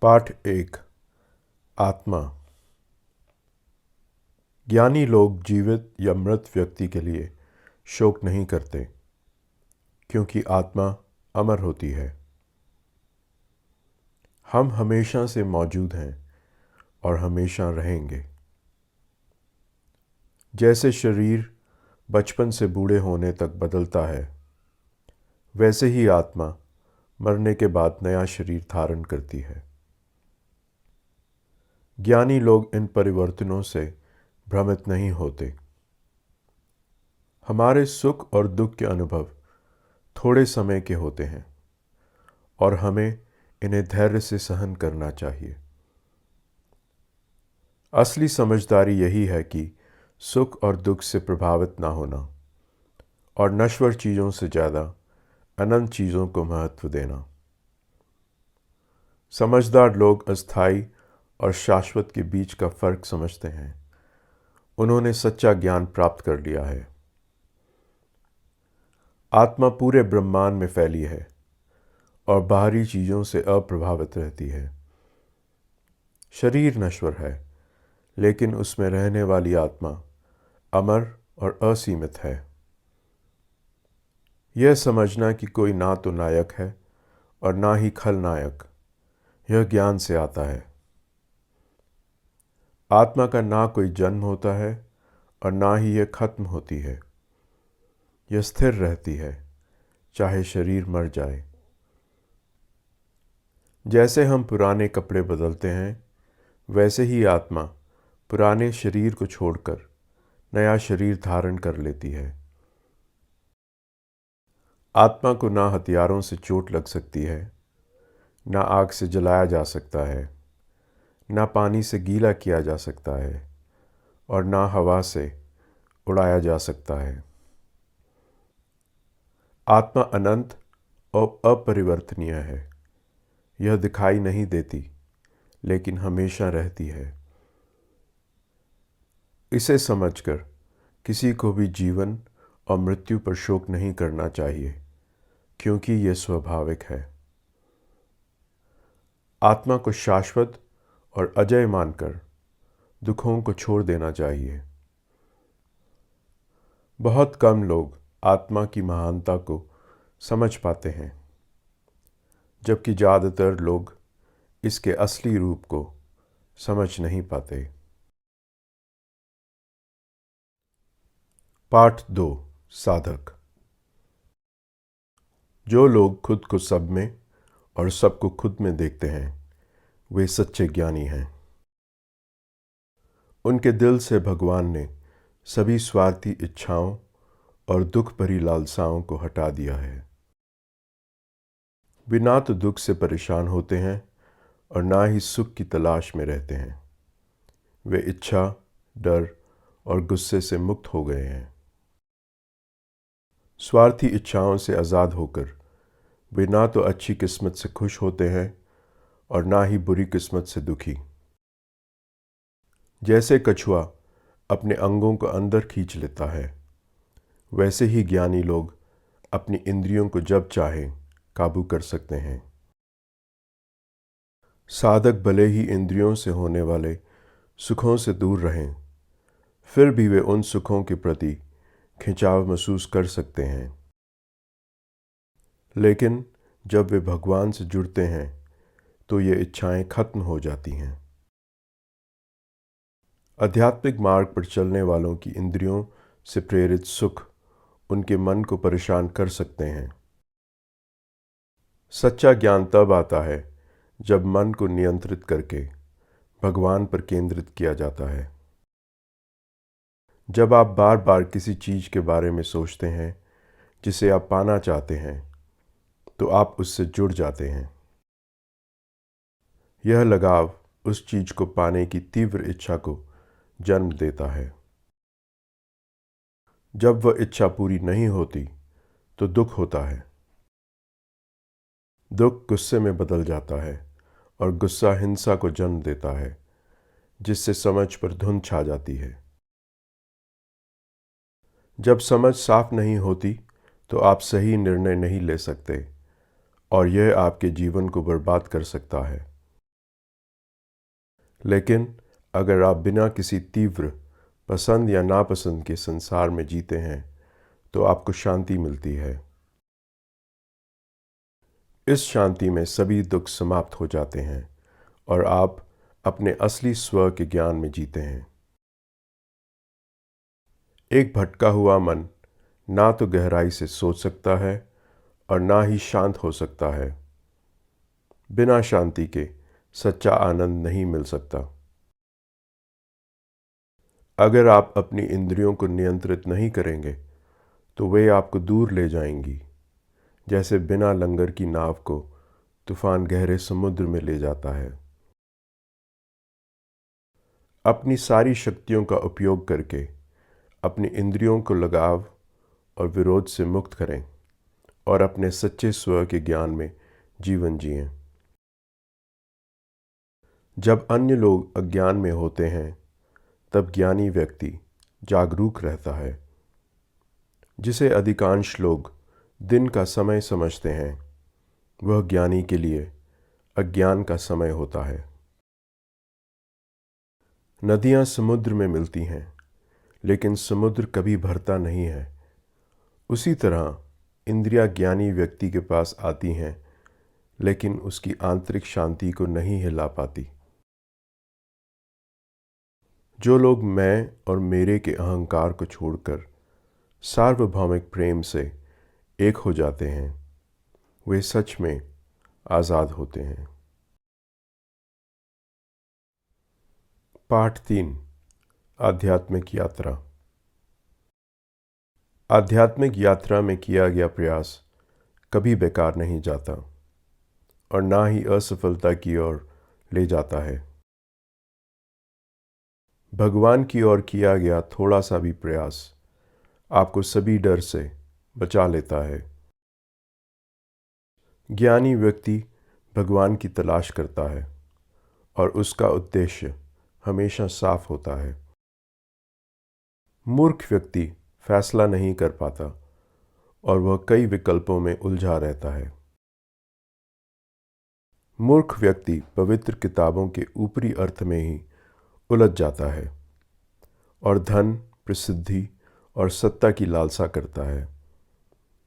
पाठ 1। आत्मा। ज्ञानी लोग जीवित या मृत व्यक्ति के लिए शोक नहीं करते, क्योंकि आत्मा अमर होती है। हम हमेशा से मौजूद हैं और हमेशा रहेंगे। जैसे शरीर बचपन से बूढ़े होने तक बदलता है, वैसे ही आत्मा मरने के बाद नया शरीर धारण करती है। ज्ञानी लोग इन परिवर्तनों से भ्रमित नहीं होते। हमारे सुख और दुख के अनुभव थोड़े समय के होते हैं और हमें इन्हें धैर्य से सहन करना चाहिए। असली समझदारी यही है कि सुख और दुख से प्रभावित ना होना और नश्वर चीज़ों से ज़्यादा अनंत चीज़ों को महत्व देना। समझदार लोग अस्थायी और शाश्वत के बीच का फ़र्क समझते हैं। उन्होंने सच्चा ज्ञान प्राप्त कर लिया है। आत्मा पूरे ब्रह्मांड में फैली है और बाहरी चीज़ों से अप्रभावित रहती है। शरीर नश्वर है, लेकिन उसमें रहने वाली आत्मा अमर और असीमित है। यह समझना कि कोई ना तो नायक है और ना ही खलनायक, यह ज्ञान से आता है। आत्मा का ना कोई जन्म होता है और ना ही यह खत्म होती है। यह स्थिर रहती है, चाहे शरीर मर जाए। जैसे हम पुराने कपड़े बदलते हैं, वैसे ही आत्मा पुराने शरीर को छोड़कर नया शरीर धारण कर लेती है। आत्मा को ना हथियारों से चोट लग सकती है, ना आग से जलाया जा सकता है, ना पानी से गीला किया जा सकता है और ना हवा से उड़ाया जा सकता है। आत्मा अनंत और अपरिवर्तनीय है। यह दिखाई नहीं देती, लेकिन हमेशा रहती है। इसे समझकर किसी को भी जीवन और मृत्यु पर शोक नहीं करना चाहिए, क्योंकि यह स्वाभाविक है। आत्मा को शाश्वत और अजय मानकर दुखों को छोड़ देना चाहिए। बहुत कम लोग आत्मा की महानता को समझ पाते हैं, जबकि ज़्यादातर लोग इसके असली रूप को समझ नहीं पाते। पाठ 2। साधक। जो लोग खुद को सब में और सबको खुद में देखते हैं, वे सच्चे ज्ञानी हैं। उनके दिल से भगवान ने सभी स्वार्थी इच्छाओं और दुख भरी लालसाओं को हटा दिया है। वे ना तो दुख से परेशान होते हैं और ना ही सुख की तलाश में रहते हैं। वे इच्छा, डर और गुस्से से मुक्त हो गए हैं। स्वार्थी इच्छाओं से आज़ाद होकर वे ना तो अच्छी किस्मत से खुश होते हैं और ना ही बुरी किस्मत से दुखी। जैसे कछुआ अपने अंगों को अंदर खींच लेता है, वैसे ही ज्ञानी लोग अपनी इंद्रियों को जब चाहे काबू कर सकते हैं। साधक भले ही इंद्रियों से होने वाले सुखों से दूर रहें, फिर भी वे उन सुखों के प्रति खिंचाव महसूस कर सकते हैं। लेकिन जब वे भगवान से जुड़ते हैं, तो ये इच्छाएं खत्म हो जाती हैं। आध्यात्मिक मार्ग पर चलने वालों की इंद्रियों से प्रेरित सुख उनके मन को परेशान कर सकते हैं। सच्चा ज्ञान तब आता है जब मन को नियंत्रित करके भगवान पर केंद्रित किया जाता है। जब आप बार बार किसी चीज़ के बारे में सोचते हैं जिसे आप पाना चाहते हैं, तो आप उससे जुड़ जाते हैं। यह लगाव उस चीज़ को पाने की तीव्र इच्छा को जन्म देता है। जब वह इच्छा पूरी नहीं होती, तो दुख होता है। दुख गुस्से में बदल जाता है और गुस्सा हिंसा को जन्म देता है, जिससे समझ पर धुंध छा जाती है। जब समझ साफ नहीं होती, तो आप सही निर्णय नहीं ले सकते और यह आपके जीवन को बर्बाद कर सकता है। लेकिन अगर आप बिना किसी तीव्र पसंद या नापसंद के संसार में जीते हैं तो आपको शांति मिलती है। इस शांति में सभी दुख समाप्त हो जाते हैं और आप अपने असली स्व के ज्ञान में जीते हैं। एक भटका हुआ मन ना तो गहराई से सोच सकता है और ना ही शांत हो सकता है। बिना शांति के सच्चा आनंद नहीं मिल सकता। अगर आप अपनी इंद्रियों को नियंत्रित नहीं करेंगे तो वे आपको दूर ले जाएंगी, जैसे बिना लंगर की नाव को तूफान गहरे समुद्र में ले जाता है। अपनी सारी शक्तियों का उपयोग करके अपनी इंद्रियों को लगाव और विरोध से मुक्त करें और अपने सच्चे स्व के ज्ञान में जीवन जिएं। जब अन्य लोग अज्ञान में होते हैं तब ज्ञानी व्यक्ति जागरूक रहता है। जिसे अधिकांश लोग दिन का समय समझते हैं वह ज्ञानी के लिए अज्ञान का समय होता है। नदियाँ समुद्र में मिलती हैं लेकिन समुद्र कभी भरता नहीं है। उसी तरह इंद्रियां ज्ञानी व्यक्ति के पास आती हैं लेकिन उसकी आंतरिक शांति को नहीं हिला पाती। जो लोग मैं और मेरे के अहंकार को छोड़कर सार्वभौमिक प्रेम से एक हो जाते हैं वे सच में आज़ाद होते हैं। पाठ 3 आध्यात्मिक यात्रा। आध्यात्मिक यात्रा में किया गया प्रयास कभी बेकार नहीं जाता और ना ही असफलता की ओर ले जाता है। भगवान की ओर किया गया थोड़ा सा भी प्रयास आपको सभी डर से बचा लेता है। ज्ञानी व्यक्ति भगवान की तलाश करता है और उसका उद्देश्य हमेशा साफ होता है। मूर्ख व्यक्ति फैसला नहीं कर पाता और वह कई विकल्पों में उलझा रहता है। मूर्ख व्यक्ति पवित्र किताबों के ऊपरी अर्थ में ही उलझ जाता है और धन, प्रसिद्धि और सत्ता की लालसा करता है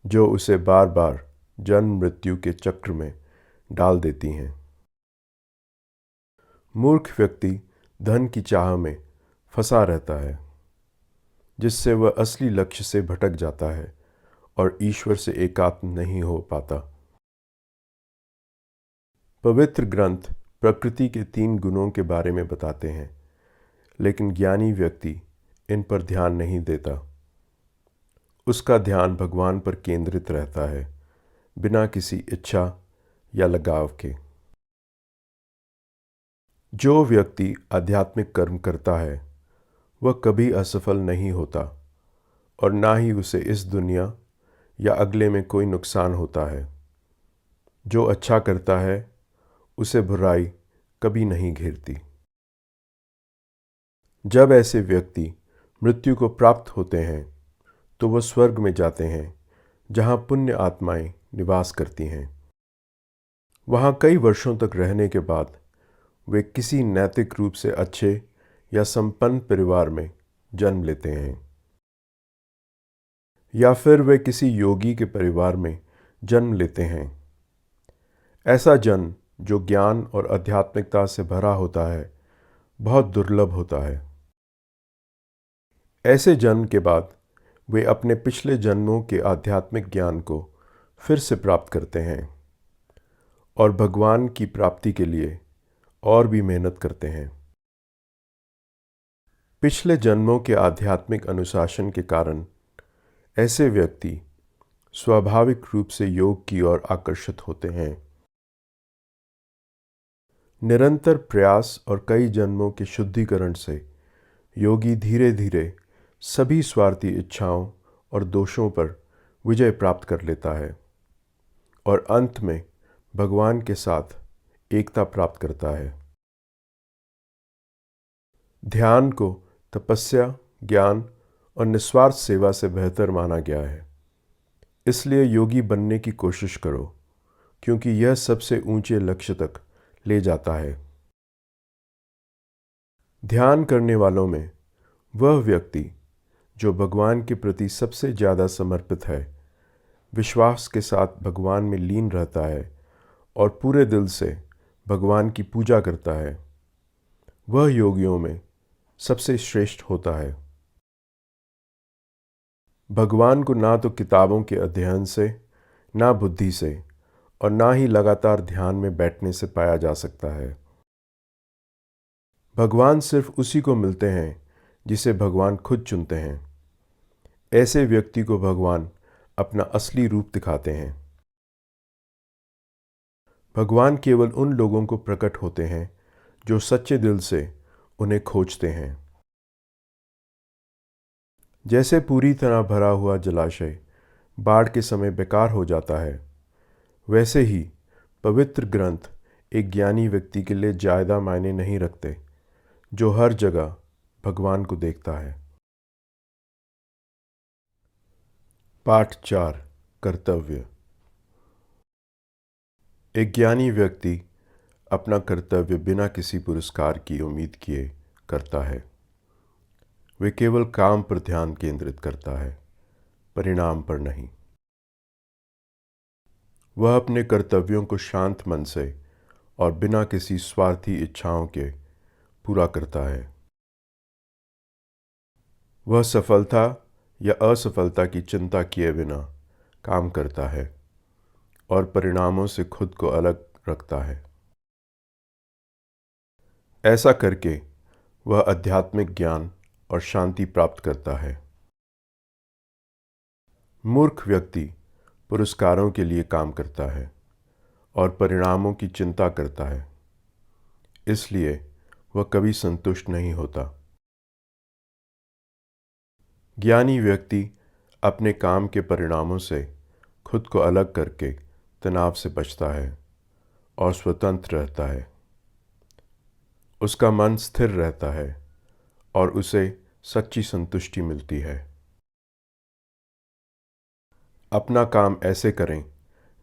जो उसे बार बार जन्म मृत्यु के चक्र में डाल देती हैं। मूर्ख व्यक्ति धन की चाह में फंसा रहता है जिससे वह असली लक्ष्य से भटक जाता है और ईश्वर से एकात्म नहीं हो पाता। पवित्र ग्रंथ प्रकृति के 3 गुणों के बारे में बताते हैं लेकिन ज्ञानी व्यक्ति इन पर ध्यान नहीं देता। उसका ध्यान भगवान पर केंद्रित रहता है बिना किसी इच्छा या लगाव के। जो व्यक्ति आध्यात्मिक कर्म करता है वह कभी असफल नहीं होता और ना ही उसे इस दुनिया या अगले में कोई नुकसान होता है। जो अच्छा करता है उसे बुराई कभी नहीं घेरती। जब ऐसे व्यक्ति मृत्यु को प्राप्त होते हैं तो वह स्वर्ग में जाते हैं जहाँ पुण्य आत्माएं निवास करती हैं। वहाँ कई वर्षों तक रहने के बाद वे किसी नैतिक रूप से अच्छे या संपन्न परिवार में जन्म लेते हैं या फिर वे किसी योगी के परिवार में जन्म लेते हैं। ऐसा जन्म जो ज्ञान और आध्यात्मिकता से भरा होता है बहुत दुर्लभ होता है। ऐसे जन्म के बाद वे अपने पिछले जन्मों के आध्यात्मिक ज्ञान को फिर से प्राप्त करते हैं और भगवान की प्राप्ति के लिए और भी मेहनत करते हैं। पिछले जन्मों के आध्यात्मिक अनुशासन के कारण ऐसे व्यक्ति स्वाभाविक रूप से योग की ओर आकर्षित होते हैं। निरंतर प्रयास और कई जन्मों के शुद्धिकरण से योगी धीरे धीरे सभी स्वार्थी इच्छाओं और दोषों पर विजय प्राप्त कर लेता है और अंत में भगवान के साथ एकता प्राप्त करता है। ध्यान को तपस्या, ज्ञान और निस्वार्थ सेवा से बेहतर माना गया है। इसलिए योगी बनने की कोशिश करो क्योंकि यह सबसे ऊंचे लक्ष्य तक ले जाता है। ध्यान करने वालों में वह व्यक्ति जो भगवान के प्रति सबसे ज़्यादा समर्पित है, विश्वास के साथ भगवान में लीन रहता है और पूरे दिल से भगवान की पूजा करता है, वह योगियों में सबसे श्रेष्ठ होता है। भगवान को ना तो किताबों के अध्ययन से, ना बुद्धि से और ना ही लगातार ध्यान में बैठने से पाया जा सकता है। भगवान सिर्फ उसी को मिलते हैं जिसे भगवान खुद चुनते हैं। ऐसे व्यक्ति को भगवान अपना असली रूप दिखाते हैं। भगवान केवल उन लोगों को प्रकट होते हैं जो सच्चे दिल से उन्हें खोजते हैं। जैसे पूरी तरह भरा हुआ जलाशय बाढ़ के समय बेकार हो जाता है, वैसे ही पवित्र ग्रंथ एक ज्ञानी व्यक्ति के लिए ज़्यादा मायने नहीं रखते जो हर जगह भगवान को देखता है। पाठ 4 कर्तव्य। एक ज्ञानी व्यक्ति अपना कर्तव्य बिना किसी पुरस्कार की उम्मीद किए करता है। वे केवल काम पर ध्यान केंद्रित करता है, परिणाम पर नहीं। वह अपने कर्तव्यों को शांत मन से और बिना किसी स्वार्थी इच्छाओं के पूरा करता है। वह सफलता या असफलता की चिंता किए बिना काम करता है और परिणामों से खुद को अलग रखता है। ऐसा करके वह आध्यात्मिक ज्ञान और शांति प्राप्त करता है। मूर्ख व्यक्ति पुरस्कारों के लिए काम करता है और परिणामों की चिंता करता है, इसलिए वह कभी संतुष्ट नहीं होता। ज्ञानी व्यक्ति अपने काम के परिणामों से खुद को अलग करके तनाव से बचता है और स्वतंत्र रहता है। उसका मन स्थिर रहता है और उसे सच्ची संतुष्टि मिलती है। अपना काम ऐसे करें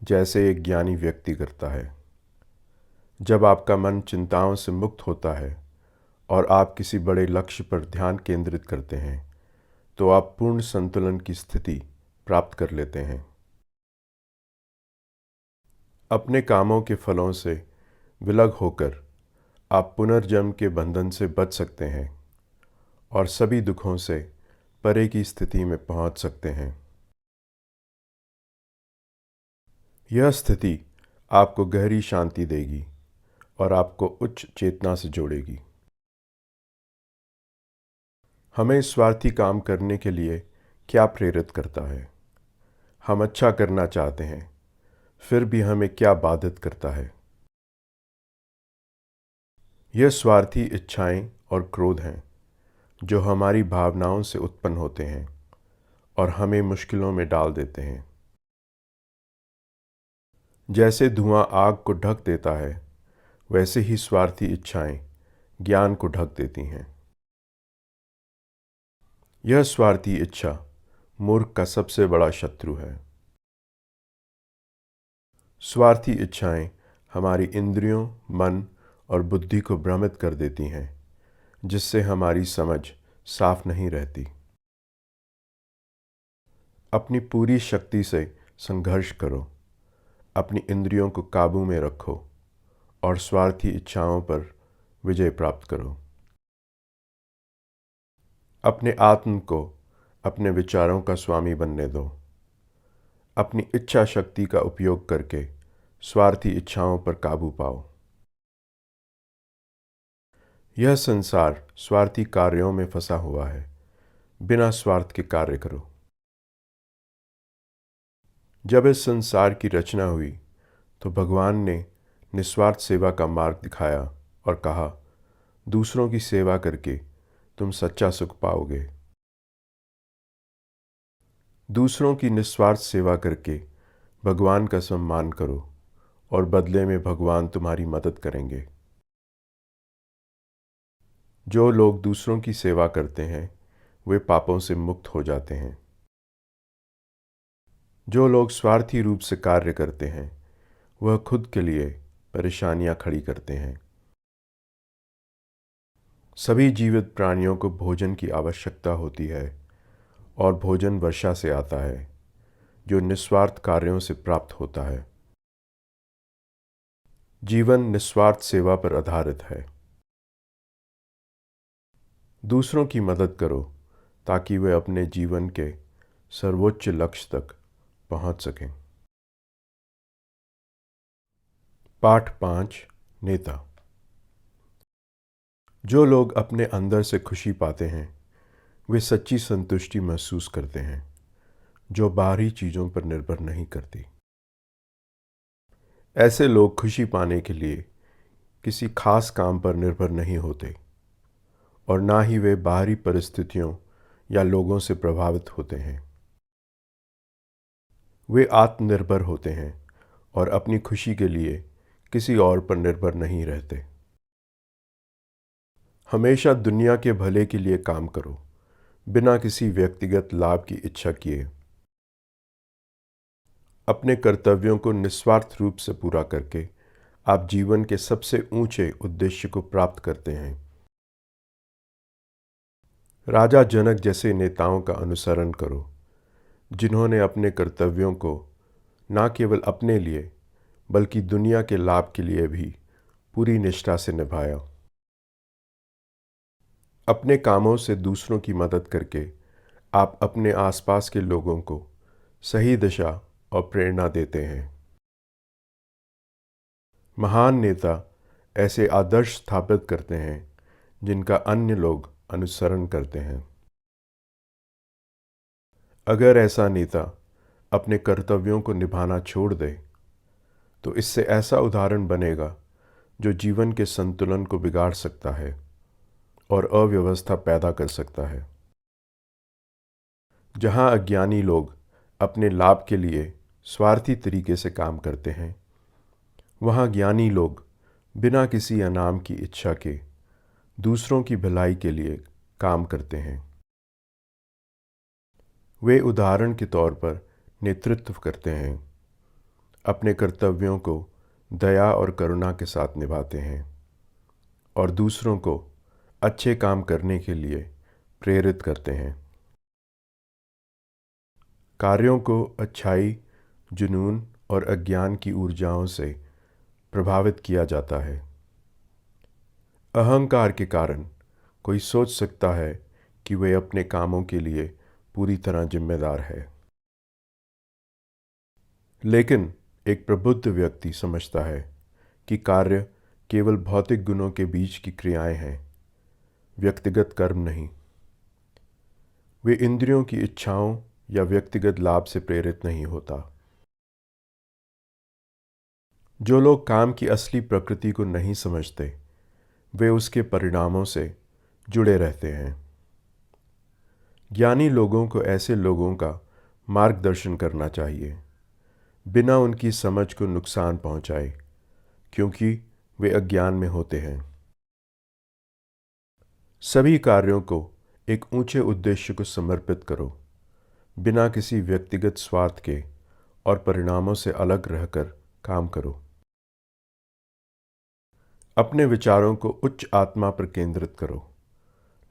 जैसे एक ज्ञानी व्यक्ति करता है। जब आपका मन चिंताओं से मुक्त होता है और आप किसी बड़े लक्ष्य पर ध्यान केंद्रित करते हैं, तो आप पूर्ण संतुलन की स्थिति प्राप्त कर लेते हैं। अपने कामों के फलों से विलग होकर आप पुनर्जन्म के बंधन से बच सकते हैं और सभी दुखों से परे की स्थिति में पहुंच सकते हैं। यह स्थिति आपको गहरी शांति देगी और आपको उच्च चेतना से जोड़ेगी। हमें स्वार्थी काम करने के लिए क्या प्रेरित करता है? हम अच्छा करना चाहते हैं, फिर भी हमें क्या बाधित करता है? यह स्वार्थी इच्छाएं और क्रोध हैं जो हमारी भावनाओं से उत्पन्न होते हैं और हमें मुश्किलों में डाल देते हैं। जैसे धुआं आग को ढक देता है, वैसे ही स्वार्थी इच्छाएं ज्ञान को ढक देती हैं। यह स्वार्थी इच्छा मूर्ख का सबसे बड़ा शत्रु है। स्वार्थी इच्छाएं हमारी इंद्रियों, मन और बुद्धि को भ्रमित कर देती हैं, जिससे हमारी समझ साफ नहीं रहती। अपनी पूरी शक्ति से संघर्ष करो, अपनी इंद्रियों को काबू में रखो और स्वार्थी इच्छाओं पर विजय प्राप्त करो। अपने आत्म को अपने विचारों का स्वामी बनने दो। अपनी इच्छा शक्ति का उपयोग करके स्वार्थी इच्छाओं पर काबू पाओ। यह संसार स्वार्थी कार्यों में फंसा हुआ है। बिना स्वार्थ के कार्य करो। जब इस संसार की रचना हुई तो भगवान ने निस्वार्थ सेवा का मार्ग दिखाया और कहा, दूसरों की सेवा करके तुम सच्चा सुख पाओगे। दूसरों की निस्वार्थ सेवा करके भगवान का सम्मान करो और बदले में भगवान तुम्हारी मदद करेंगे। जो लोग दूसरों की सेवा करते हैं वे पापों से मुक्त हो जाते हैं। जो लोग स्वार्थी रूप से कार्य करते हैं वह खुद के लिए परेशानियां खड़ी करते हैं। सभी जीवित प्राणियों को भोजन की आवश्यकता होती है और भोजन वर्षा से आता है जो निस्वार्थ कार्यों से प्राप्त होता है। जीवन निस्वार्थ सेवा पर आधारित है। दूसरों की मदद करो ताकि वे अपने जीवन के सर्वोच्च लक्ष्य तक पहुंच सकें। पाठ 5 नेता। जो लोग अपने अंदर से खुशी पाते हैं वे सच्ची संतुष्टि महसूस करते हैं जो बाहरी चीज़ों पर निर्भर नहीं करती। ऐसे लोग खुशी पाने के लिए किसी खास काम पर निर्भर नहीं होते और ना ही वे बाहरी परिस्थितियों या लोगों से प्रभावित होते हैं। वे आत्मनिर्भर होते हैं और अपनी खुशी के लिए किसी और पर निर्भर नहीं रहते। हमेशा दुनिया के भले के लिए काम करो बिना किसी व्यक्तिगत लाभ की इच्छा किए। अपने कर्तव्यों को निस्वार्थ रूप से पूरा करके आप जीवन के सबसे ऊंचे उद्देश्य को प्राप्त करते हैं। राजा जनक जैसे नेताओं का अनुसरण करो जिन्होंने अपने कर्तव्यों को न केवल अपने लिए बल्कि दुनिया के लाभ के लिए भी पूरी निष्ठा से निभाया। अपने कामों से दूसरों की मदद करके आप अपने आसपास के लोगों को सही दिशा और प्रेरणा देते हैं। महान नेता ऐसे आदर्श स्थापित करते हैं जिनका अन्य लोग अनुसरण करते हैं। अगर ऐसा नेता अपने कर्तव्यों को निभाना छोड़ दे तो इससे ऐसा उदाहरण बनेगा जो जीवन के संतुलन को बिगाड़ सकता है और अव्यवस्था पैदा कर सकता है। जहां अज्ञानी लोग अपने लाभ के लिए स्वार्थी तरीके से काम करते हैं वहां ज्ञानी लोग बिना किसी इनाम की इच्छा के दूसरों की भलाई के लिए काम करते हैं। वे उदाहरण के तौर पर नेतृत्व करते हैं, अपने कर्तव्यों को दया और करुणा के साथ निभाते हैं और दूसरों को अच्छे काम करने के लिए प्रेरित करते हैं। कार्यों को अच्छाई, जुनून और अज्ञान की ऊर्जाओं से प्रभावित किया जाता है। अहंकार के कारण कोई सोच सकता है कि वे अपने कामों के लिए पूरी तरह जिम्मेदार है, लेकिन एक प्रबुद्ध व्यक्ति समझता है कि कार्य केवल भौतिक गुणों के बीच की क्रियाएं हैं, व्यक्तिगत कर्म नहीं। वे इंद्रियों की इच्छाओं या व्यक्तिगत लाभ से प्रेरित नहीं होता। जो लोग काम की असली प्रकृति को नहीं समझते वे उसके परिणामों से जुड़े रहते हैं। ज्ञानी लोगों को ऐसे लोगों का मार्गदर्शन करना चाहिए बिना उनकी समझ को नुकसान पहुंचाए, क्योंकि वे अज्ञान में होते हैं। सभी कार्यों को एक ऊंचे उद्देश्य को समर्पित करो बिना किसी व्यक्तिगत स्वार्थ के और परिणामों से अलग रहकर काम करो। अपने विचारों को उच्च आत्मा पर केंद्रित करो,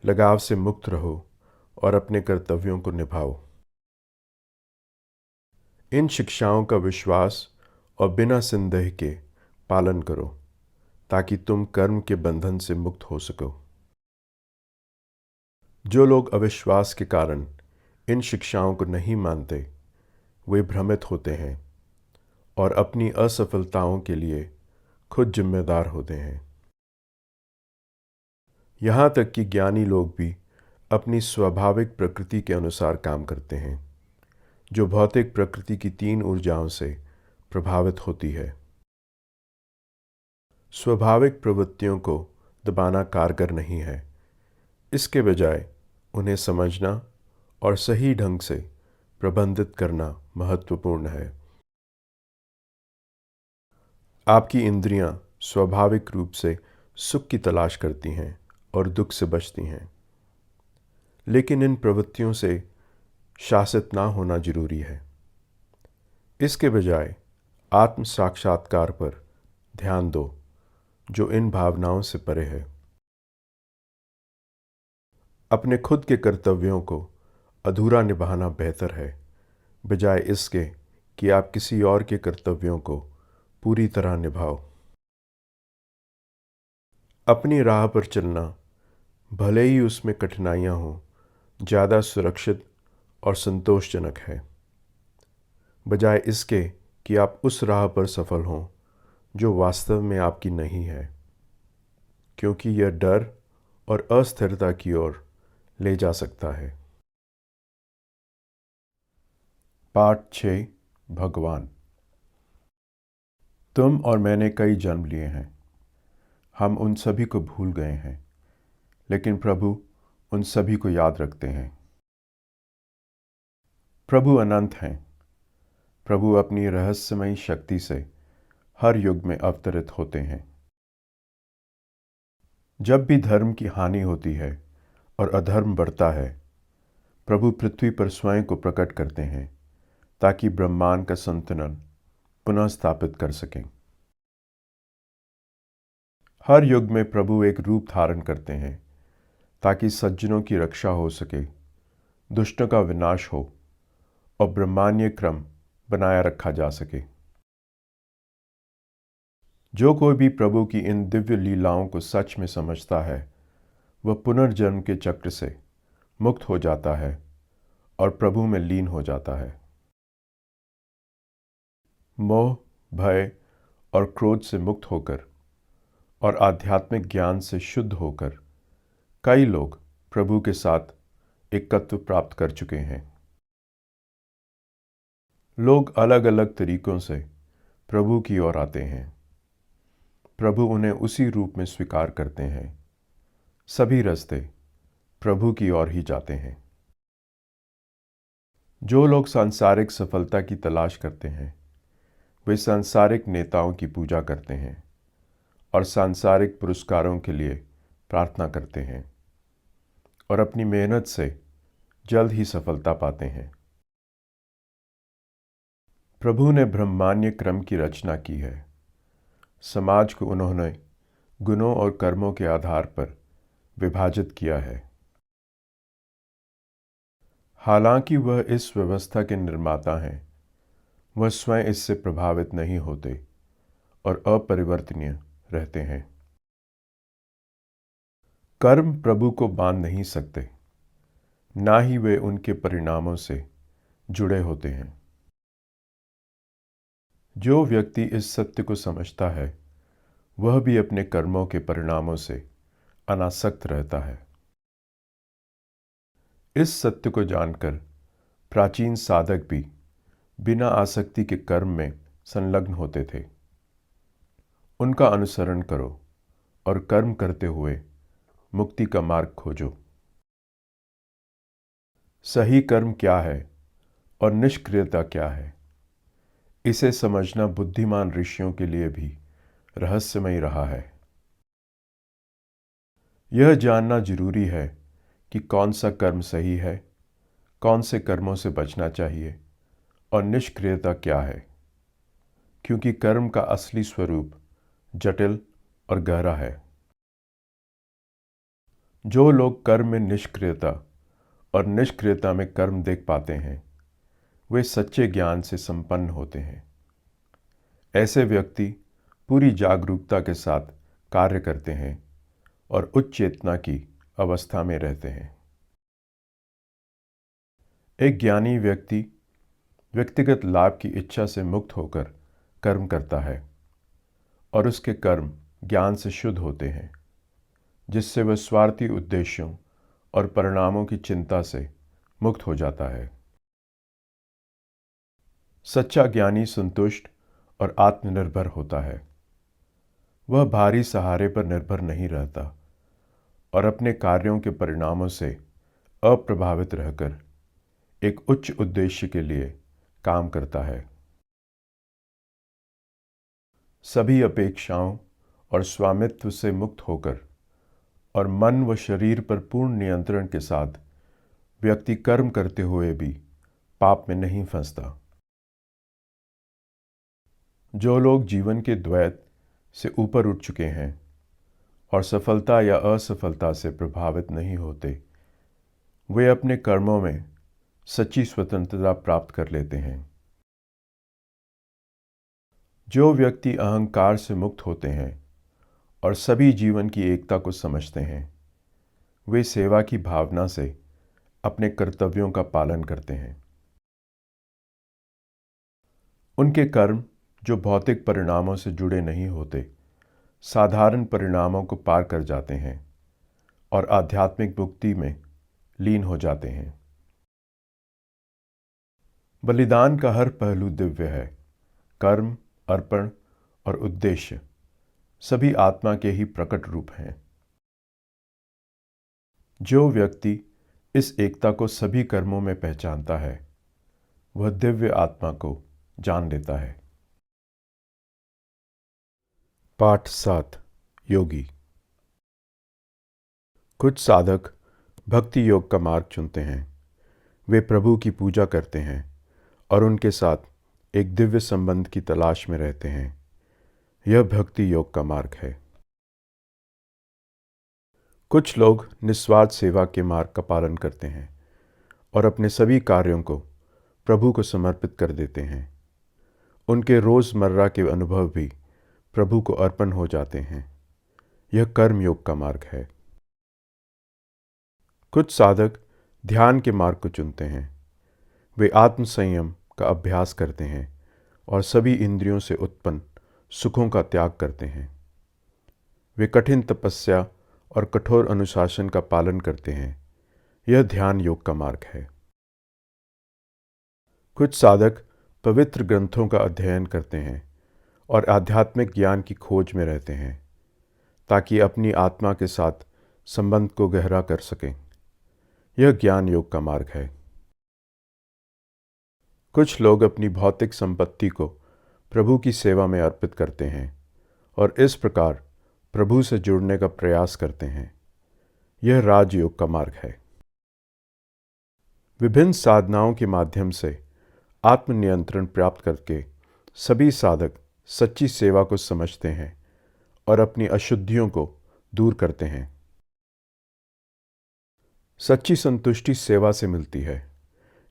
लगाव से मुक्त रहो और अपने कर्तव्यों को निभाओ। इन शिक्षाओं का विश्वास और बिना संदेह के पालन करो ताकि तुम कर्म के बंधन से मुक्त हो सको। जो लोग अविश्वास के कारण इन शिक्षाओं को नहीं मानते वे भ्रमित होते हैं और अपनी असफलताओं के लिए खुद जिम्मेदार होते हैं। यहाँ तक कि ज्ञानी लोग भी अपनी स्वाभाविक प्रकृति के अनुसार काम करते हैं, जो भौतिक प्रकृति की 3 ऊर्जाओं से प्रभावित होती है। स्वाभाविक प्रवृत्तियों को दबाना कारगर नहीं है, इसके बजाय उन्हें समझना और सही ढंग से प्रबंधित करना महत्वपूर्ण है। आपकी इंद्रियां स्वाभाविक रूप से सुख की तलाश करती हैं और दुख से बचती हैं, लेकिन इन प्रवृत्तियों से शासित ना होना जरूरी है। इसके बजाय आत्म साक्षात्कार पर ध्यान दो जो इन भावनाओं से परे है। अपने खुद के कर्तव्यों को अधूरा निभाना बेहतर है, बजाय इसके कि आप किसी और के कर्तव्यों को पूरी तरह निभाओ। अपनी राह पर चलना, भले ही उसमें कठिनाइयाँ हों, ज़्यादा सुरक्षित और संतोषजनक है, बजाय इसके कि आप उस राह पर सफल हों जो वास्तव में आपकी नहीं है, क्योंकि यह डर और अस्थिरता की ओर ले जा सकता है। पाठ 6। भगवान। तुम और मैंने कई जन्म लिए हैं, हम उन सभी को भूल गए हैं, लेकिन प्रभु उन सभी को याद रखते हैं। प्रभु अनंत हैं। प्रभु अपनी रहस्यमयी शक्ति से हर युग में अवतरित होते हैं। जब भी धर्म की हानि होती है और अधर्म बढ़ता है, प्रभु पृथ्वी पर स्वयं को प्रकट करते हैं ताकि ब्रह्मांड का संतुलन पुनः स्थापित कर सकें। हर युग में प्रभु एक रूप धारण करते हैं ताकि सज्जनों की रक्षा हो सके, दुष्टों का विनाश हो और ब्रह्मांडीय क्रम बनाया रखा जा सके। जो कोई भी प्रभु की इन दिव्य लीलाओं को सच में समझता है, वह पुनर्जन्म के चक्र से मुक्त हो जाता है और प्रभु में लीन हो जाता है। मोह, भय और क्रोध से मुक्त होकर और आध्यात्मिक ज्ञान से शुद्ध होकर कई लोग प्रभु के साथ एकत्व प्राप्त कर चुके हैं। लोग अलग अलग तरीकों से प्रभु की ओर आते हैं। प्रभु उन्हें उसी रूप में स्वीकार करते हैं। सभी रास्ते प्रभु की ओर ही जाते हैं। जो लोग सांसारिक सफलता की तलाश करते हैं, वे सांसारिक नेताओं की पूजा करते हैं और सांसारिक पुरस्कारों के लिए प्रार्थना करते हैं और अपनी मेहनत से जल्द ही सफलता पाते हैं। प्रभु ने ब्रह्मांडीय क्रम की रचना की है। समाज को उन्होंने गुणों और कर्मों के आधार पर विभाजित किया है। हालांकि वह इस व्यवस्था के निर्माता हैं, वह स्वयं इससे प्रभावित नहीं होते और अपरिवर्तनीय रहते हैं। कर्म प्रभु को बांध नहीं सकते, ना ही वे उनके परिणामों से जुड़े होते हैं। जो व्यक्ति इस सत्य को समझता है, वह भी अपने कर्मों के परिणामों से अनासक्त रहता है। इस सत्य को जानकर प्राचीन साधक भी बिना आसक्ति के कर्म में संलग्न होते थे। उनका अनुसरण करो और कर्म करते हुए मुक्ति का मार्ग खोजो। सही कर्म क्या है और निष्क्रियता क्या है, इसे समझना बुद्धिमान ऋषियों के लिए भी रहस्यमय रहा है। यह जानना जरूरी है कि कौन सा कर्म सही है, कौन से कर्मों से बचना चाहिए और निष्क्रियता क्या है, क्योंकि कर्म का असली स्वरूप जटिल और गहरा है। जो लोग कर्म में निष्क्रियता और निष्क्रियता में कर्म देख पाते हैं, वे सच्चे ज्ञान से संपन्न होते हैं। ऐसे व्यक्ति पूरी जागरूकता के साथ कार्य करते हैं और उच्च चेतना की अवस्था में रहते हैं। एक ज्ञानी व्यक्ति व्यक्तिगत लाभ की इच्छा से मुक्त होकर कर्म करता है और उसके कर्म ज्ञान से शुद्ध होते हैं, जिससे वह स्वार्थी उद्देश्यों और परिणामों की चिंता से मुक्त हो जाता है। सच्चा ज्ञानी संतुष्ट और आत्मनिर्भर होता है। वह बाहरी सहारे पर निर्भर नहीं रहता और अपने कार्यों के परिणामों से अप्रभावित रहकर एक उच्च उद्देश्य के लिए काम करता है। सभी अपेक्षाओं और स्वामित्व से मुक्त होकर और मन व शरीर पर पूर्ण नियंत्रण के साथ व्यक्ति कर्म करते हुए भी पाप में नहीं फंसता। जो लोग जीवन के द्वैत से ऊपर उठ चुके हैं और सफलता या असफलता से प्रभावित नहीं होते, वे अपने कर्मों में सच्ची स्वतंत्रता प्राप्त कर लेते हैं। जो व्यक्ति अहंकार से मुक्त होते हैं और सभी जीवन की एकता को समझते हैं, वे सेवा की भावना से अपने कर्तव्यों का पालन करते हैं। उनके कर्म जो भौतिक परिणामों से जुड़े नहीं होते, साधारण परिणामों को पार कर जाते हैं और आध्यात्मिक मुक्ति में लीन हो जाते हैं। बलिदान का हर पहलू दिव्य है। कर्म, अर्पण और उद्देश्य सभी आत्मा के ही प्रकट रूप हैं। जो व्यक्ति इस एकता को सभी कर्मों में पहचानता है, वह दिव्य आत्मा को जान लेता है। पाठ 7। योगी। कुछ साधक भक्ति योग का मार्ग चुनते हैं। वे प्रभु की पूजा करते हैं और उनके साथ एक दिव्य संबंध की तलाश में रहते हैं। यह भक्ति योग का मार्ग है। कुछ लोग निस्वार्थ सेवा के मार्ग का पालन करते हैं और अपने सभी कार्यों को प्रभु को समर्पित कर देते हैं। उनके रोज़मर्रा के अनुभव भी प्रभु को अर्पण हो जाते हैं। यह कर्म योग का मार्ग है। कुछ साधक ध्यान के मार्ग को चुनते हैं। वे आत्म संयम का अभ्यास करते हैं और सभी इंद्रियों से उत्पन्न सुखों का त्याग करते हैं। वे कठिन तपस्या और कठोर अनुशासन का पालन करते हैं। यह ध्यान योग का मार्ग है। कुछ साधक पवित्र ग्रंथों का अध्ययन करते हैं और आध्यात्मिक ज्ञान की खोज में रहते हैं ताकि अपनी आत्मा के साथ संबंध को गहरा कर सकें। यह ज्ञान योग का मार्ग है। कुछ लोग अपनी भौतिक संपत्ति को प्रभु की सेवा में अर्पित करते हैं और इस प्रकार प्रभु से जुड़ने का प्रयास करते हैं। यह राजयोग का मार्ग है। विभिन्न साधनाओं के माध्यम से आत्मनियंत्रण प्राप्त करके सभी साधक सच्ची सेवा को समझते हैं और अपनी अशुद्धियों को दूर करते हैं। सच्ची संतुष्टि सेवा से मिलती है,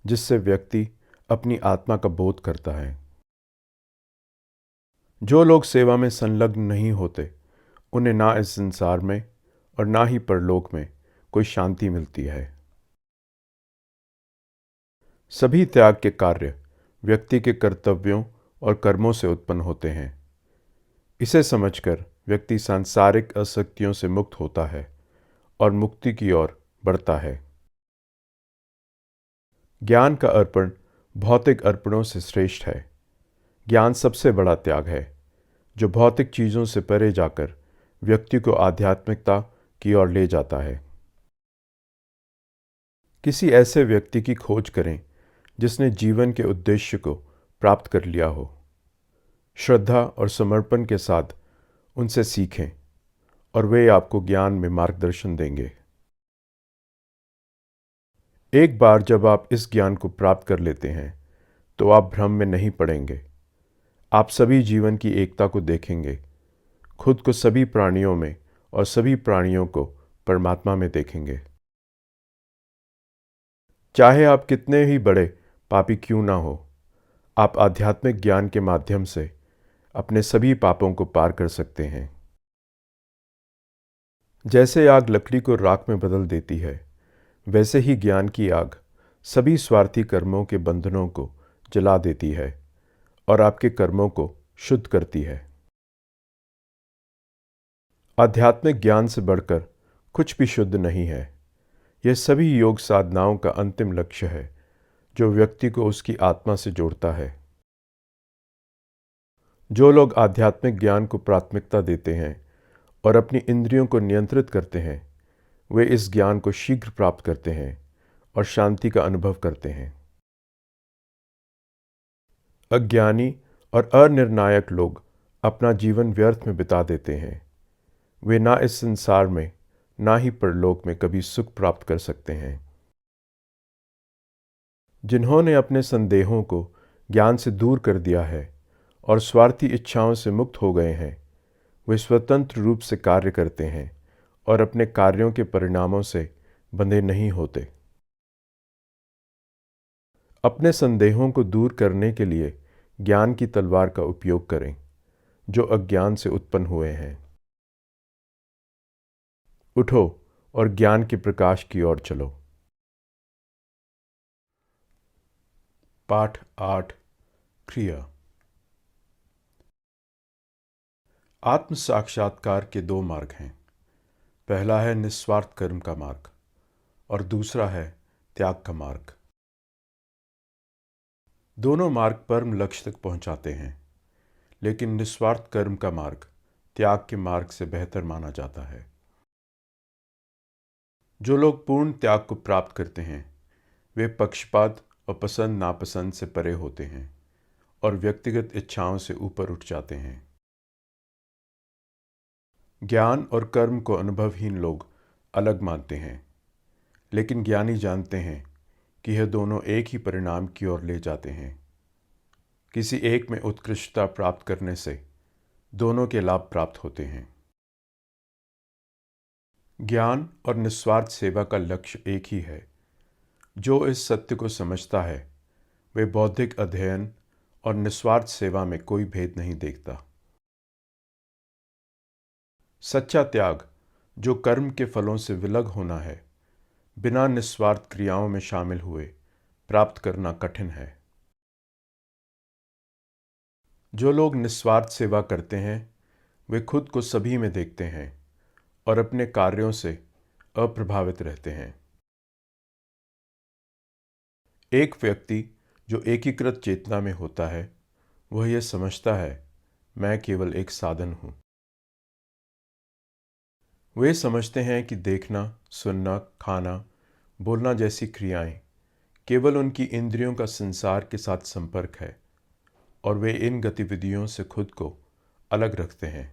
जिससे व्यक्ति अपनी आत्मा का बोध करता है। जो लोग सेवा में संलग्न नहीं होते, उन्हें ना इस संसार में और ना ही परलोक में कोई शांति मिलती है। सभी त्याग के कार्य व्यक्ति के कर्तव्यों और कर्मों से उत्पन्न होते हैं। इसे समझकर व्यक्ति सांसारिक आसक्तियों से मुक्त होता है और मुक्ति की ओर बढ़ता है। ज्ञान का अर्पण भौतिक अर्पणों से श्रेष्ठ है। ज्ञान सबसे बड़ा त्याग है, जो भौतिक चीज़ों से परे जाकर व्यक्ति को आध्यात्मिकता की ओर ले जाता है। किसी ऐसे व्यक्ति की खोज करें जिसने जीवन के उद्देश्य को प्राप्त कर लिया हो। श्रद्धा और समर्पण के साथ उनसे सीखें और वे आपको ज्ञान में मार्गदर्शन देंगे। एक बार जब आप इस ज्ञान को प्राप्त कर लेते हैं तो आप भ्रम में नहीं पड़ेंगे। आप सभी जीवन की एकता को देखेंगे, खुद को सभी प्राणियों में और सभी प्राणियों को परमात्मा में देखेंगे। चाहे आप कितने ही बड़े पापी क्यों ना हो, आप आध्यात्मिक ज्ञान के माध्यम से अपने सभी पापों को पार कर सकते हैं। जैसे आग लकड़ी को राख में बदल देती है, वैसे ही ज्ञान की आग सभी स्वार्थी कर्मों के बंधनों को जला देती है और आपके कर्मों को शुद्ध करती है। आध्यात्मिक ज्ञान से बढ़कर कुछ भी शुद्ध नहीं है। यह सभी योग साधनाओं का अंतिम लक्ष्य है, जो व्यक्ति को उसकी आत्मा से जोड़ता है। जो लोग आध्यात्मिक ज्ञान को प्राथमिकता देते हैं और अपनी इंद्रियों को नियंत्रित करते हैं, वे इस ज्ञान को शीघ्र प्राप्त करते हैं और शांति का अनुभव करते हैं। अज्ञानी और अनिर्णायक लोग अपना जीवन व्यर्थ में बिता देते हैं। वे ना इस संसार में ना ही परलोक में कभी सुख प्राप्त कर सकते हैं। जिन्होंने अपने संदेहों को ज्ञान से दूर कर दिया है और स्वार्थी इच्छाओं से मुक्त हो गए हैं, वे स्वतंत्र रूप से कार्य करते हैं और अपने कार्यों के परिणामों से बंधे नहीं होते। अपने संदेहों को दूर करने के लिए ज्ञान की तलवार का उपयोग करें, जो अज्ञान से उत्पन्न हुए हैं। उठो और ज्ञान के प्रकाश की ओर चलो। पाठ 8 क्रिया। आत्म साक्षात्कार के दो मार्ग हैं। पहला है निस्वार्थ कर्म का मार्ग और दूसरा है त्याग का मार्ग। दोनों मार्ग परम लक्ष्य तक पहुंचाते हैं, लेकिन निस्वार्थ कर्म का मार्ग त्याग के मार्ग से बेहतर माना जाता है। जो लोग पूर्ण त्याग को प्राप्त करते हैं वे पक्षपात और पसंद नापसंद से परे होते हैं और व्यक्तिगत इच्छाओं से ऊपर उठ जाते हैं। ज्ञान और कर्म को अनुभवहीन लोग अलग मानते हैं, लेकिन ज्ञानी जानते हैं कि यह दोनों एक ही परिणाम की ओर ले जाते हैं। किसी एक में उत्कृष्टता प्राप्त करने से दोनों के लाभ प्राप्त होते हैं। ज्ञान और निस्वार्थ सेवा का लक्ष्य एक ही है। जो इस सत्य को समझता है वे बौद्धिक अध्ययन और निस्वार्थ सेवा में कोई भेद नहीं देखता। सच्चा त्याग, जो कर्म के फलों से विलग होना है, बिना निस्वार्थ क्रियाओं में शामिल हुए प्राप्त करना कठिन है। जो लोग निस्वार्थ सेवा करते हैं वे खुद को सभी में देखते हैं और अपने कार्यों से अप्रभावित रहते हैं। एक व्यक्ति जो एकीकृत चेतना में होता है वह यह समझता है, मैं केवल एक साधन हूं। वे समझते हैं कि देखना, सुनना, खाना, बोलना जैसी क्रियाएं केवल उनकी इंद्रियों का संसार के साथ संपर्क है और वे इन गतिविधियों से खुद को अलग रखते हैं।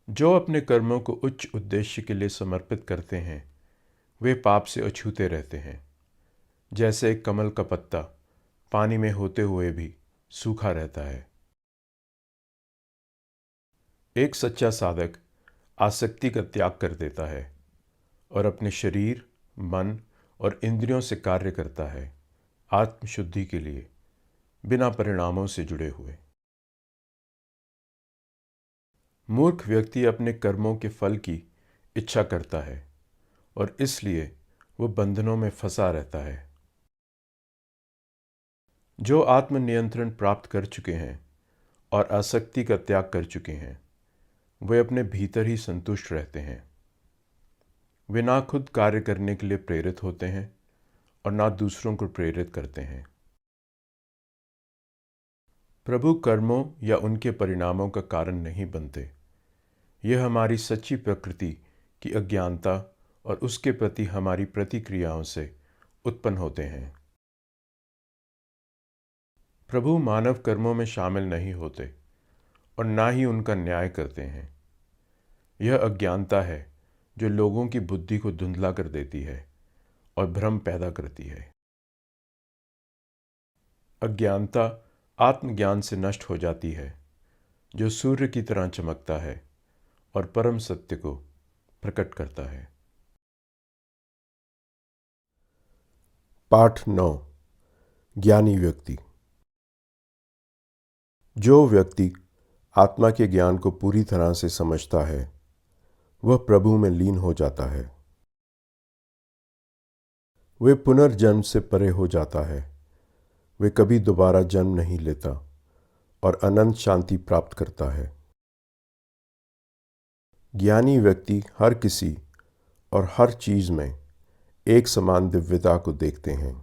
जो अपने कर्मों को उच्च उद्देश्य के लिए समर्पित करते हैं वे पाप से अछूते रहते हैं, जैसे एक कमल का पत्ता पानी में होते हुए भी सूखा रहता है। एक सच्चा साधक आसक्ति का त्याग कर देता है और अपने शरीर, मन और इंद्रियों से कार्य करता है, आत्मशुद्धि के लिए, बिना परिणामों से जुड़े हुए। मूर्ख व्यक्ति अपने कर्मों के फल की इच्छा करता है और इसलिए वह बंधनों में फंसा रहता है। जो आत्मनियंत्रण प्राप्त कर चुके हैं और आसक्ति का त्याग कर चुके हैं वे अपने भीतर ही संतुष्ट रहते हैं। वे ना खुद कार्य करने के लिए प्रेरित होते हैं और ना दूसरों को प्रेरित करते हैं। प्रभु कर्मों या उनके परिणामों का कारण नहीं बनते। यह हमारी सच्ची प्रकृति की अज्ञानता और उसके प्रति हमारी प्रतिक्रियाओं से उत्पन्न होते हैं। प्रभु मानव कर्मों में शामिल नहीं होते और ना ही उनका न्याय करते हैं। यह अज्ञानता है जो लोगों की बुद्धि को धुंधला कर देती है और भ्रम पैदा करती है। अज्ञानता आत्मज्ञान से नष्ट हो जाती है, जो सूर्य की तरह चमकता है और परम सत्य को प्रकट करता है। पाठ 9 ज्ञानी व्यक्ति। जो व्यक्ति आत्मा के ज्ञान को पूरी तरह से समझता है वह प्रभु में लीन हो जाता है। वे पुनर्जन्म से परे हो जाता है। वे कभी दोबारा जन्म नहीं लेता और अनंत शांति प्राप्त करता है। ज्ञानी व्यक्ति हर किसी और हर चीज में एक समान दिव्यता को देखते हैं।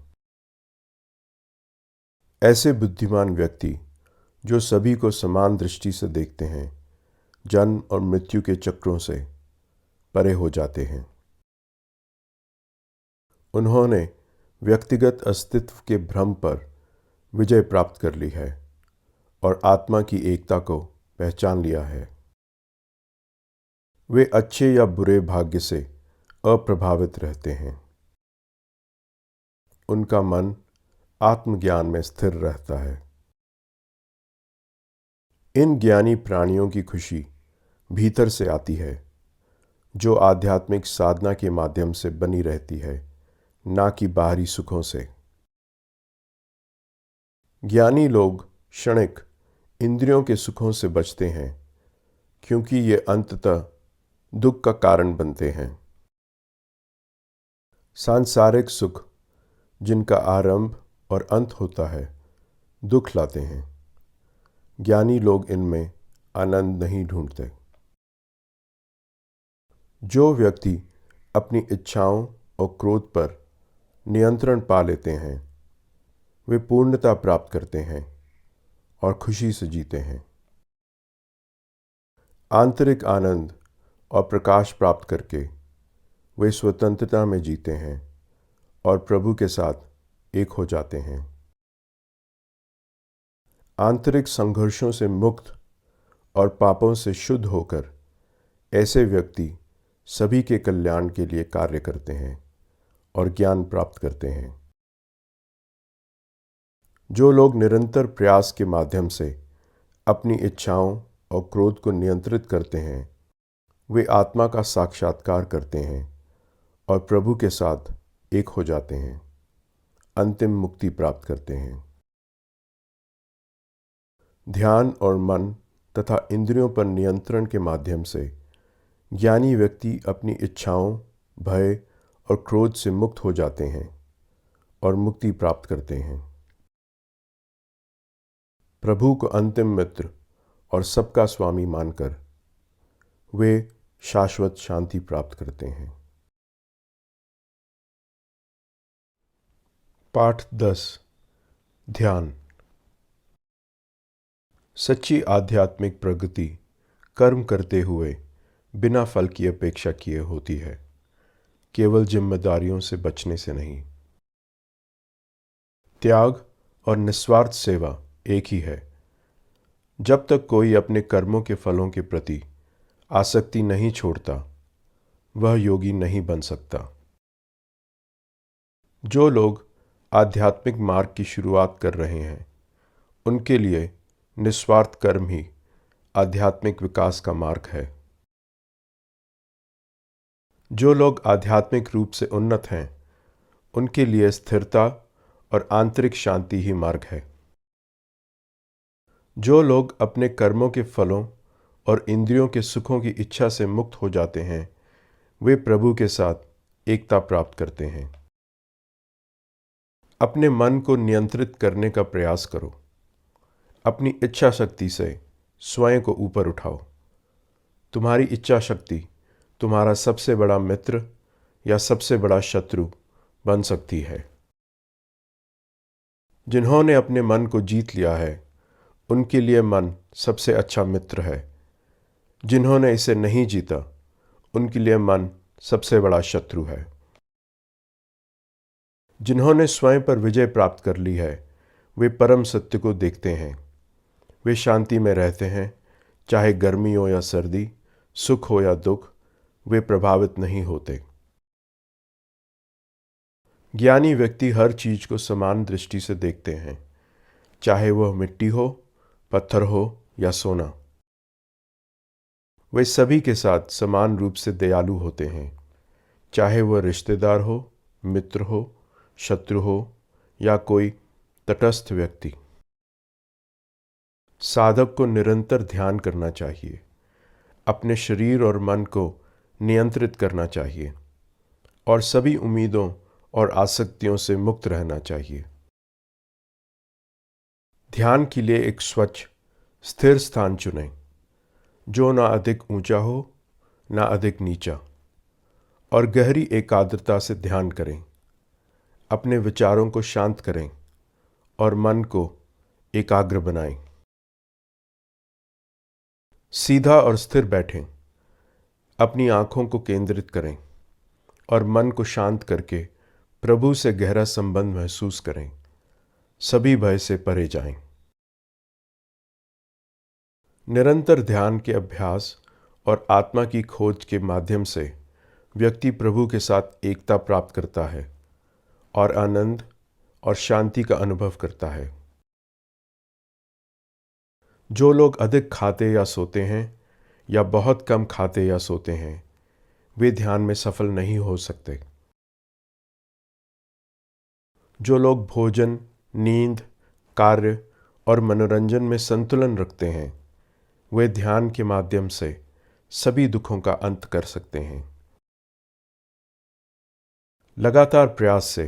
ऐसे बुद्धिमान व्यक्ति जो सभी को समान दृष्टि से देखते हैं जन्म और मृत्यु के चक्रों से परे हो जाते हैं। उन्होंने व्यक्तिगत अस्तित्व के भ्रम पर विजय प्राप्त कर ली है और आत्मा की एकता को पहचान लिया है। वे अच्छे या बुरे भाग्य से अप्रभावित रहते हैं। उनका मन आत्मज्ञान में स्थिर रहता है। इन ज्ञानी प्राणियों की खुशी भीतर से आती है, जो आध्यात्मिक साधना के माध्यम से बनी रहती है, ना कि बाहरी सुखों से। ज्ञानी लोग क्षणिक इंद्रियों के सुखों से बचते हैं, क्योंकि ये अंततः दुख का कारण बनते हैं। सांसारिक सुख जिनका आरंभ और अंत होता है, दुख लाते हैं। ज्ञानी लोग इनमें आनंद नहीं ढूंढते। जो व्यक्ति अपनी इच्छाओं और क्रोध पर नियंत्रण पा लेते हैं, वे पूर्णता प्राप्त करते हैं और खुशी से जीते हैं। आंतरिक आनंद और प्रकाश प्राप्त करके वे स्वतंत्रता में जीते हैं और प्रभु के साथ एक हो जाते हैं। आंतरिक संघर्षों से मुक्त और पापों से शुद्ध होकर ऐसे व्यक्ति सभी के कल्याण के लिए कार्य करते हैं और ज्ञान प्राप्त करते हैं। जो लोग निरंतर प्रयास के माध्यम से अपनी इच्छाओं और क्रोध को नियंत्रित करते हैं, वे आत्मा का साक्षात्कार करते हैं और प्रभु के साथ एक हो जाते हैं, अंतिम मुक्ति प्राप्त करते हैं। ध्यान और मन तथा इंद्रियों पर नियंत्रण के माध्यम से ज्ञानी व्यक्ति अपनी इच्छाओं, भय और क्रोध से मुक्त हो जाते हैं और मुक्ति प्राप्त करते हैं। प्रभु को अंतिम मित्र और सबका स्वामी मानकर वे शाश्वत शांति प्राप्त करते हैं। पाठ 10। ध्यान। सच्ची आध्यात्मिक प्रगति कर्म करते हुए बिना फल की अपेक्षा किए होती है, केवल जिम्मेदारियों से बचने से नहीं। त्याग और निस्वार्थ सेवा एक ही है। जब तक कोई अपने कर्मों के फलों के प्रति आसक्ति नहीं छोड़ता, वह योगी नहीं बन सकता। जो लोग आध्यात्मिक मार्ग की शुरुआत कर रहे हैं, उनके लिए निस्वार्थ कर्म ही आध्यात्मिक विकास का मार्ग है। जो लोग आध्यात्मिक रूप से उन्नत हैं, उनके लिए स्थिरता और आंतरिक शांति ही मार्ग है। जो लोग अपने कर्मों के फलों और इंद्रियों के सुखों की इच्छा से मुक्त हो जाते हैं, वे प्रभु के साथ एकता प्राप्त करते हैं। अपने मन को नियंत्रित करने का प्रयास करो। अपनी इच्छा शक्ति से स्वयं को ऊपर उठाओ। तुम्हारी इच्छा शक्ति तुम्हारा सबसे बड़ा मित्र या सबसे बड़ा शत्रु बन सकती है। जिन्होंने अपने मन को जीत लिया है, उनके लिए मन सबसे अच्छा मित्र है। जिन्होंने इसे नहीं जीता, उनके लिए मन सबसे बड़ा शत्रु है। जिन्होंने स्वयं पर विजय प्राप्त कर ली है, वे परम सत्य को देखते हैं। वे शांति में रहते हैं, चाहे गर्मी हो या सर्दी, सुख हो या दुख, वे प्रभावित नहीं होते। ज्ञानी व्यक्ति हर चीज को समान दृष्टि से देखते हैं, चाहे वह मिट्टी हो, पत्थर हो या सोना। वे सभी के साथ समान रूप से दयालु होते हैं, चाहे वह रिश्तेदार हो, मित्र हो, शत्रु हो या कोई तटस्थ व्यक्ति। साधक को निरंतर ध्यान करना चाहिए, अपने शरीर और मन को नियंत्रित करना चाहिए और सभी उम्मीदों और आसक्तियों से मुक्त रहना चाहिए। ध्यान के लिए एक स्वच्छ, स्थिर स्थान चुनें, जो ना अधिक ऊंचा हो, ना अधिक नीचा, और गहरी एकाग्रता से ध्यान करें। अपने विचारों को शांत करें और मन को एकाग्र बनाएं। सीधा और स्थिर बैठें। अपनी आंखों को केंद्रित करें और मन को शांत करके प्रभु से गहरा संबंध महसूस करें। सभी भय से परे जाएं। निरंतर ध्यान के अभ्यास और आत्मा की खोज के माध्यम से व्यक्ति प्रभु के साथ एकता प्राप्त करता है और आनंद और शांति का अनुभव करता है। जो लोग अधिक खाते या सोते हैं या बहुत कम खाते या सोते हैं, वे ध्यान में सफल नहीं हो सकते। जो लोग भोजन, नींद, कार्य और मनोरंजन में संतुलन रखते हैं, वे ध्यान के माध्यम से सभी दुखों का अंत कर सकते हैं। लगातार प्रयास से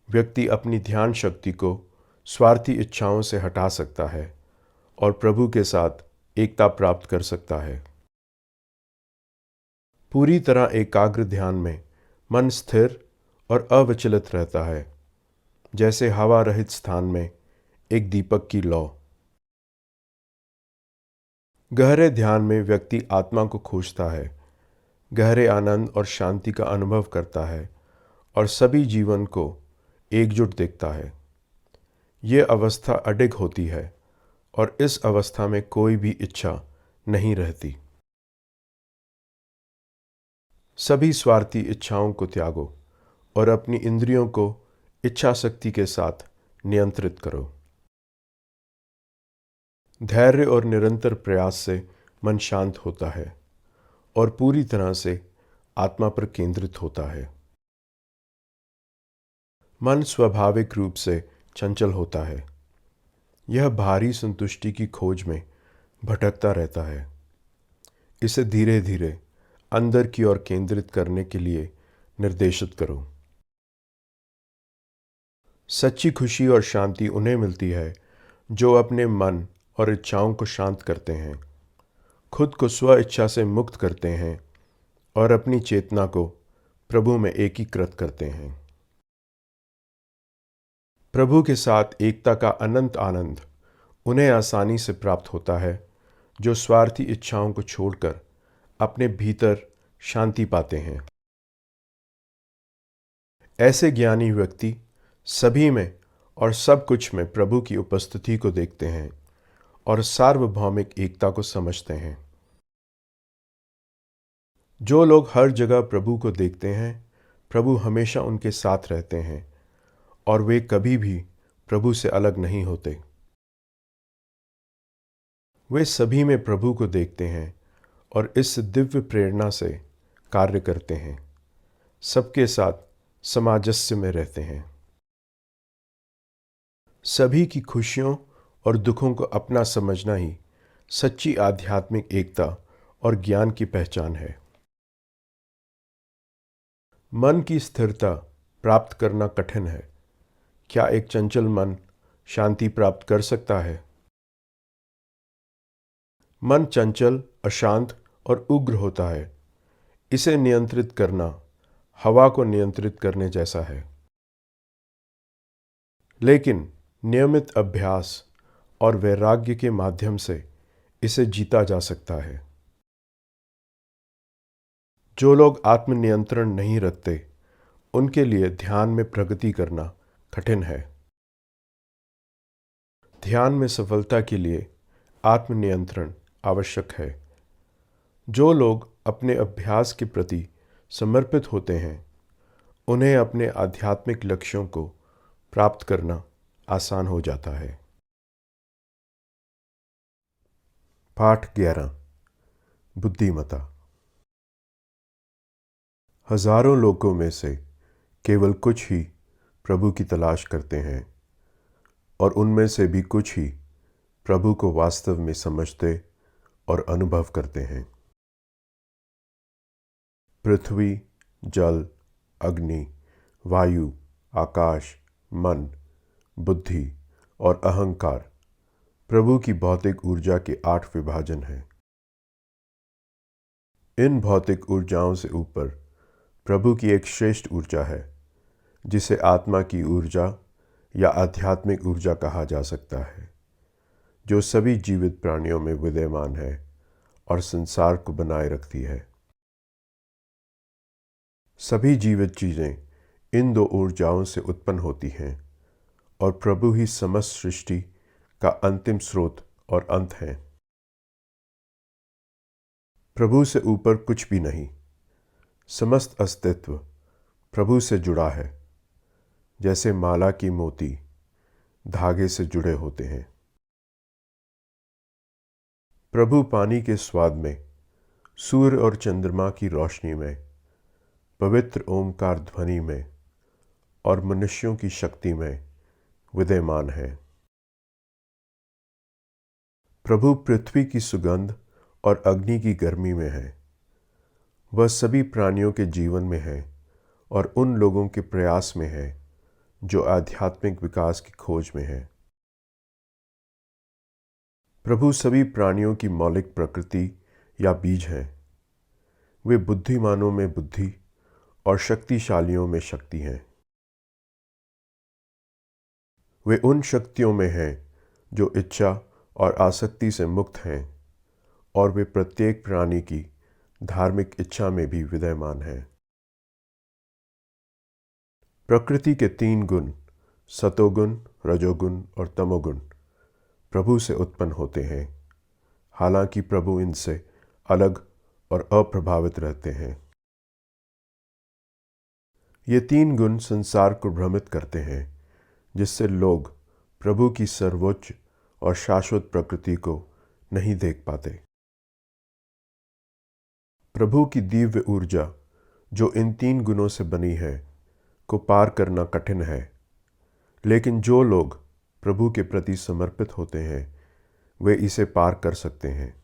व्यक्ति अपनी ध्यान शक्ति को स्वार्थी इच्छाओं से हटा सकता है और प्रभु के साथ एकता प्राप्त कर सकता है। पूरी तरह एकाग्र ध्यान में मन स्थिर और अविचलित रहता है, जैसे हवा रहित स्थान में एक दीपक की लौ। गहरे ध्यान में व्यक्ति आत्मा को खोजता है, गहरे आनंद और शांति का अनुभव करता है और सभी जीवन को एकजुट देखता है। ये अवस्था अडिग होती है और इस अवस्था में कोई भी इच्छा नहीं रहती। सभी स्वार्थी इच्छाओं को त्यागो और अपनी इंद्रियों को इच्छा शक्ति के साथ नियंत्रित करो। धैर्य और निरंतर प्रयास से मन शांत होता है और पूरी तरह से आत्मा पर केंद्रित होता है। मन स्वाभाविक रूप से चंचल होता है। यह भारी संतुष्टि की खोज में भटकता रहता है। इसे धीरे धीरे अंदर की ओर केंद्रित करने के लिए निर्देशित करो। सच्ची खुशी और शांति उन्हें मिलती है जो अपने मन और इच्छाओं को शांत करते हैं, खुद को स्व इच्छा से मुक्त करते हैं और अपनी चेतना को प्रभु में एकीकृत करते हैं। प्रभु के साथ एकता का अनंत आनंद उन्हें आसानी से प्राप्त होता है जो स्वार्थी इच्छाओं को छोड़कर अपने भीतर शांति पाते हैं। ऐसे ज्ञानी व्यक्ति सभी में और सब कुछ में प्रभु की उपस्थिति को देखते हैं और सार्वभौमिक एकता को समझते हैं। जो लोग हर जगह प्रभु को देखते हैं, प्रभु हमेशा उनके साथ रहते हैं और वे कभी भी प्रभु से अलग नहीं होते। वे सभी में प्रभु को देखते हैं और इस दिव्य प्रेरणा से कार्य करते हैं, सबके साथ सामंजस्य में रहते हैं। सभी की खुशियों और दुखों को अपना समझना ही सच्ची आध्यात्मिक एकता और ज्ञान की पहचान है। मन की स्थिरता प्राप्त करना कठिन है। क्या एक चंचल मन शांति प्राप्त कर सकता है? मन चंचल, अशांत और उग्र होता है। इसे नियंत्रित करना हवा को नियंत्रित करने जैसा है। लेकिन नियमित अभ्यास और वैराग्य के माध्यम से इसे जीता जा सकता है। जो लोग आत्मनियंत्रण नहीं रखते, उनके लिए ध्यान में प्रगति करना कठिन है। ध्यान में सफलता के लिए आत्मनियंत्रण आवश्यक है। जो लोग अपने अभ्यास के प्रति समर्पित होते हैं, उन्हें अपने आध्यात्मिक लक्ष्यों को प्राप्त करना आसान हो जाता है। पाठ 11 बुद्धिमता। हजारों लोगों में से केवल कुछ ही प्रभु की तलाश करते हैं और उनमें से भी कुछ ही प्रभु को वास्तव में समझते और अनुभव करते हैं। पृथ्वी, जल, अग्नि, वायु, आकाश, मन, बुद्धि और अहंकार प्रभु की भौतिक ऊर्जा के 8 विभाजन हैं। इन भौतिक ऊर्जाओं से ऊपर प्रभु की एक श्रेष्ठ ऊर्जा है, जिसे आत्मा की ऊर्जा या आध्यात्मिक ऊर्जा कहा जा सकता है, जो सभी जीवित प्राणियों में विद्यमान है और संसार को बनाए रखती है। सभी जीवित चीजें इन 2 ऊर्जाओं से उत्पन्न होती हैं और प्रभु ही समस्त सृष्टि का अंतिम स्रोत और अंत है। प्रभु से ऊपर कुछ भी नहीं। समस्त अस्तित्व प्रभु से जुड़ा है, जैसे माला की मोती धागे से जुड़े होते हैं। प्रभु पानी के स्वाद में, सूर्य और चंद्रमा की रोशनी में, पवित्र ओमकार ध्वनि में और मनुष्यों की शक्ति में विद्यमान है। प्रभु पृथ्वी की सुगंध और अग्नि की गर्मी में है। वह सभी प्राणियों के जीवन में है और उन लोगों के प्रयास में है जो आध्यात्मिक विकास की खोज में है। प्रभु सभी प्राणियों की मौलिक प्रकृति या बीज हैं। वे बुद्धिमानों में बुद्धि और शक्तिशालियों में शक्ति हैं। वे उन शक्तियों में हैं जो इच्छा और आसक्ति से मुक्त हैं, और वे प्रत्येक प्राणी की धार्मिक इच्छा में भी विद्यमान हैं। प्रकृति के 3 गुण, सतोगुण, रजोगुण और तमोगुण, प्रभु से उत्पन्न होते हैं, हालांकि प्रभु इनसे अलग और अप्रभावित रहते हैं। ये 3 गुण संसार को भ्रमित करते हैं, जिससे लोग प्रभु की सर्वोच्च और शाश्वत प्रकृति को नहीं देख पाते। प्रभु की दिव्य ऊर्जा जो इन 3 गुणों से बनी है को पार करना कठिन है, लेकिन जो लोग प्रभु के प्रति समर्पित होते हैं वे इसे पार कर सकते हैं।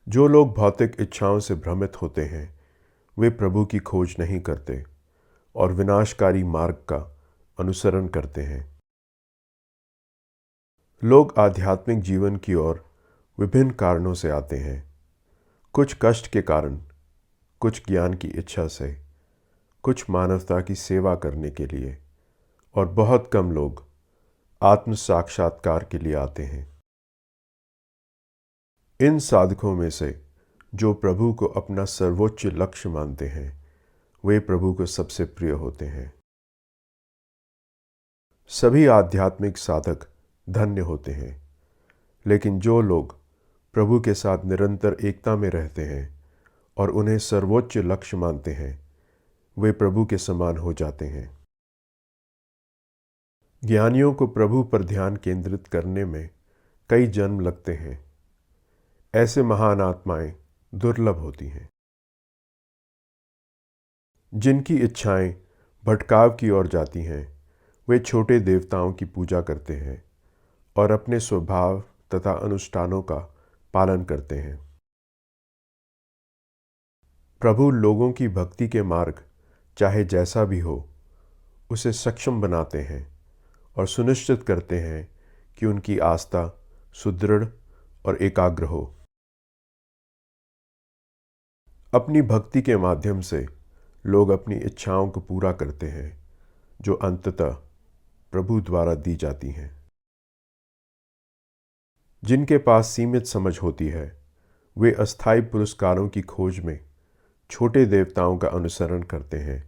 जो लोग भौतिक इच्छाओं से भ्रमित होते हैं वे प्रभु की खोज नहीं करते और विनाशकारी मार्ग का अनुसरण करते हैं। लोग आध्यात्मिक जीवन की ओर विभिन्न कारणों से आते हैं, कुछ कष्ट के कारण, कुछ ज्ञान की इच्छा से, कुछ मानवता की सेवा करने के लिए, और बहुत कम लोग आत्म साक्षात्कार के लिए आते हैं। इन साधकों में से जो प्रभु को अपना सर्वोच्च लक्ष्य मानते हैं वे प्रभु को सबसे प्रिय होते हैं। सभी आध्यात्मिक साधक धन्य होते हैं, लेकिन जो लोग प्रभु के साथ निरंतर एकता में रहते हैं और उन्हें सर्वोच्च लक्ष्य मानते हैं वे प्रभु के समान हो जाते हैं। ज्ञानियों को प्रभु पर ध्यान केंद्रित करने में कई जन्म लगते हैं। ऐसे महान आत्माएं दुर्लभ होती हैं। जिनकी इच्छाएं भटकाव की ओर जाती हैं वे छोटे देवताओं की पूजा करते हैं और अपने स्वभाव तथा अनुष्ठानों का पालन करते हैं। प्रभु लोगों की भक्ति के मार्ग चाहे जैसा भी हो उसे सक्षम बनाते हैं और सुनिश्चित करते हैं कि उनकी आस्था सुदृढ़ और एकाग्र हो। अपनी भक्ति के माध्यम से लोग अपनी इच्छाओं को पूरा करते हैं जो अंततः प्रभु द्वारा दी जाती हैं। जिनके पास सीमित समझ होती है वे अस्थायी पुरस्कारों की खोज में छोटे देवताओं का अनुसरण करते हैं,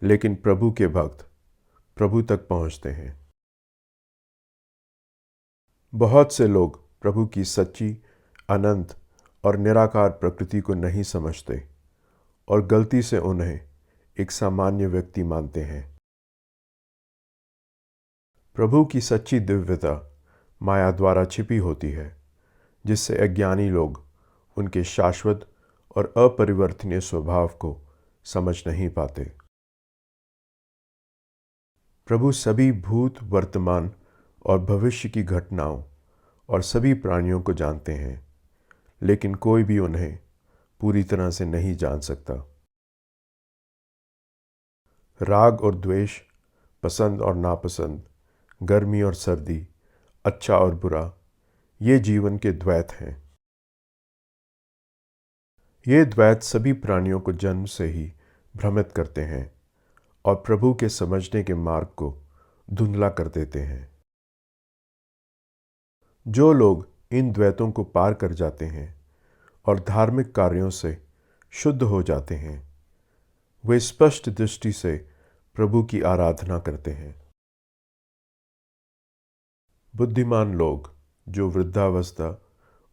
लेकिन प्रभु के भक्त प्रभु तक पहुंचते हैं। बहुत से लोग प्रभु की सच्ची, अनंत और निराकार प्रकृति को नहीं समझते और गलती से उन्हें एक सामान्य व्यक्ति मानते हैं। प्रभु की सच्ची दिव्यता माया द्वारा छिपी होती है, जिससे अज्ञानी लोग उनके शाश्वत और अपरिवर्तनीय स्वभाव को समझ नहीं पाते। प्रभु सभी भूत, वर्तमान और भविष्य की घटनाओं और सभी प्राणियों को जानते हैं, लेकिन कोई भी उन्हें पूरी तरह से नहीं जान सकता। राग और द्वेष, पसंद और नापसंद, गर्मी और सर्दी, अच्छा और बुरा, ये जीवन के द्वैत हैं। ये द्वैत सभी प्राणियों को जन्म से ही भ्रमित करते हैं और प्रभु के समझने के मार्ग को धुंधला कर देते हैं। जो लोग इन द्वैतों को पार कर जाते हैं और धार्मिक कार्यों से शुद्ध हो जाते हैं वे स्पष्ट दृष्टि से प्रभु की आराधना करते हैं। बुद्धिमान लोग जो वृद्धावस्था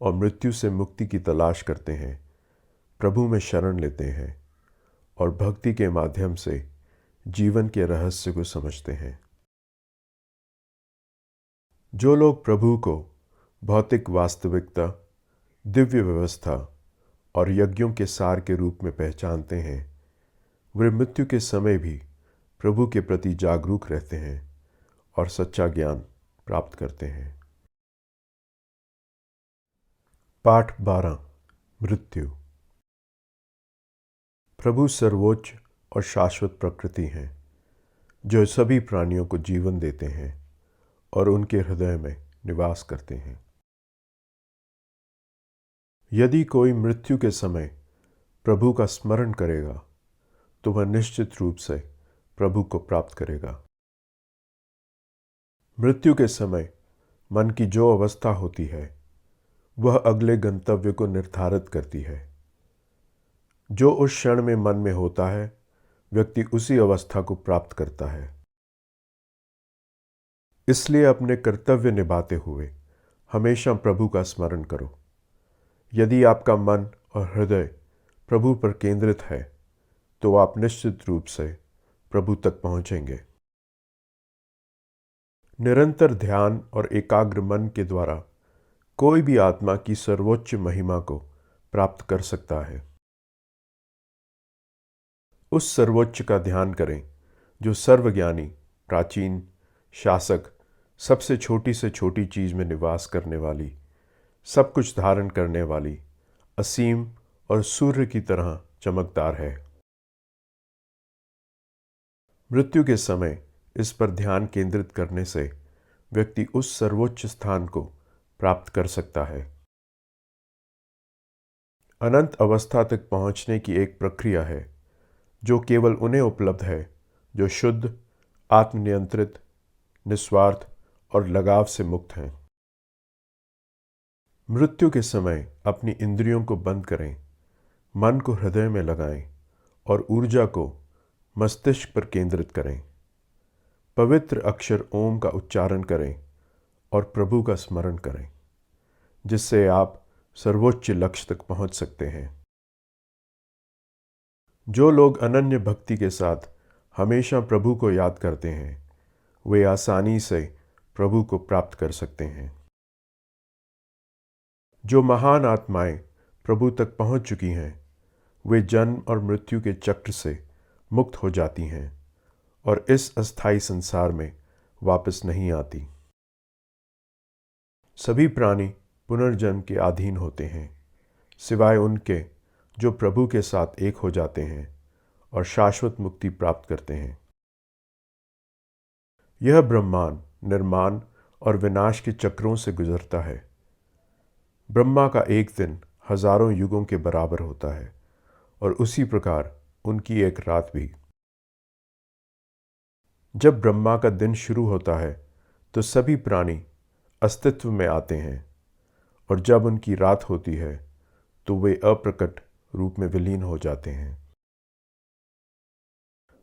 और मृत्यु से मुक्ति की तलाश करते हैं प्रभु में शरण लेते हैं और भक्ति के माध्यम से जीवन के रहस्य को समझते हैं। जो लोग प्रभु को भौतिक वास्तविकता, दिव्य व्यवस्था और यज्ञों के सार के रूप में पहचानते हैं वे मृत्यु के समय भी प्रभु के प्रति जागरूक रहते हैं और सच्चा ज्ञान प्राप्त करते हैं। पाठ 12। मृत्यु। प्रभु सर्वोच्च और शाश्वत प्रकृति हैं, जो सभी प्राणियों को जीवन देते हैं और उनके हृदय में निवास करते हैं। यदि कोई मृत्यु के समय प्रभु का स्मरण करेगा तो वह निश्चित रूप से प्रभु को प्राप्त करेगा। मृत्यु के समय मन की जो अवस्था होती है वह अगले गंतव्य को निर्धारित करती है। जो उस क्षण में मन में होता है, व्यक्ति उसी अवस्था को प्राप्त करता है। इसलिए अपने कर्तव्य निभाते हुए हमेशा प्रभु का स्मरण करो। यदि आपका मन और हृदय प्रभु पर केंद्रित है तो आप निश्चित रूप से प्रभु तक पहुंचेंगे। निरंतर ध्यान और एकाग्र मन के द्वारा कोई भी आत्मा की सर्वोच्च महिमा को प्राप्त कर सकता है। उस सर्वोच्च का ध्यान करें जो सर्वज्ञानी, प्राचीन, शासक, सबसे छोटी से छोटी चीज में निवास करने वाली, सब कुछ धारण करने वाली, असीम और सूर्य की तरह चमकदार है। मृत्यु के समय इस पर ध्यान केंद्रित करने से व्यक्ति उस सर्वोच्च स्थान को प्राप्त कर सकता है। अनंत अवस्था तक पहुंचने की एक प्रक्रिया है जो केवल उन्हें उपलब्ध है जो शुद्ध, आत्मनियंत्रित, निस्वार्थ और लगाव से मुक्त हैं। मृत्यु के समय अपनी इंद्रियों को बंद करें, मन को हृदय में लगाएं और ऊर्जा को मस्तिष्क पर केंद्रित करें। पवित्र अक्षर ओम का उच्चारण करें और प्रभु का स्मरण करें, जिससे आप सर्वोच्च लक्ष्य तक पहुंच सकते हैं। जो लोग अनन्य भक्ति के साथ हमेशा प्रभु को याद करते हैं, वे आसानी से प्रभु को प्राप्त कर सकते हैं। जो महान आत्माएं प्रभु तक पहुंच चुकी हैं, वे जन्म और मृत्यु के चक्र से मुक्त हो जाती हैं और इस अस्थायी संसार में वापस नहीं आती। सभी प्राणी पुनर्जन्म के अधीन होते हैं, सिवाय उनके जो प्रभु के साथ एक हो जाते हैं और शाश्वत मुक्ति प्राप्त करते हैं। यह ब्रह्मांड निर्माण और विनाश के चक्रों से गुजरता है। ब्रह्मा का एक दिन हजारों युगों के बराबर होता है और उसी प्रकार उनकी एक रात भी। जब ब्रह्मा का दिन शुरू होता है तो सभी प्राणी अस्तित्व में आते हैं और जब उनकी रात होती है तो वे अप्रकट रूप में विलीन हो जाते हैं।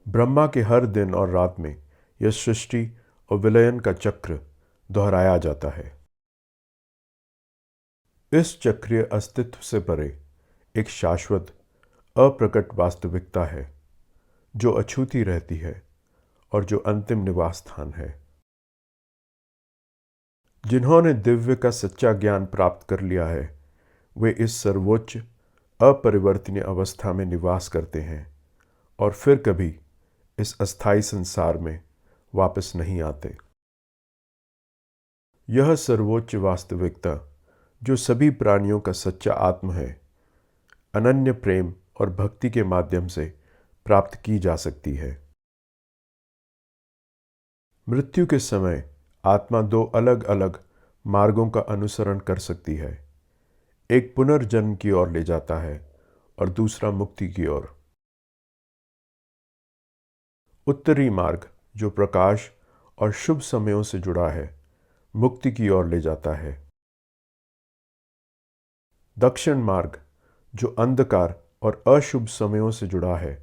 ब्रह्मा के हर दिन और रात में यह सृष्टि और विलयन का चक्र दोहराया जाता है। इस चक्रीय अस्तित्व से परे एक शाश्वत अप्रकट वास्तविकता है जो अछूती रहती है और जो अंतिम निवास स्थान है। जिन्होंने दिव्य का सच्चा ज्ञान प्राप्त कर लिया है, वे इस सर्वोच्च अपरिवर्तनीय अवस्था में निवास करते हैं और फिर कभी इस अस्थायी संसार में वापस नहीं आते। यह सर्वोच्च वास्तविकता जो सभी प्राणियों का सच्चा आत्म है, अनन्य प्रेम और भक्ति के माध्यम से प्राप्त की जा सकती है। मृत्यु के समय आत्मा दो अलग अलग मार्गों का अनुसरण कर सकती है। एक पुनर्जन्म की ओर ले जाता है और दूसरा मुक्ति की ओर। उत्तरी मार्ग जो प्रकाश और शुभ समयों से जुड़ा है, मुक्ति की ओर ले जाता है। दक्षिण मार्ग जो अंधकार और अशुभ समयों से जुड़ा है,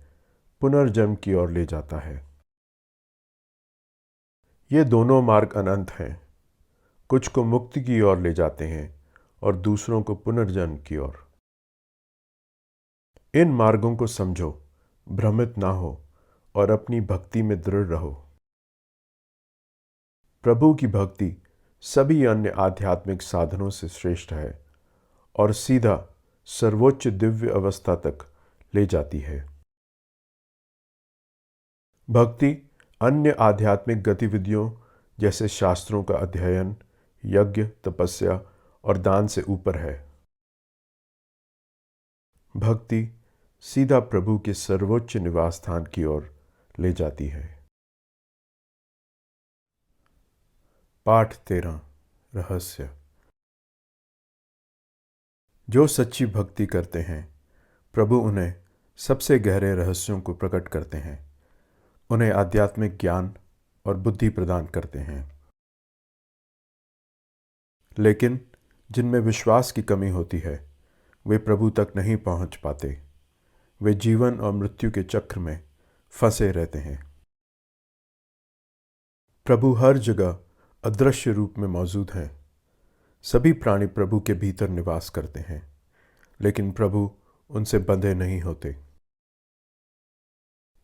पुनर्जन्म की ओर ले जाता है। ये दोनों मार्ग अनंत हैं। कुछ को मुक्ति की ओर ले जाते हैं और दूसरों को पुनर्जन्म की ओर। इन मार्गों को समझो, भ्रमित ना हो और अपनी भक्ति में दृढ़ रहो। प्रभु की भक्ति सभी अन्य आध्यात्मिक साधनों से श्रेष्ठ है और सीधा सर्वोच्च दिव्य अवस्था तक ले जाती है। भक्ति अन्य आध्यात्मिक गतिविधियों जैसे शास्त्रों का अध्ययन, यज्ञ, तपस्या और दान से ऊपर है। भक्ति सीधा प्रभु के सर्वोच्च निवास स्थान की ओर ले जाती है। पाठ 13 रहस्य। जो सच्ची भक्ति करते हैं, प्रभु उन्हें सबसे गहरे रहस्यों को प्रकट करते हैं, उन्हें आध्यात्मिक ज्ञान और बुद्धि प्रदान करते हैं। लेकिन जिनमें विश्वास की कमी होती है, वे प्रभु तक नहीं पहुंच पाते। वे जीवन और मृत्यु के चक्र में फंसे रहते हैं। प्रभु हर जगह अदृश्य रूप में मौजूद हैं। सभी प्राणी प्रभु के भीतर निवास करते हैं, लेकिन प्रभु उनसे बंधे नहीं होते।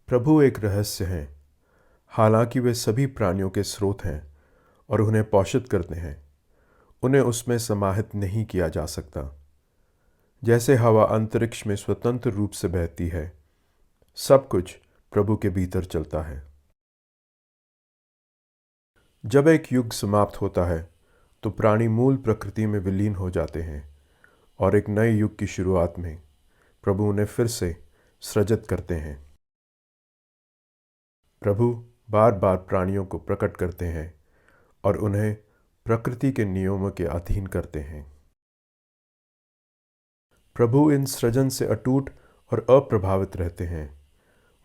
प्रभु एक रहस्य हैं, हालांकि वे सभी प्राणियों के स्रोत हैं और उन्हें पोषित करते हैं। उन्हें उसमें समाहित नहीं किया जा सकता। जैसे हवा अंतरिक्ष में स्वतंत्र रूप से बहती है, सब कुछ प्रभु के भीतर चलता है। जब एक युग समाप्त होता है तो प्राणी मूल प्रकृति में विलीन हो जाते हैं और एक नए युग की शुरुआत में प्रभु उन्हें फिर से सृजित करते हैं। प्रभु बार बार प्राणियों को प्रकट करते हैं और उन्हें प्रकृति के नियमों के अधीन करते हैं। प्रभु इन सृजन से अटूट और अप्रभावित रहते हैं।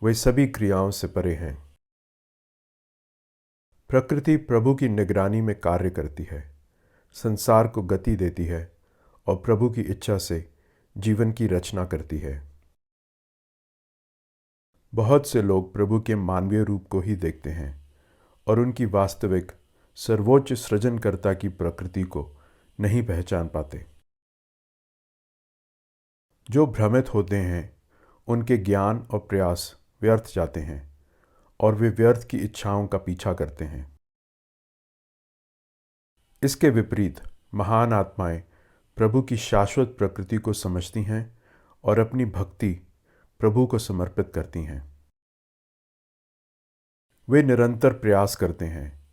वे सभी क्रियाओं से परे हैं। प्रकृति प्रभु की निगरानी में कार्य करती है, संसार को गति देती है और प्रभु की इच्छा से जीवन की रचना करती है। बहुत से लोग प्रभु के मानवीय रूप को ही देखते हैं और उनकी वास्तविक सर्वोच्च सृजनकर्ता की प्रकृति को नहीं पहचान पाते। जो भ्रमित होते हैं, उनके ज्ञान और प्रयास व्यर्थ जाते हैं और वे व्यर्थ की इच्छाओं का पीछा करते हैं। इसके विपरीत महान आत्माएं प्रभु की शाश्वत प्रकृति को समझती हैं और अपनी भक्ति प्रभु को समर्पित करती हैं। वे निरंतर प्रयास करते हैं,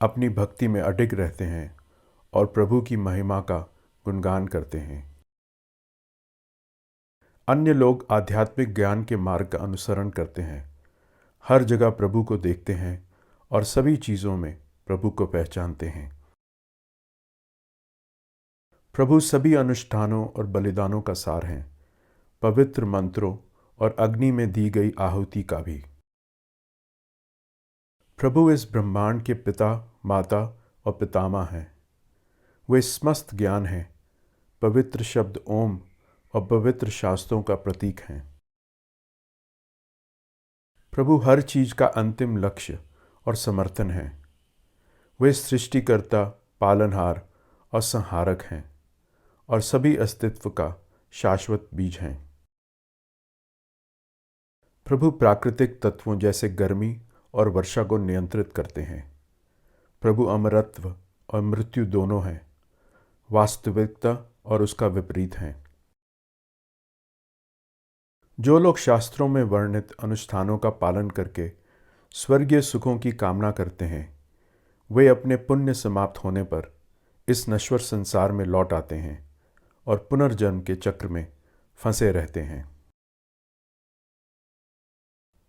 अपनी भक्ति में अडिग रहते हैं और प्रभु की महिमा का गुणगान करते हैं। अन्य लोग आध्यात्मिक ज्ञान के मार्ग का अनुसरण करते हैं, हर जगह प्रभु को देखते हैं और सभी चीज़ों में प्रभु को पहचानते हैं। प्रभु सभी अनुष्ठानों और बलिदानों का सार हैं, पवित्र मंत्रों और अग्नि में दी गई आहुति का भी। प्रभु इस ब्रह्मांड के पिता, माता और पितामह हैं। वे समस्त ज्ञान हैं, पवित्र शब्द ओम और पवित्र शास्त्रों का प्रतीक हैं। प्रभु हर चीज का अंतिम लक्ष्य और समर्थन है। वे सृष्टिकर्ता, पालनहार और संहारक हैं और सभी अस्तित्व का शाश्वत बीज हैं। प्रभु प्राकृतिक तत्वों जैसे गर्मी और वर्षा को नियंत्रित करते हैं। प्रभु अमरत्व और मृत्यु दोनों हैं, वास्तविकता और उसका विपरीत हैं। जो लोग शास्त्रों में वर्णित अनुष्ठानों का पालन करके स्वर्गीय सुखों की कामना करते हैं, वे अपने पुण्य समाप्त होने पर इस नश्वर संसार में लौट आते हैं और पुनर्जन्म के चक्र में फंसे रहते हैं।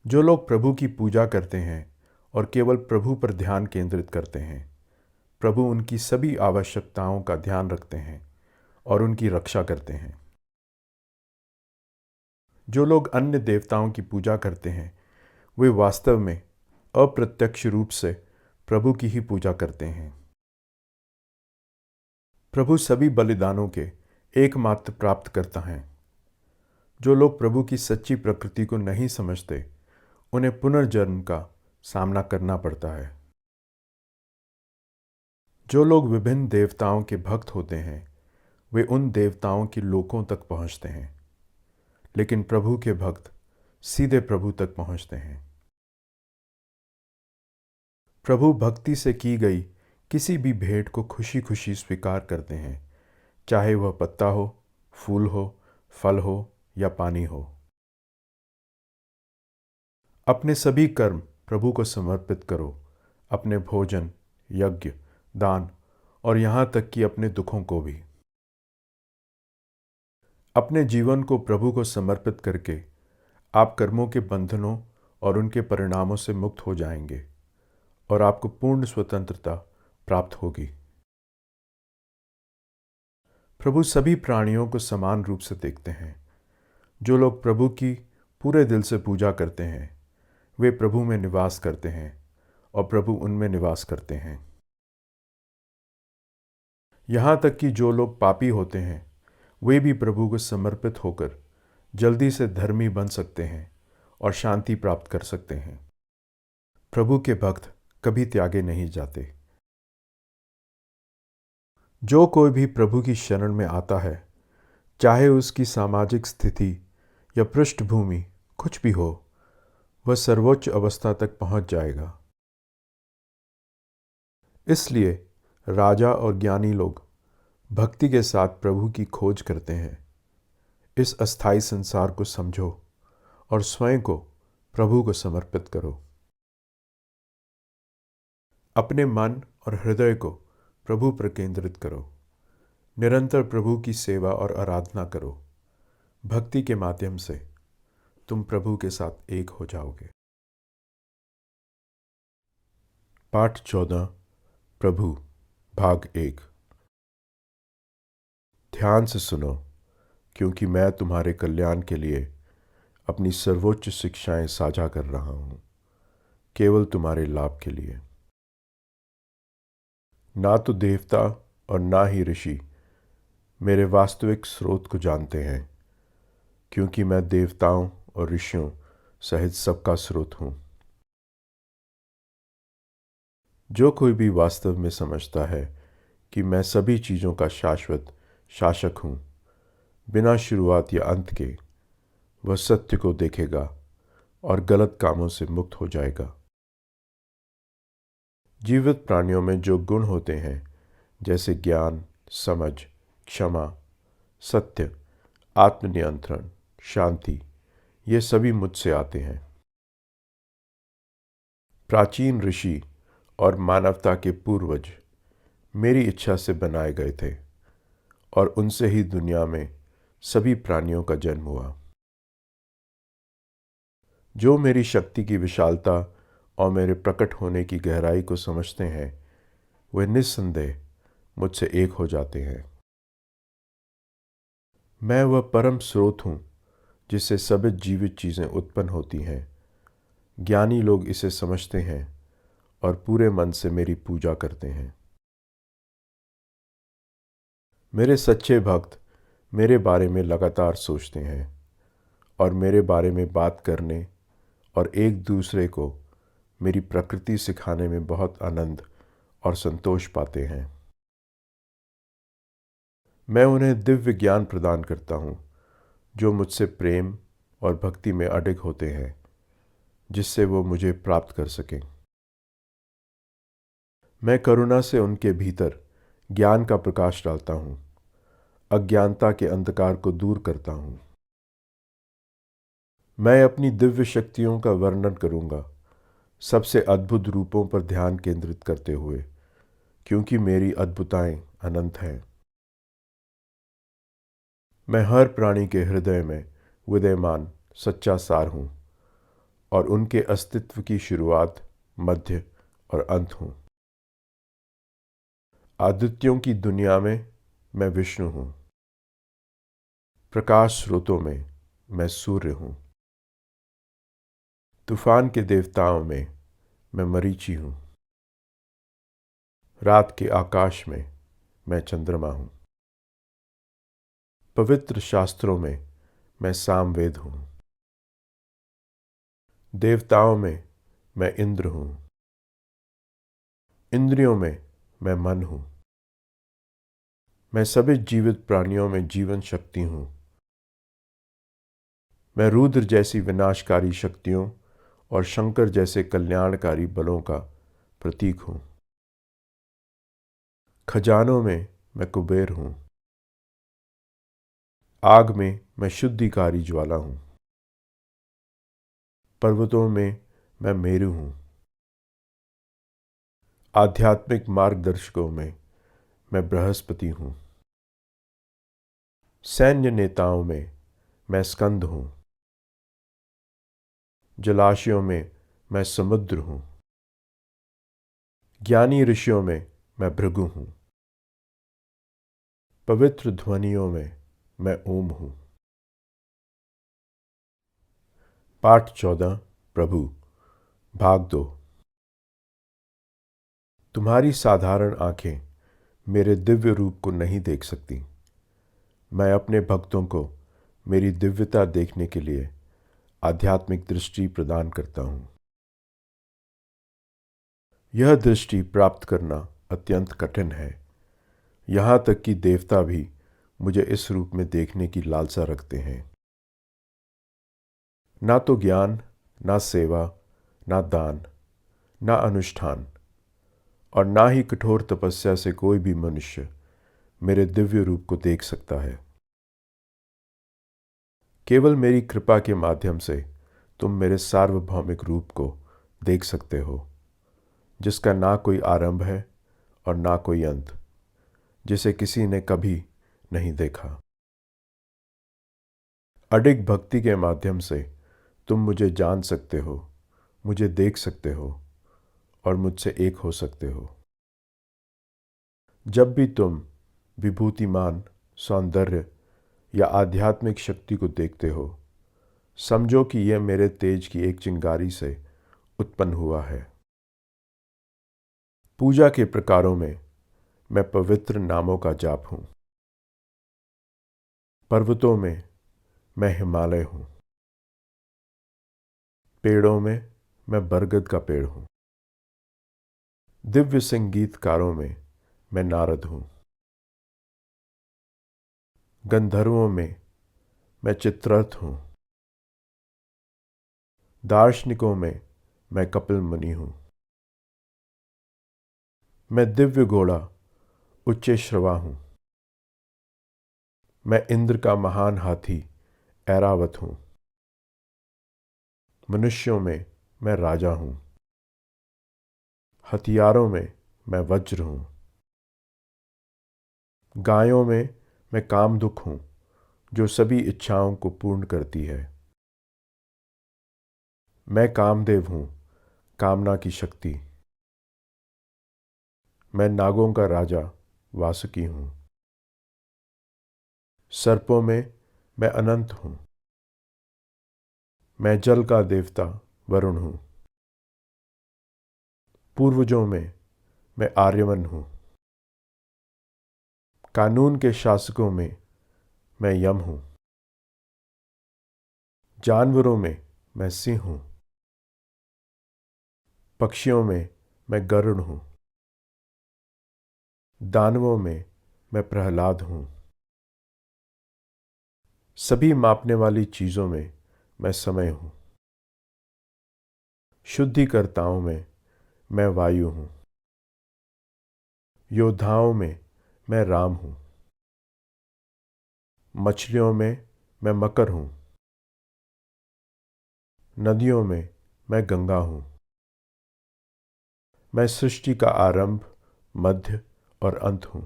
जो लोग प्रभु की पूजा करते हैं और केवल प्रभु पर ध्यान केंद्रित करते हैं, प्रभु उनकी सभी आवश्यकताओं का ध्यान रखते हैं और उनकी रक्षा करते हैं। जो लोग अन्य देवताओं की पूजा करते हैं, वे वास्तव में अप्रत्यक्ष रूप से प्रभु की ही पूजा करते हैं। प्रभु सभी बलिदानों के एकमात्र प्राप्तकर्ता हैं। जो लोग प्रभु की सच्ची प्रकृति को नहीं समझते, उन्हें पुनर्जन्म का सामना करना पड़ता है। जो लोग विभिन्न देवताओं के भक्त होते हैं, वे उन देवताओं की लोकों तक पहुंचते हैं, लेकिन प्रभु के भक्त सीधे प्रभु तक पहुंचते हैं। प्रभु भक्ति से की गई किसी भी भेंट को खुशी खुशी स्वीकार करते हैं, चाहे वह पत्ता हो, फूल हो, फल हो या पानी हो। अपने सभी कर्म प्रभु को समर्पित करो, अपने भोजन, यज्ञ, दान और यहाँ तक कि अपने दुखों को भी। अपने जीवन को प्रभु को समर्पित करके आप कर्मों के बंधनों और उनके परिणामों से मुक्त हो जाएंगे और आपको पूर्ण स्वतंत्रता प्राप्त होगी। प्रभु सभी प्राणियों को समान रूप से देखते हैं। जो लोग प्रभु की पूरे दिल से पूजा करते हैं वे प्रभु में निवास करते हैं और प्रभु उनमें निवास करते हैं। यहाँ तक कि जो लोग पापी होते हैं वे भी प्रभु को समर्पित होकर जल्दी से धर्मी बन सकते हैं और शांति प्राप्त कर सकते हैं। प्रभु के भक्त कभी त्यागे नहीं जाते। जो कोई भी प्रभु की शरण में आता है, चाहे उसकी सामाजिक स्थिति या पृष्ठभूमि कुछ भी हो, वह सर्वोच्च अवस्था तक पहुंच जाएगा। इसलिए राजा और ज्ञानी लोग भक्ति के साथ प्रभु की खोज करते हैं। इस अस्थाई संसार को समझो और स्वयं को प्रभु को समर्पित करो। अपने मन और हृदय को प्रभु पर केंद्रित करो। निरंतर प्रभु की सेवा और आराधना करो। भक्ति के माध्यम से तुम प्रभु के साथ एक हो जाओगे। पाठ 14 प्रभु भाग 1। ध्यान से सुनो, क्योंकि मैं तुम्हारे कल्याण के लिए अपनी सर्वोच्च शिक्षाएं साझा कर रहा हूं, केवल तुम्हारे लाभ के लिए। ना तो देवता और ना ही ऋषि मेरे वास्तविक स्रोत को जानते हैं, क्योंकि मैं देवताओं और ऋषियों सहित सबका स्रोत हूं। जो कोई भी वास्तव में समझता है कि मैं सभी चीज़ों का शाश्वत शासक हूं, बिना शुरुआत या अंत के, वह सत्य को देखेगा और गलत कामों से मुक्त हो जाएगा। जीवित प्राणियों में जो गुण होते हैं, जैसे ज्ञान, समझ, क्षमा, सत्य, आत्मनियंत्रण, शांति, ये सभी मुझसे आते हैं। प्राचीन ऋषि और मानवता के पूर्वज मेरी इच्छा से बनाए गए थे और उनसे ही दुनिया में सभी प्राणियों का जन्म हुआ। जो मेरी शक्ति की विशालता और मेरे प्रकट होने की गहराई को समझते हैं, वे निस्संदेह मुझसे एक हो जाते हैं। मैं वह परम स्रोत हूँ जिससे सभी जीवित चीज़ें उत्पन्न होती हैं। ज्ञानी लोग इसे समझते हैं और पूरे मन से मेरी पूजा करते हैं। मेरे सच्चे भक्त मेरे बारे में लगातार सोचते हैं और मेरे बारे में बात करने और एक दूसरे को मेरी प्रकृति सिखाने में बहुत आनंद और संतोष पाते हैं। मैं उन्हें दिव्य ज्ञान प्रदान करता हूँ, जो मुझसे प्रेम और भक्ति में अडिग होते हैं, जिससे वो मुझे प्राप्त कर सकें। मैं करुणा से उनके भीतर ज्ञान का प्रकाश डालता हूँ, अज्ञानता के अंधकार को दूर करता हूँ। मैं अपनी दिव्य शक्तियों का वर्णन करूँगा, सबसे अद्भुत रूपों पर ध्यान केंद्रित करते हुए, क्योंकि मेरी अद्भुताएं अनंत हैं। मैं हर प्राणी के हृदय में विद्यमान सच्चा सार हूँ और उनके अस्तित्व की शुरुआत, मध्य और अंत हूँ। आदित्यों की दुनिया में मैं विष्णु हूँ। प्रकाश स्रोतों में मैं सूर्य हूँ। तूफान के देवताओं में मैं मरीचि हूँ। रात के आकाश में मैं चंद्रमा हूँ। पवित्र शास्त्रों में मैं सामवेद हूँ। देवताओं में मैं इंद्र हूँ। इंद्रियों में मैं मन हूँ। मैं सभी जीवित प्राणियों में जीवन शक्ति हूँ। मैं रुद्र जैसी विनाशकारी शक्तियों और शंकर जैसे कल्याणकारी बलों का प्रतीक हूँ। खजानों में मैं कुबेर हूँ। आग में मैं शुद्धिकारी ज्वाला हूँ। पर्वतों में मैं मेरु हूँ। आध्यात्मिक मार्गदर्शकों में मैं बृहस्पति हूँ। सैन्य नेताओं में मैं स्कंद हूँ। जलाशयों में मैं समुद्र हूँ। ज्ञानी ऋषियों में मैं भृगु हूँ। पवित्र ध्वनियों में मैं ओम हूँ। पाठ 14 प्रभु भाग 2। तुम्हारी साधारण आंखें मेरे दिव्य रूप को नहीं देख सकती। मैं अपने भक्तों को मेरी दिव्यता देखने के लिए आध्यात्मिक दृष्टि प्रदान करता हूँ। यह दृष्टि प्राप्त करना अत्यंत कठिन है। यहाँ तक कि देवता भी मुझे इस रूप में देखने की लालसा रखते हैं। ना तो ज्ञान, ना सेवा, ना दान, ना अनुष्ठान और ना ही कठोर तपस्या से कोई भी मनुष्य मेरे दिव्य रूप को देख सकता है। केवल मेरी कृपा के माध्यम से तुम मेरे सार्वभौमिक रूप को देख सकते हो, जिसका ना कोई आरंभ है और ना कोई अंत, जिसे किसी ने कभी नहीं देखा। अडिग भक्ति के माध्यम से तुम मुझे जान सकते हो, मुझे देख सकते हो और मुझसे एक हो सकते हो। जब भी तुम विभूतिमान, सौंदर्य या आध्यात्मिक शक्ति को देखते हो, समझो कि यह मेरे तेज की एक चिंगारी से उत्पन्न हुआ है। पूजा के प्रकारों में मैं पवित्र नामों का जाप हूं। पर्वतों में मैं हिमालय हूं। पेड़ों में मैं बरगद का पेड़ हूं। दिव्य संगीतकारों में मैं नारद हूं। गंधर्वों में मैं चित्ररथ हूं। दार्शनिकों में मैं कपिल मुनि हूं। मैं दिव्य घोड़ा उच्चैश्रवा हूं। मैं इंद्र का महान हाथी ऐरावत हूं। मनुष्यों में मैं राजा हूं। हथियारों में मैं वज्र हूं। गायों में मैं कामधुक हूं, जो सभी इच्छाओं को पूर्ण करती है। मैं कामदेव हूं, कामना की शक्ति। मैं नागों का राजा वासुकी हूं। सर्पों में मैं अनंत हूं। मैं जल का देवता वरुण हूं। पूर्वजों में मैं आर्यमन हूं। कानून के शासकों में मैं यम हूं। जानवरों में मैं सिंह हूं। पक्षियों में मैं गरुड़ हूं। दानवों में मैं प्रहलाद हूं। सभी मापने वाली चीजों में मैं समय हूं। शुद्धिकर्ताओं में मैं वायु हूं। योद्धाओं में मैं राम हूं। मछलियों में मैं मकर हूं। नदियों में मैं गंगा हूं। मैं सृष्टि का आरंभ, मध्य और अंत हूं।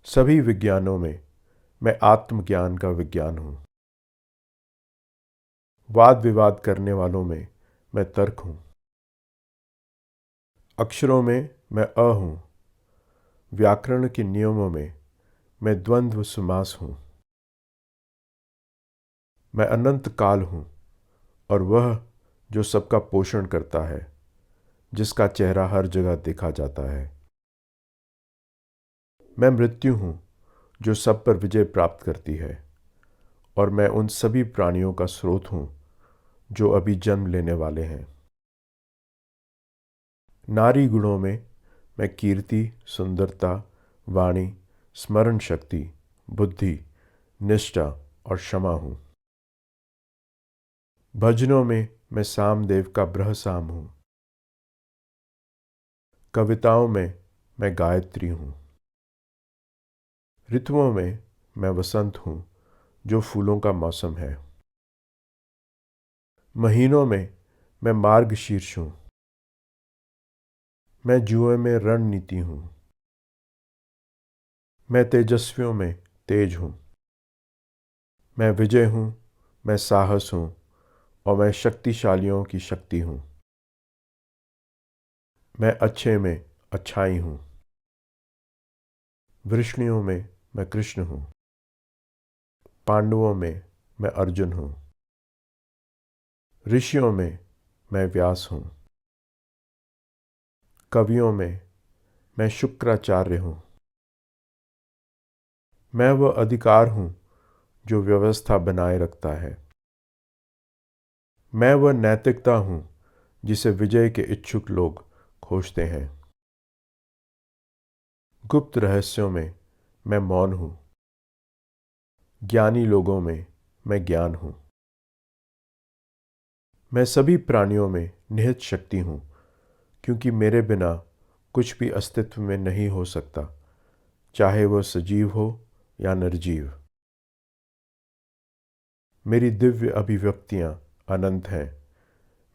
सभी विज्ञानों में मैं आत्मज्ञान का विज्ञान हूं। वाद विवाद करने वालों में मैं तर्क हूं। अक्षरों में मैं अ हूं। व्याकरण के नियमों में मैं द्वंद्व समास हूं। मैं अनंत काल हूं और वह जो सबका पोषण करता है, जिसका चेहरा हर जगह देखा जाता है। मैं मृत्यु हूं जो सब पर विजय प्राप्त करती है और मैं उन सभी प्राणियों का स्रोत हूं जो अभी जन्म लेने वाले हैं। नारी गुणों में मैं कीर्ति, सुंदरता, वाणी, स्मरण शक्ति, बुद्धि, निष्ठा और क्षमा हूं। भजनों में मैं सामदेव का ब्रह्मसाम हूं। कविताओं में मैं गायत्री हूं। ऋतुओं में मैं वसंत हूं, जो फूलों का मौसम है। महीनों में मैं मार्गशीर्ष हूँ। मैं जुए में रणनीति हूँ। मैं तेजस्वियों में तेज हूँ। मैं विजय हूँ। मैं साहस हूँ और मैं शक्तिशालियों की शक्ति हूँ। मैं अच्छे में अच्छाई हूँ। वृष्णियों में मैं कृष्ण हूँ। पांडवों में मैं अर्जुन हूँ। ऋषियों में मैं व्यास हूँ। कवियों में मैं शुक्राचार्य हूँ। मैं वह अधिकार हूँ जो व्यवस्था बनाए रखता है। मैं वह नैतिकता हूँ जिसे विजय के इच्छुक लोग खोजते हैं। गुप्त रहस्यों में मैं मौन हूँ। ज्ञानी लोगों में मैं ज्ञान हूँ। मैं सभी प्राणियों में निहित शक्ति हूँ, क्योंकि मेरे बिना कुछ भी अस्तित्व में नहीं हो सकता, चाहे वह सजीव हो या निर्जीव। मेरी दिव्य अभिव्यक्तियाँ अनंत हैं।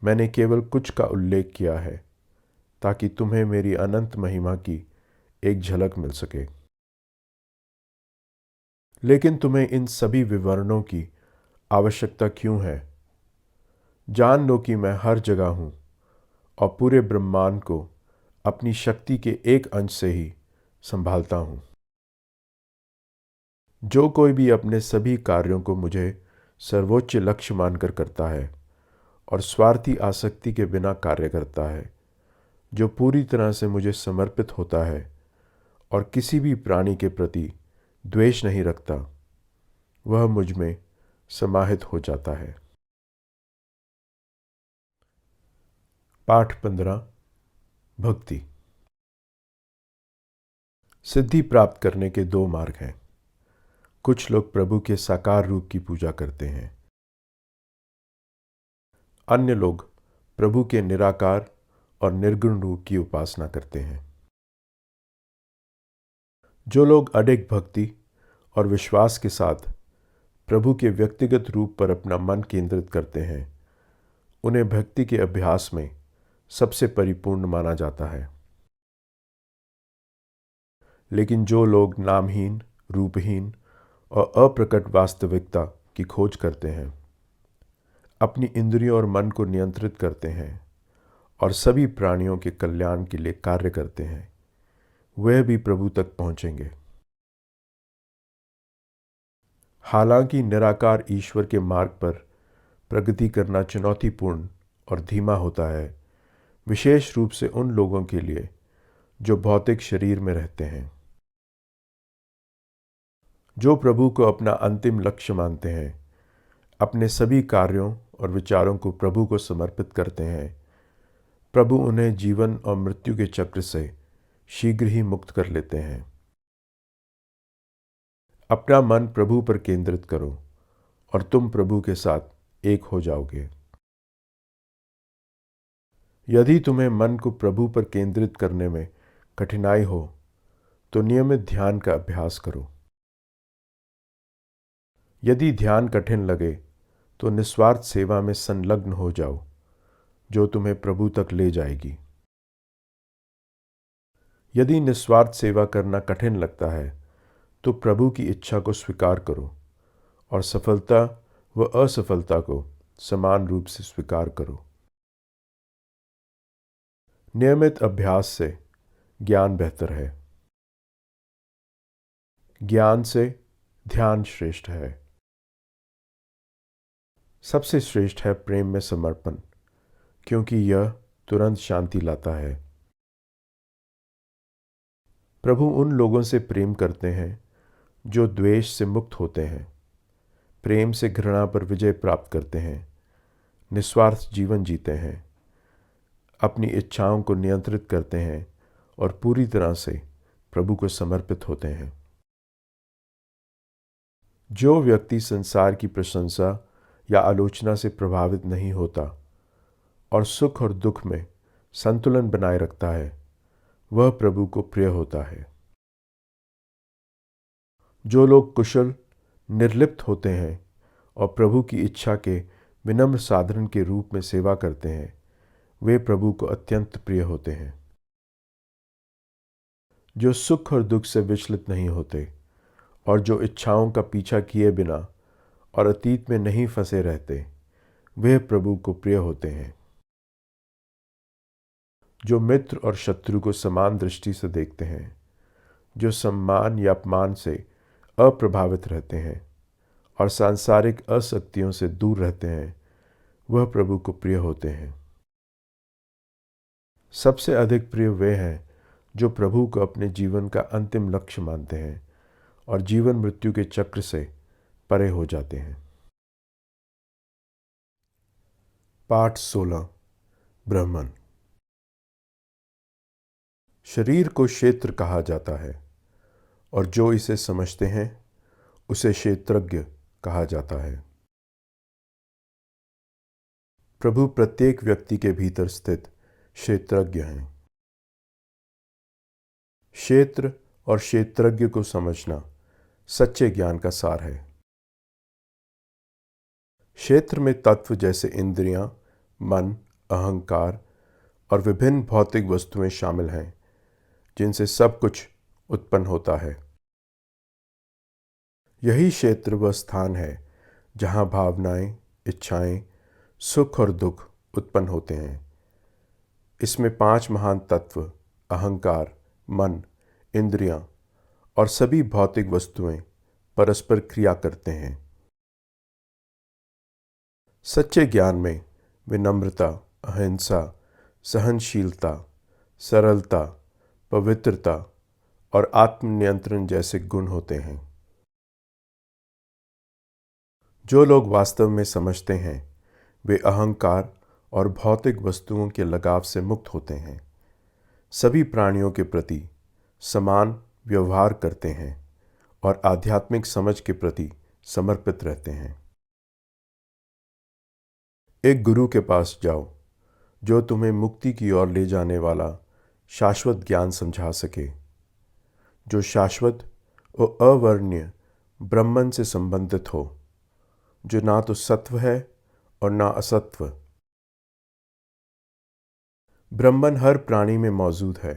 मैंने केवल कुछ का उल्लेख किया है ताकि तुम्हें मेरी अनंत महिमा की एक झलक मिल सके। लेकिन तुम्हें इन सभी विवरणों की आवश्यकता क्यों है? जान लो कि मैं हर जगह हूँ और पूरे ब्रह्मांड को अपनी शक्ति के एक अंश से ही संभालता हूँ। जो कोई भी अपने सभी कार्यों को मुझे सर्वोच्च लक्ष्य मानकर करता है और स्वार्थी आसक्ति के बिना कार्य करता है, जो पूरी तरह से मुझे समर्पित होता है और किसी भी प्राणी के प्रति द्वेष नहीं रखता, वह मुझ में समाहित हो जाता है। पाठ 15। भक्ति। सिद्धि प्राप्त करने के दो मार्ग हैं। कुछ लोग प्रभु के साकार रूप की पूजा करते हैं। अन्य लोग प्रभु के निराकार और निर्गुण रूप की उपासना करते हैं। जो लोग अडिग भक्ति और विश्वास के साथ प्रभु के व्यक्तिगत रूप पर अपना मन केंद्रित करते हैं, उन्हें भक्ति के अभ्यास में सबसे परिपूर्ण माना जाता है। लेकिन जो लोग नामहीन, रूपहीन और अप्रकट वास्तविकता की खोज करते हैं, अपनी इंद्रियों और मन को नियंत्रित करते हैं और सभी प्राणियों के कल्याण के लिए कार्य करते हैं, वह भी प्रभु तक पहुंचेंगे। हालांकि निराकार ईश्वर के मार्ग पर प्रगति करना चुनौतीपूर्ण और धीमा होता है, विशेष रूप से उन लोगों के लिए जो भौतिक शरीर में रहते हैं। जो प्रभु को अपना अंतिम लक्ष्य मानते हैं, अपने सभी कार्यों और विचारों को प्रभु को समर्पित करते हैं, प्रभु उन्हें जीवन और मृत्यु के चक्र से शीघ्र ही मुक्त कर लेते हैं। अपना मन प्रभु पर केंद्रित करो और तुम प्रभु के साथ एक हो जाओगे। यदि तुम्हें मन को प्रभु पर केंद्रित करने में कठिनाई हो, तो नियमित ध्यान का अभ्यास करो। यदि ध्यान कठिन लगे, तो निस्वार्थ सेवा में संलग्न हो जाओ, जो तुम्हें प्रभु तक ले जाएगी। यदि निस्वार्थ सेवा करना कठिन लगता है, तो प्रभु की इच्छा को स्वीकार करो और सफलता व असफलता को समान रूप से स्वीकार करो। नियमित अभ्यास से ज्ञान बेहतर है। ज्ञान से ध्यान श्रेष्ठ है। सबसे श्रेष्ठ है प्रेम में समर्पण, क्योंकि यह तुरंत शांति लाता है। प्रभु उन लोगों से प्रेम करते हैं जो द्वेष से मुक्त होते हैं, प्रेम से घृणा पर विजय प्राप्त करते हैं, निस्वार्थ जीवन जीते हैं, अपनी इच्छाओं को नियंत्रित करते हैं और पूरी तरह से प्रभु को समर्पित होते हैं। जो व्यक्ति संसार की प्रशंसा या आलोचना से प्रभावित नहीं होता और सुख और दुख में संतुलन बनाए रखता है, वह प्रभु को प्रिय होता है। जो लोग कुशल, निर्लिप्त होते हैं और प्रभु की इच्छा के विनम्र साधन के रूप में सेवा करते हैं, वे प्रभु को अत्यंत प्रिय होते हैं। जो सुख और दुख से विचलित नहीं होते और जो इच्छाओं का पीछा किए बिना और अतीत में नहीं फंसे रहते, वे प्रभु को प्रिय होते हैं। जो मित्र और शत्रु को समान दृष्टि से देखते हैं, जो सम्मान या अपमान से अप्रभावित रहते हैं और सांसारिक आसक्तियों से दूर रहते हैं, वह प्रभु को प्रिय होते हैं। सबसे अधिक प्रिय वे हैं जो प्रभु को अपने जीवन का अंतिम लक्ष्य मानते हैं और जीवन मृत्यु के चक्र से परे हो जाते हैं। पाठ 16। ब्राह्मण। शरीर को क्षेत्र कहा जाता है और जो इसे समझते हैं उसे क्षेत्रज्ञ कहा जाता है। प्रभु प्रत्येक व्यक्ति के भीतर स्थित क्षेत्रज्ञ हैं। क्षेत्र और क्षेत्रज्ञ को समझना सच्चे ज्ञान का सार है। क्षेत्र में तत्व जैसे इंद्रियां, मन, अहंकार और विभिन्न भौतिक वस्तुएं शामिल हैं, जिनसे सब कुछ उत्पन्न होता है। यही क्षेत्र वह स्थान है जहां भावनाएं, इच्छाएं, सुख और दुख उत्पन्न होते हैं। इसमें 5 महान तत्व अहंकार, मन, इंद्रियां और सभी भौतिक वस्तुएं परस्पर क्रिया करते हैं। सच्चे ज्ञान में विनम्रता, अहिंसा, सहनशीलता, सरलता, पवित्रता और आत्मनियंत्रण जैसे गुण होते हैं। जो लोग वास्तव में समझते हैं वे अहंकार और भौतिक वस्तुओं के लगाव से मुक्त होते हैं, सभी प्राणियों के प्रति समान व्यवहार करते हैं और आध्यात्मिक समझ के प्रति समर्पित रहते हैं। एक गुरु के पास जाओ जो तुम्हें मुक्ति की ओर ले जाने वाला शाश्वत ज्ञान समझा सके, जो शाश्वत और अवर्ण्य ब्रह्मन से संबंधित हो, जो ना तो सत्व है और ना असत्व। ब्रह्मन हर प्राणी में मौजूद है,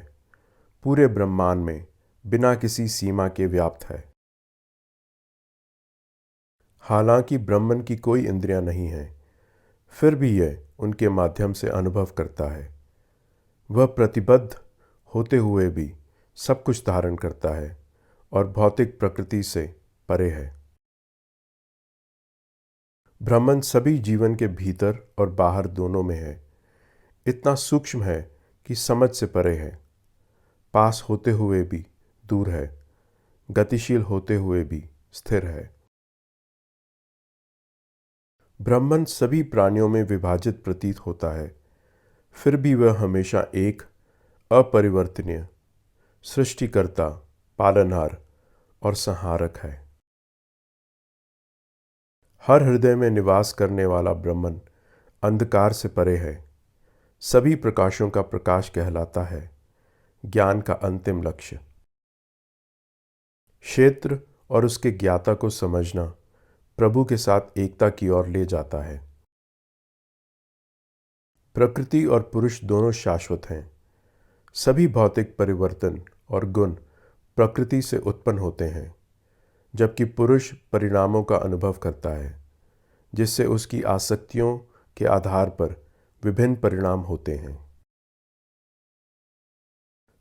पूरे ब्रह्मांड में बिना किसी सीमा के व्याप्त है। हालांकि ब्रह्मन की कोई इंद्रियां नहीं है, फिर भी यह उनके माध्यम से अनुभव करता है। वह प्रतिबद्ध होते हुए भी सब कुछ धारण करता है और भौतिक प्रकृति से परे है। ब्रह्मन सभी जीवन के भीतर और बाहर दोनों में है, इतना सूक्ष्म है कि समझ से परे है, पास होते हुए भी दूर है, गतिशील होते हुए भी स्थिर है। ब्रह्मन सभी प्राणियों में विभाजित प्रतीत होता है, फिर भी वह हमेशा एक अपरिवर्तनीय सृष्टिकर्ता, पालनहार और संहारक है। हर हृदय में निवास करने वाला ब्रह्मन अंधकार से परे है, सभी प्रकाशों का प्रकाश कहलाता है, ज्ञान का अंतिम लक्ष्य। क्षेत्र और उसके ज्ञाता को समझना प्रभु के साथ एकता की ओर ले जाता है। प्रकृति और पुरुष दोनों शाश्वत हैं। सभी भौतिक परिवर्तन और गुण प्रकृति से उत्पन्न होते हैं, जबकि पुरुष परिणामों का अनुभव करता है, जिससे उसकी आसक्तियों के आधार पर विभिन्न परिणाम होते हैं।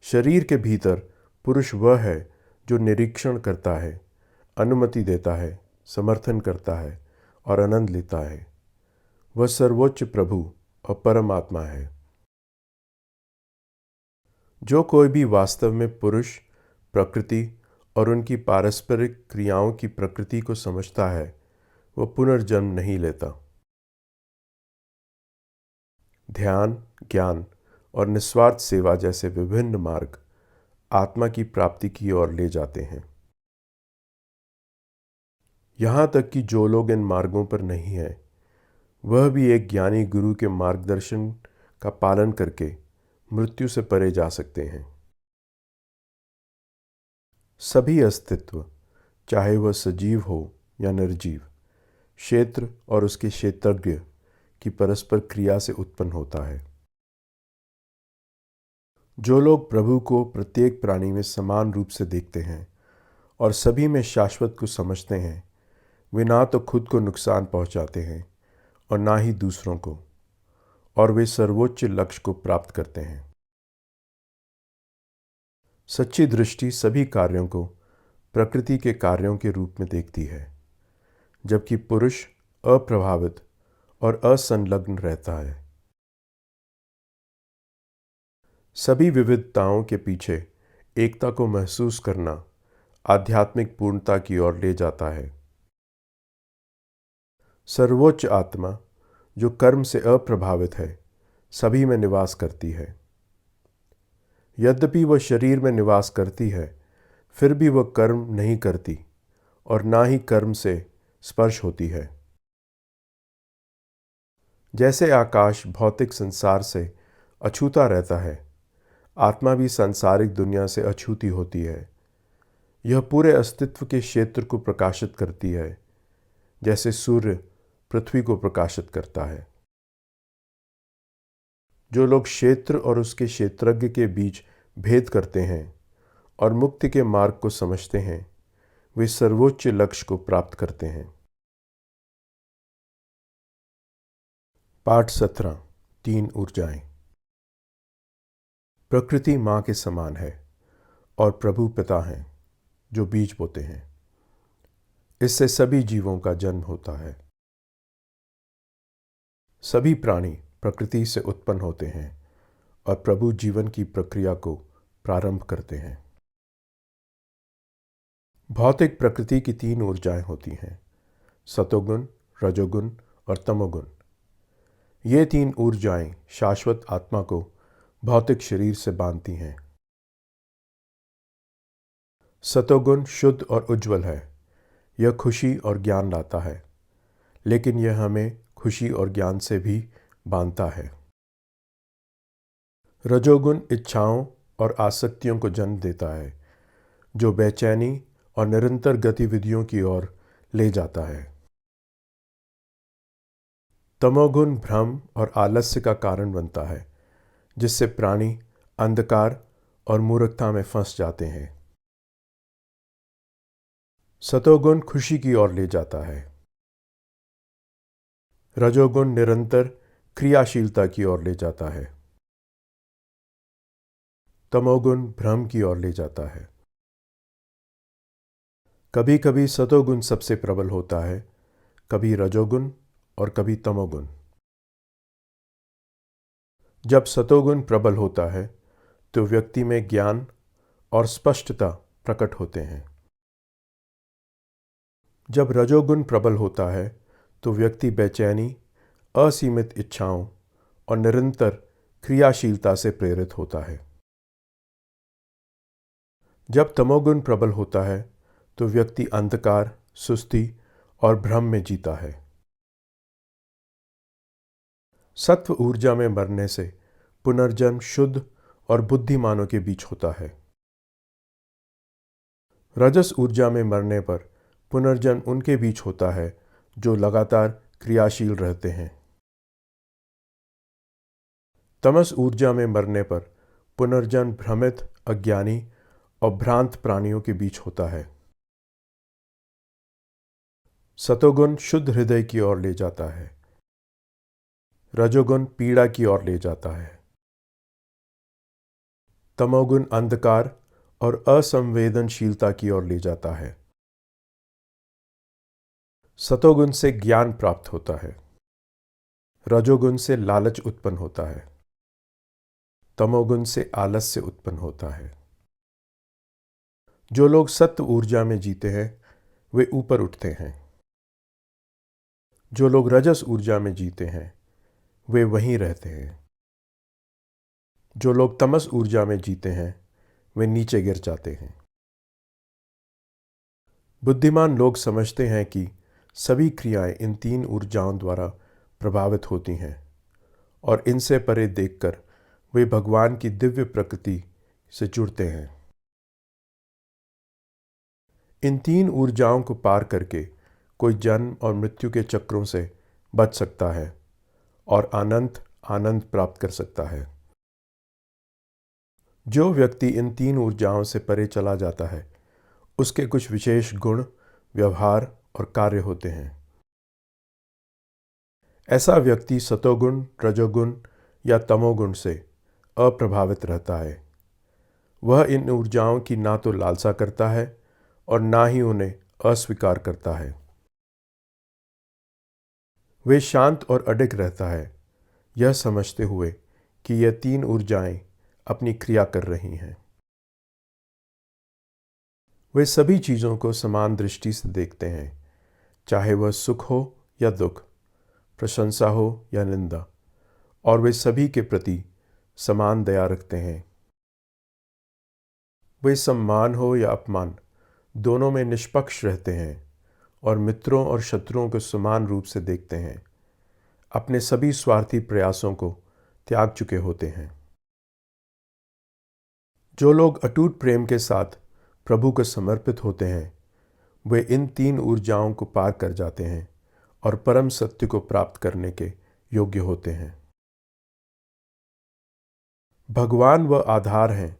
शरीर के भीतर पुरुष वह है जो निरीक्षण करता है, अनुमति देता है, समर्थन करता है और आनंद लेता है। वह सर्वोच्च प्रभु और परमात्मा है। जो कोई भी वास्तव में पुरुष, प्रकृति और उनकी पारस्परिक क्रियाओं की प्रकृति को समझता है, वह पुनर्जन्म नहीं लेता। ध्यान, ज्ञान और निस्वार्थ सेवा जैसे विभिन्न मार्ग आत्मा की प्राप्ति की ओर ले जाते हैं। यहाँ तक कि जो लोग इन मार्गों पर नहीं हैं, वह भी एक ज्ञानी गुरु के मार्गदर्शन का पालन करके मृत्यु से परे जा सकते हैं। सभी अस्तित्व, चाहे वह सजीव हो या निर्जीव, क्षेत्र और उसके क्षेत्रज्ञ की परस्पर क्रिया से उत्पन्न होता है। जो लोग प्रभु को प्रत्येक प्राणी में समान रूप से देखते हैं और सभी में शाश्वत को समझते हैं, वे ना तो खुद को नुकसान पहुंचाते हैं और ना ही दूसरों को, और वे सर्वोच्च लक्ष्य को प्राप्त करते हैं। सच्ची दृष्टि सभी कार्यों को प्रकृति के कार्यों के रूप में देखती है, जबकि पुरुष अप्रभावित और असंलग्न रहता है। सभी विविधताओं के पीछे एकता को महसूस करना आध्यात्मिक पूर्णता की ओर ले जाता है। सर्वोच्च आत्मा, जो कर्म से अप्रभावित है, सभी में निवास करती है। यद्यपि वह शरीर में निवास करती है, फिर भी वह कर्म नहीं करती और ना ही कर्म से स्पर्श होती है। जैसे आकाश भौतिक संसार से अछूता रहता है, आत्मा भी सांसारिक दुनिया से अछूती होती है। यह पूरे अस्तित्व के क्षेत्र को प्रकाशित करती है, जैसे सूर्य पृथ्वी को प्रकाशित करता है। जो लोग क्षेत्र और उसके क्षेत्रज्ञ के बीच भेद करते हैं और मुक्ति के मार्ग को समझते हैं, वे सर्वोच्च लक्ष्य को प्राप्त करते हैं। पाठ 17। 3 ऊर्जाएं। प्रकृति माँ के समान है और प्रभु पिता हैं जो बीज बोते हैं। इससे सभी जीवों का जन्म होता है। सभी प्राणी प्रकृति से उत्पन्न होते हैं और प्रभु जीवन की प्रक्रिया को प्रारंभ करते हैं। भौतिक प्रकृति की 3 ऊर्जाएं होती हैं: सतोगुण, रजोगुण और तमोगुण। ये 3 ऊर्जाएं शाश्वत आत्मा को भौतिक शरीर से बांधती हैं। सतोगुण शुद्ध और उज्जवल है। यह खुशी और ज्ञान लाता है, लेकिन यह हमें खुशी और ज्ञान से भी बांधता है। रजोगुण इच्छाओं और आसक्तियों को जन्म देता है, जो बेचैनी और निरंतर गतिविधियों की ओर ले जाता है। तमोगुण भ्रम और आलस्य का कारण बनता है, जिससे प्राणी अंधकार और मूर्खता में फंस जाते हैं। सतोगुण खुशी की ओर ले जाता है। रजोगुण निरंतर क्रियाशीलता की ओर ले जाता है। तमोगुण भ्रम की ओर ले जाता है। कभी कभी सतोगुण सबसे प्रबल होता है, कभी रजोगुण और कभी तमोगुण। जब सतोगुण प्रबल होता है तो व्यक्ति में ज्ञान और स्पष्टता प्रकट होते हैं। जब रजोगुण प्रबल होता है तो व्यक्ति बेचैनी, असीमित इच्छाओं और निरंतर क्रियाशीलता से प्रेरित होता है। जब तमोगुण प्रबल होता है तो व्यक्ति अंधकार, सुस्ती और भ्रम में जीता है। सत्व ऊर्जा में मरने से पुनर्जन्म शुद्ध और बुद्धिमानों के बीच होता है। रजस ऊर्जा में मरने पर पुनर्जन्म उनके बीच होता है जो लगातार क्रियाशील रहते हैं। तमस ऊर्जा में मरने पर पुनर्जन्म भ्रमित, अज्ञानी और भ्रांत प्राणियों के बीच होता है। सतोगुण शुद्ध हृदय की ओर ले जाता है। रजोगुण पीड़ा की ओर ले जाता है। तमोगुण अंधकार और असंवेदनशीलता की ओर ले जाता है। सतोगुण से ज्ञान प्राप्त होता है। रजोगुण से लालच उत्पन्न होता है। तमोगुण से आलस्य उत्पन्न होता है। जो लोग सत्व ऊर्जा में जीते हैं वे ऊपर उठते हैं। जो लोग रजस ऊर्जा में जीते हैं वे वहीं रहते हैं। जो लोग तमस ऊर्जा में जीते हैं वे नीचे गिर जाते हैं। बुद्धिमान लोग समझते हैं कि सभी क्रियाएं इन 3 ऊर्जाओं द्वारा प्रभावित होती हैं और इनसे परे देखकर वे भगवान की दिव्य प्रकृति से जुड़ते हैं। इन 3 ऊर्जाओं को पार करके कोई जन्म और मृत्यु के चक्रों से बच सकता है और अनंत आनंद प्राप्त कर सकता है। जो व्यक्ति इन तीन ऊर्जाओं से परे चला जाता है उसके कुछ विशेष गुण, व्यवहार और कार्य होते हैं। ऐसा व्यक्ति सतोगुण, रजोगुण या तमोगुण से अप्रभावित रहता है। वह इन ऊर्जाओं की ना तो लालसा करता है और ना ही उन्हें अस्वीकार करता है। वे शांत और अडिग रहता है, यह समझते हुए कि यह तीन ऊर्जाएं अपनी क्रिया कर रही हैं। वे सभी चीज़ों को समान दृष्टि से देखते हैं, चाहे वह सुख हो या दुख, प्रशंसा हो या निंदा, और वे सभी के प्रति समान दया रखते हैं। वे सम्मान हो या अपमान दोनों में निष्पक्ष रहते हैं और मित्रों और शत्रुओं को समान रूप से देखते हैं। अपने सभी स्वार्थी प्रयासों को त्याग चुके होते हैं। जो लोग अटूट प्रेम के साथ प्रभु को समर्पित होते हैं वे इन तीन ऊर्जाओं को पार कर जाते हैं और परम सत्य को प्राप्त करने के योग्य होते हैं। भगवान वह आधार हैं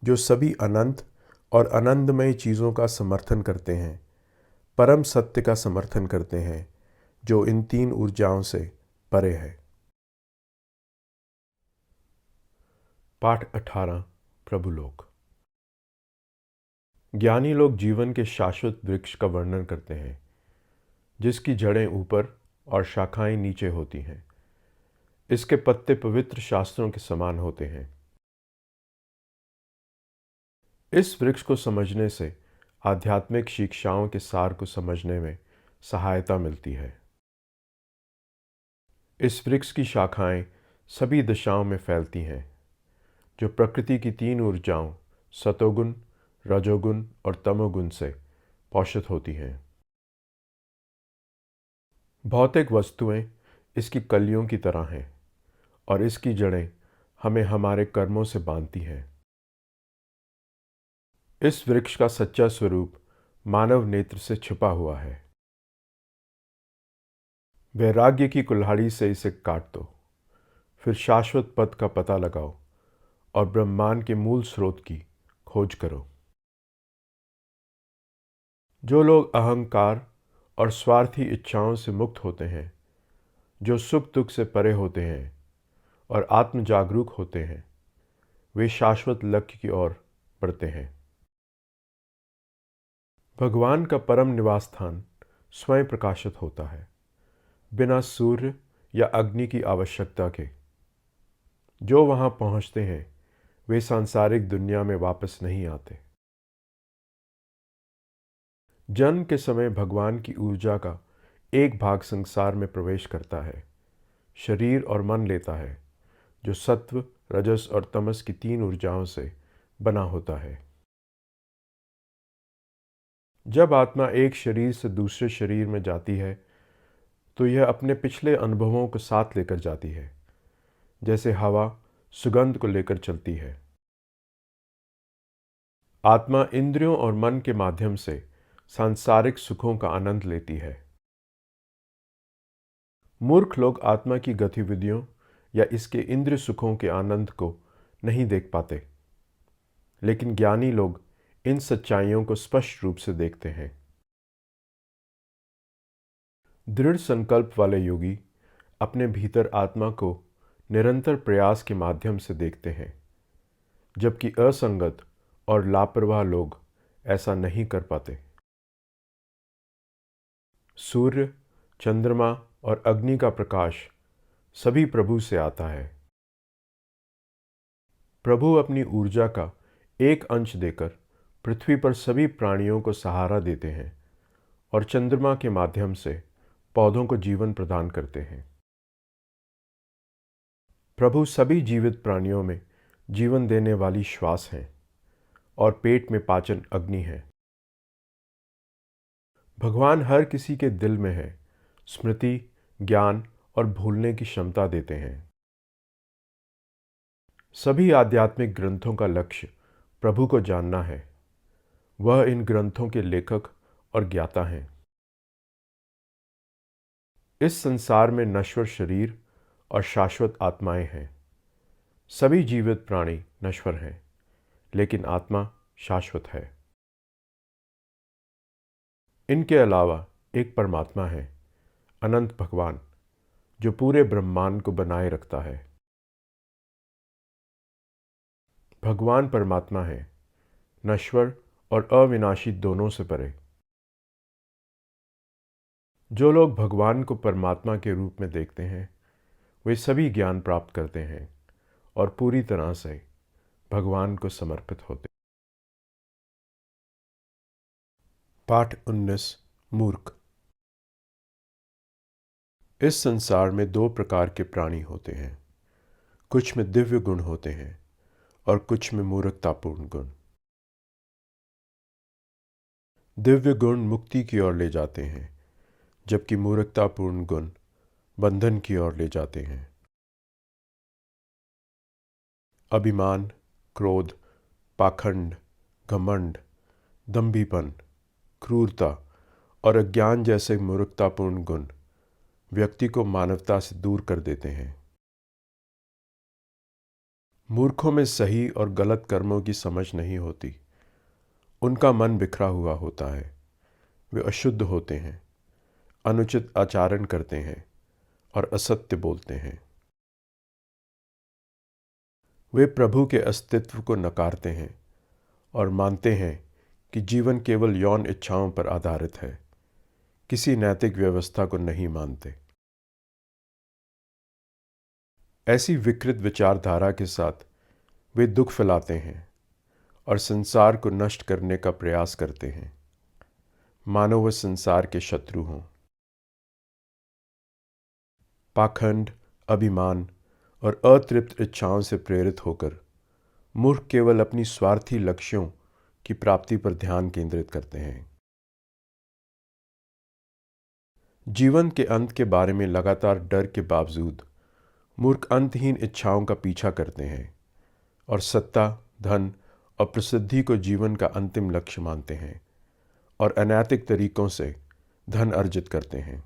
जो सभी अनंत और आनंदमय चीज़ों का समर्थन करते हैं, परम सत्य का समर्थन करते हैं जो इन तीन ऊर्जाओं से परे है। पाठ 18 प्रभुलोक। ज्ञानी लोग जीवन के शाश्वत वृक्ष का वर्णन करते हैं जिसकी जड़ें ऊपर और शाखाएं नीचे होती हैं। इसके पत्ते पवित्र शास्त्रों के समान होते हैं। इस वृक्ष को समझने से आध्यात्मिक शिक्षाओं के सार को समझने में सहायता मिलती है। इस वृक्ष की शाखाएं सभी दिशाओं में फैलती हैं जो प्रकृति की तीन ऊर्जाओं सतोगुण, रजोगुण और तमोगुण से पोषित होती हैं। भौतिक वस्तुएं इसकी कलियों की तरह हैं और इसकी जड़ें हमें हमारे कर्मों से बांधती हैं। इस वृक्ष का सच्चा स्वरूप मानव नेत्र से छुपा हुआ है। वैराग्य की कुल्हाड़ी से इसे काट दो, फिर शाश्वत पद का पता लगाओ और ब्रह्मांड के मूल स्रोत की खोज करो। जो लोग अहंकार और स्वार्थी इच्छाओं से मुक्त होते हैं, जो सुख दुख से परे होते हैं और आत्म जागरूक होते हैं, वे शाश्वत लक्ष्य की ओर बढ़ते हैं। भगवान का परम निवास स्थान स्वयं प्रकाशित होता है, बिना सूर्य या अग्नि की आवश्यकता के। जो वहां पहुंचते हैं वे सांसारिक दुनिया में वापस नहीं आते। जन्म के समय भगवान की ऊर्जा का एक भाग संसार में प्रवेश करता है, शरीर और मन लेता है, जो सत्व, रजस और तमस की तीन ऊर्जाओं से बना होता है। जब आत्मा एक शरीर से दूसरे शरीर में जाती है तो यह अपने पिछले अनुभवों को साथ लेकर जाती है, जैसे हवा सुगंध को लेकर चलती है। आत्मा इंद्रियों और मन के माध्यम से सांसारिक सुखों का आनंद लेती है। मूर्ख लोग आत्मा की गतिविधियों या इसके इंद्रिय सुखों के आनंद को नहीं देख पाते, लेकिन ज्ञानी लोग इन सच्चाइयों को स्पष्ट रूप से देखते हैं। दृढ़ संकल्प वाले योगी अपने भीतर आत्मा को निरंतर प्रयास के माध्यम से देखते हैं, जबकि असंगत और लापरवाह लोग ऐसा नहीं कर पाते। सूर्य, चंद्रमा और अग्नि का प्रकाश सभी प्रभु से आता है। प्रभु अपनी ऊर्जा का एक अंश देकर पृथ्वी पर सभी प्राणियों को सहारा देते हैं और चंद्रमा के माध्यम से पौधों को जीवन प्रदान करते हैं। प्रभु सभी जीवित प्राणियों में जीवन देने वाली श्वास हैं और पेट में पाचन अग्नि है। भगवान हर किसी के दिल में है, स्मृति, ज्ञान और भूलने की क्षमता देते हैं। सभी आध्यात्मिक ग्रंथों का लक्ष्य प्रभु को जानना है। वह इन ग्रंथों के लेखक और ज्ञाता हैं। इस संसार में नश्वर शरीर और शाश्वत आत्माएं हैं। सभी जीवित प्राणी नश्वर हैं, लेकिन आत्मा शाश्वत है। इनके अलावा एक परमात्मा है, अनंत भगवान, जो पूरे ब्रह्मांड को बनाए रखता है। भगवान परमात्मा है, नश्वर और अविनाशी दोनों से परे। जो लोग भगवान को परमात्मा के रूप में देखते हैं, वे सभी ज्ञान प्राप्त करते हैं और पूरी तरह से भगवान को समर्पित होते। पाठ 19। मूर्ख। इस संसार में दो प्रकार के प्राणी होते हैं। कुछ में दिव्य गुण होते हैं और कुछ में मूर्खतापूर्ण गुण। दिव्य गुण मुक्ति की ओर ले जाते हैं, जबकि मूर्खतापूर्ण गुण बंधन की ओर ले जाते हैं। अभिमान, क्रोध, पाखंड, घमंड, दंभीपन, क्रूरता और अज्ञान जैसे मूर्खतापूर्ण गुण व्यक्ति को मानवता से दूर कर देते हैं। मूर्खों में सही और गलत कर्मों की समझ नहीं होती। उनका मन बिखरा हुआ होता है। वे अशुद्ध होते हैं, अनुचित आचरण करते हैं और असत्य बोलते हैं। वे प्रभु के अस्तित्व को नकारते हैं और मानते हैं कि जीवन केवल यौन इच्छाओं पर आधारित है, किसी नैतिक व्यवस्था को नहीं मानते। ऐसी विकृत विचारधारा के साथ वे दुख फैलाते हैं और संसार को नष्ट करने का प्रयास करते हैं, मानो वह संसार के शत्रु हों। पाखंड, अभिमान और अतृप्त इच्छाओं से प्रेरित होकर मूर्ख केवल अपनी स्वार्थी लक्ष्यों की प्राप्ति पर ध्यान केंद्रित करते हैं। जीवन के अंत के बारे में लगातार डर के बावजूद मूर्ख अंतहीन इच्छाओं का पीछा करते हैं और सत्ता, धन और प्रसिद्धि को जीवन का अंतिम लक्ष्य मानते हैं और अनैतिक तरीकों से धन अर्जित करते हैं।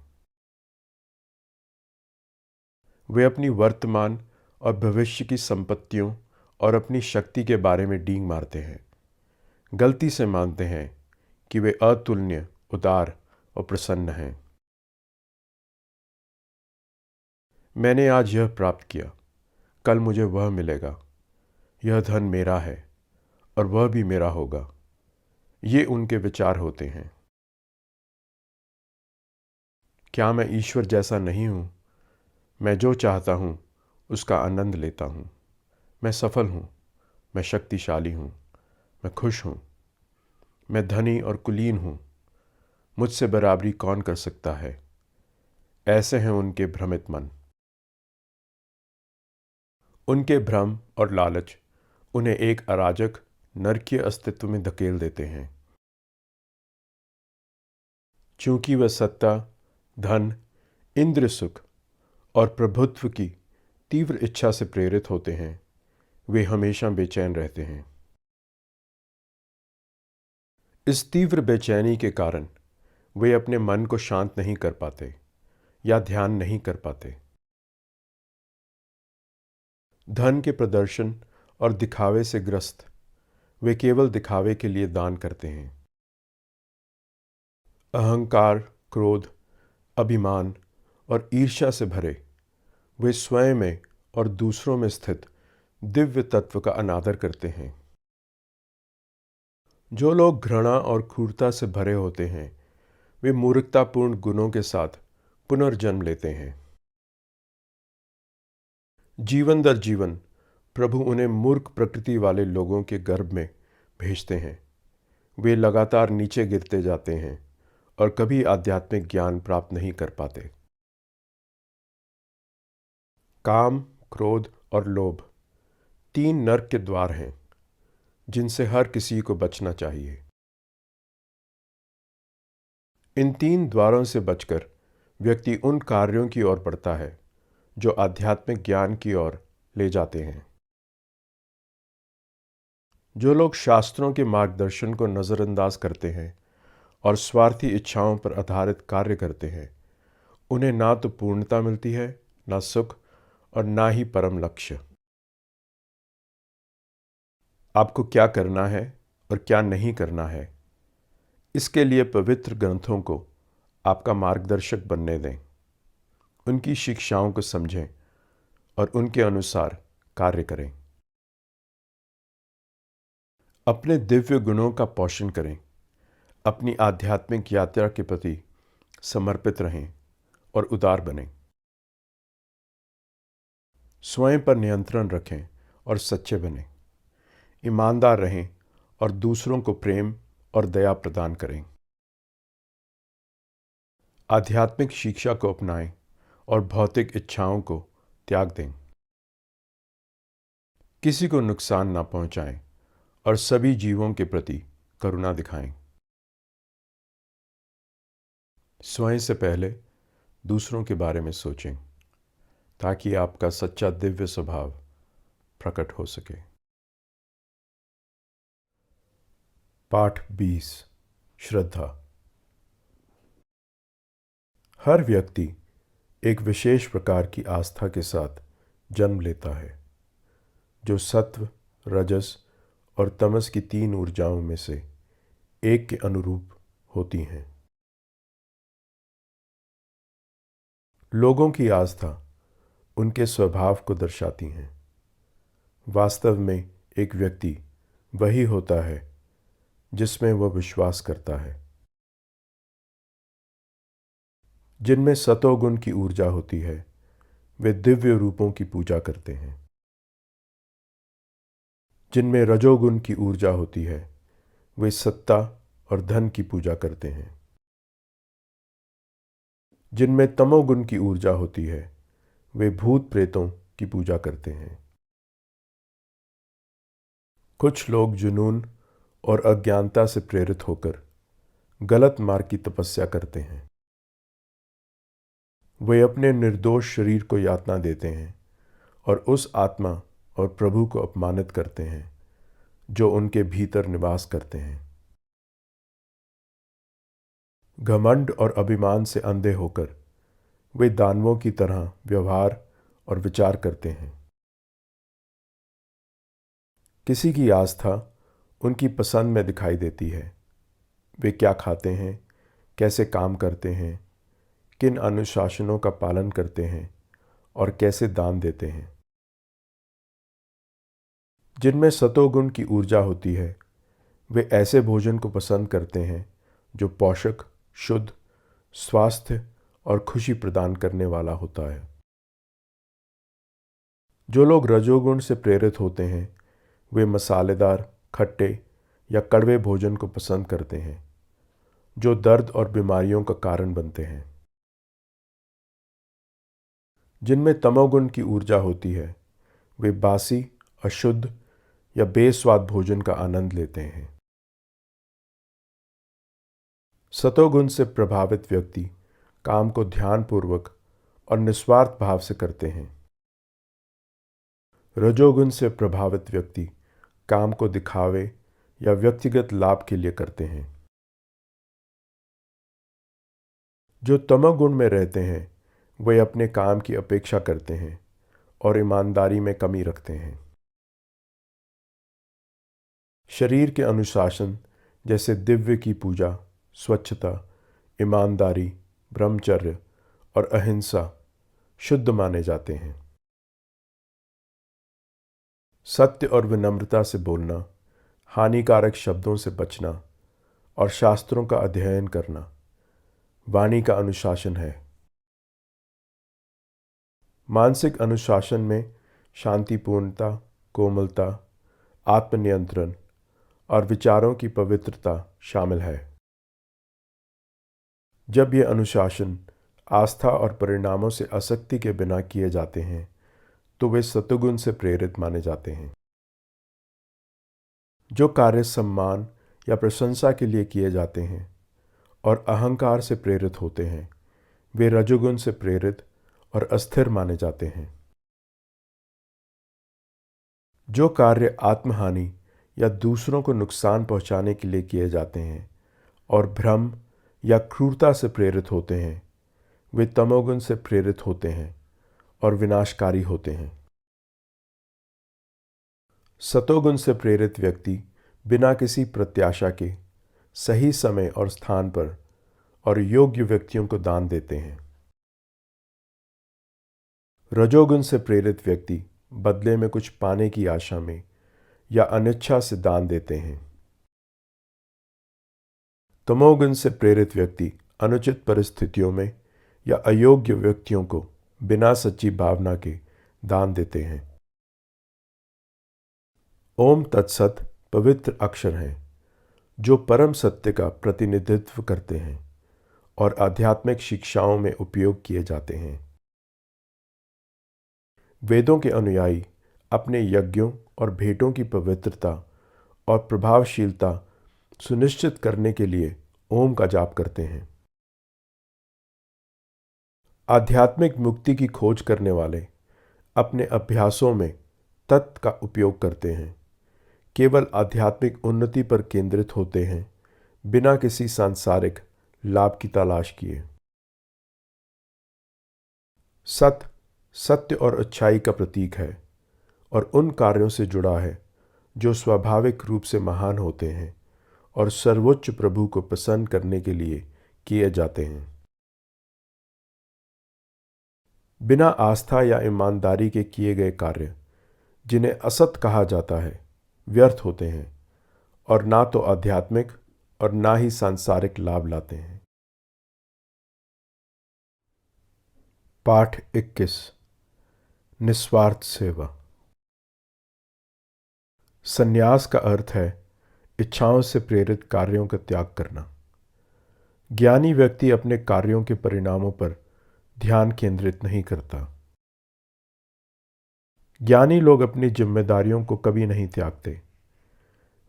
वे अपनी वर्तमान और भविष्य की संपत्तियों और अपनी शक्ति के बारे में डींग मारते हैं। गलती से मानते हैं कि वे अतुलनीय, उदार और प्रसन्न हैं। मैंने आज यह प्राप्त किया, कल मुझे वह मिलेगा। यह धन मेरा है और वह भी मेरा होगा। ये उनके विचार होते हैं। क्या मैं ईश्वर जैसा नहीं हूँ? मैं जो चाहता हूँ उसका आनंद लेता हूँ। मैं सफल हूँ, मैं शक्तिशाली हूँ, मैं खुश हूँ, मैं धनी और कुलीन हूँ। मुझसे बराबरी कौन कर सकता है? ऐसे हैं उनके भ्रमित मन। उनके भ्रम और लालच उन्हें एक अराजक, नरकीय अस्तित्व में धकेल देते हैं। चूंकि वह सत्ता, धन, इंद्र सुख और प्रभुत्व की तीव्र इच्छा से प्रेरित होते हैं, वे हमेशा बेचैन रहते हैं। इस तीव्र बेचैनी के कारण वे अपने मन को शांत नहीं कर पाते या ध्यान नहीं कर पाते। धन के प्रदर्शन और दिखावे से ग्रस्त वे केवल दिखावे के लिए दान करते हैं। अहंकार, क्रोध, अभिमान और ईर्ष्या से भरे वे स्वयं में और दूसरों में स्थित दिव्य तत्व का अनादर करते हैं। जो लोग घृणा और क्रूरता से भरे होते हैं, वे मूर्खतापूर्ण गुणों के साथ पुनर्जन्म लेते हैं। जीवन दर जीवन प्रभु उन्हें मूर्ख प्रकृति वाले लोगों के गर्भ में भेजते हैं। वे लगातार नीचे गिरते जाते हैं और कभी आध्यात्मिक ज्ञान प्राप्त नहीं कर पाते। काम, क्रोध और लोभ 3 नर्क के द्वार हैं, जिनसे हर किसी को बचना चाहिए। इन 3 द्वारों से बचकर व्यक्ति उन कार्यों की ओर बढ़ता है जो आध्यात्मिक ज्ञान की ओर ले जाते हैं। जो लोग शास्त्रों के मार्गदर्शन को नज़रअंदाज करते हैं और स्वार्थी इच्छाओं पर आधारित कार्य करते हैं, उन्हें ना तो पूर्णता मिलती है, ना सुख और ना ही परम लक्ष्य। आपको क्या करना है और क्या नहीं करना है, इसके लिए पवित्र ग्रंथों को आपका मार्गदर्शक बनने दें। उनकी शिक्षाओं को समझें और उनके अनुसार कार्य करें। अपने दिव्य गुणों का पोषण करें। अपनी आध्यात्मिक यात्रा के प्रति समर्पित रहें और उदार बनें। स्वयं पर नियंत्रण रखें और सच्चे बनें। ईमानदार रहें और दूसरों को प्रेम और दया प्रदान करें। आध्यात्मिक शिक्षा को अपनाएं और भौतिक इच्छाओं को त्याग दें। किसी को नुकसान ना पहुंचाएं और सभी जीवों के प्रति करुणा दिखाएं। स्वयं से पहले दूसरों के बारे में सोचें ताकि आपका सच्चा दिव्य स्वभाव प्रकट हो सके। पाठ 20। श्रद्धा। हर व्यक्ति एक विशेष प्रकार की आस्था के साथ जन्म लेता है, जो सत्व, रजस और तमस की 3 ऊर्जाओं में से एक के अनुरूप होती हैं। लोगों की आस्था उनके स्वभाव को दर्शाती हैं। वास्तव में एक व्यक्ति वही होता है जिसमें वह विश्वास करता है। जिनमें सतोगुण की ऊर्जा होती है, वे दिव्य रूपों की पूजा करते हैं। जिनमें रजोगुण की ऊर्जा होती है, वे सत्ता और धन की पूजा करते हैं। जिनमें तमोगुण की ऊर्जा होती है, वे भूत प्रेतों की पूजा करते हैं। कुछ लोग जुनून और अज्ञानता से प्रेरित होकर गलत मार्ग की तपस्या करते हैं। वे अपने निर्दोष शरीर को यातना देते हैं और उस आत्मा और प्रभु को अपमानित करते हैं जो उनके भीतर निवास करते हैं। घमंड और अभिमान से अंधे होकर वे दानवों की तरह व्यवहार और विचार करते हैं। किसी की आस्था उनकी पसंद में दिखाई देती है। वे क्या खाते हैं, कैसे काम करते हैं, किन अनुशासनों का पालन करते हैं और कैसे दान देते हैं। जिनमें सतोगुण की ऊर्जा होती है, वे ऐसे भोजन को पसंद करते हैं जो पोषक, शुद्ध, स्वास्थ्य और खुशी प्रदान करने वाला होता है। जो लोग रजोगुण से प्रेरित होते हैं, वे मसालेदार, खट्टे या कड़वे भोजन को पसंद करते हैं जो दर्द और बीमारियों का कारण बनते हैं। जिनमें तमोगुण की ऊर्जा होती है, वे बासी, अशुद्ध या बेस्वाद भोजन का आनंद लेते हैं। सतोगुण से प्रभावित व्यक्ति काम को ध्यानपूर्वक और निस्वार्थ भाव से करते हैं। रजोगुण से प्रभावित व्यक्ति काम को दिखावे या व्यक्तिगत लाभ के लिए करते हैं। जो तमोगुण में रहते हैं, वे अपने काम की अपेक्षा करते हैं और ईमानदारी में कमी रखते हैं। शरीर के अनुशासन जैसे दिव्य की पूजा, स्वच्छता, ईमानदारी, ब्रह्मचर्य और अहिंसा शुद्ध माने जाते हैं। सत्य और विनम्रता से बोलना, हानिकारक शब्दों से बचना और शास्त्रों का अध्ययन करना वाणी का अनुशासन है। मानसिक अनुशासन में शांतिपूर्णता, कोमलता, आत्मनियंत्रण और विचारों की पवित्रता शामिल है। जब ये अनुशासन आस्था और परिणामों से आसक्ति के बिना किए जाते हैं, तो वे सतोगुण से प्रेरित माने जाते हैं। जो कार्य सम्मान या प्रशंसा के लिए किए जाते हैं और अहंकार से प्रेरित होते हैं, वे रजोगुण से प्रेरित और अस्थिर माने जाते हैं। जो कार्य आत्महानि या दूसरों को नुकसान पहुंचाने के लिए किए जाते हैं और भ्रम या क्रूरता से प्रेरित होते हैं, वे तमोगुण से प्रेरित होते हैं और विनाशकारी होते हैं। सतोगुण से प्रेरित व्यक्ति बिना किसी प्रत्याशा के सही समय और स्थान पर और योग्य व्यक्तियों को दान देते हैं। रजोगुण से प्रेरित व्यक्ति बदले में कुछ पाने की आशा में या अनिच्छा से दान देते हैं। तमोगुण से प्रेरित व्यक्ति अनुचित परिस्थितियों में या अयोग्य व्यक्तियों को बिना सच्ची भावना के दान देते हैं। ओम तत्सत पवित्र अक्षर हैं जो परम सत्य का प्रतिनिधित्व करते हैं और आध्यात्मिक शिक्षाओं में उपयोग किए जाते हैं। वेदों के अनुयायी अपने यज्ञों और भेंटों की पवित्रता और प्रभावशीलता सुनिश्चित करने के लिए ओम का जाप करते हैं। आध्यात्मिक मुक्ति की खोज करने वाले अपने अभ्यासों में तत्व का उपयोग करते हैं, केवल आध्यात्मिक उन्नति पर केंद्रित होते हैं, बिना किसी सांसारिक लाभ की तलाश किए। सत्य और अच्छाई का प्रतीक है और उन कार्यों से जुड़ा है जो स्वाभाविक रूप से महान होते हैं और सर्वोच्च प्रभु को प्रसन्न करने के लिए किए जाते हैं। बिना आस्था या ईमानदारी के किए गए कार्य, जिन्हें असत कहा जाता है, व्यर्थ होते हैं और ना तो आध्यात्मिक और ना ही सांसारिक लाभ लाते हैं। पाठ 21 निस्वार्थ सेवा। संन्यास का अर्थ है इच्छाओं से प्रेरित कार्यों का त्याग करना। ज्ञानी व्यक्ति अपने कार्यों के परिणामों पर ध्यान केंद्रित नहीं करता। ज्ञानी लोग अपनी जिम्मेदारियों को कभी नहीं त्यागते।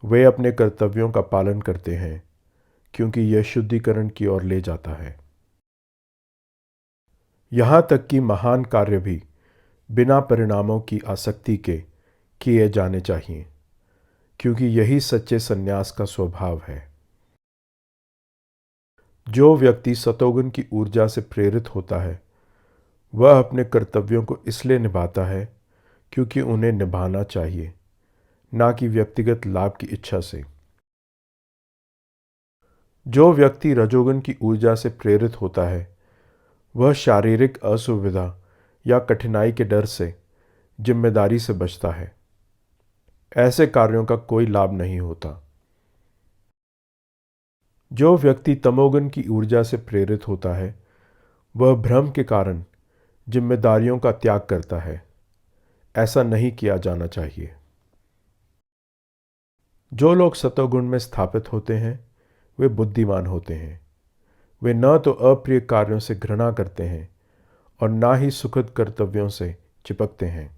वे अपने कर्तव्यों का पालन करते हैं क्योंकि यह शुद्धिकरण की ओर ले जाता है। यहाँ तक कि महान कार्य भी बिना परिणामों की आसक्ति के किए जाने चाहिए, क्योंकि यही सच्चे संन्यास का स्वभाव है। जो व्यक्ति सतोगुण की ऊर्जा से प्रेरित होता है, वह अपने कर्तव्यों को इसलिए निभाता है क्योंकि उन्हें निभाना चाहिए, ना कि व्यक्तिगत लाभ की इच्छा से। जो व्यक्ति रजोगुण की ऊर्जा से प्रेरित होता है, वह शारीरिक असुविधा या कठिनाई के डर से जिम्मेदारी से बचता है। ऐसे कार्यों का कोई लाभ नहीं होता। जो व्यक्ति तमोगुण की ऊर्जा से प्रेरित होता है, वह भ्रम के कारण जिम्मेदारियों का त्याग करता है। ऐसा नहीं किया जाना चाहिए। जो लोग सतोगुण में स्थापित होते हैं, वे बुद्धिमान होते हैं। वे न तो अप्रिय कार्यों से घृणा करते हैं और ना ही सुखद कर्तव्यों से चिपकते हैं।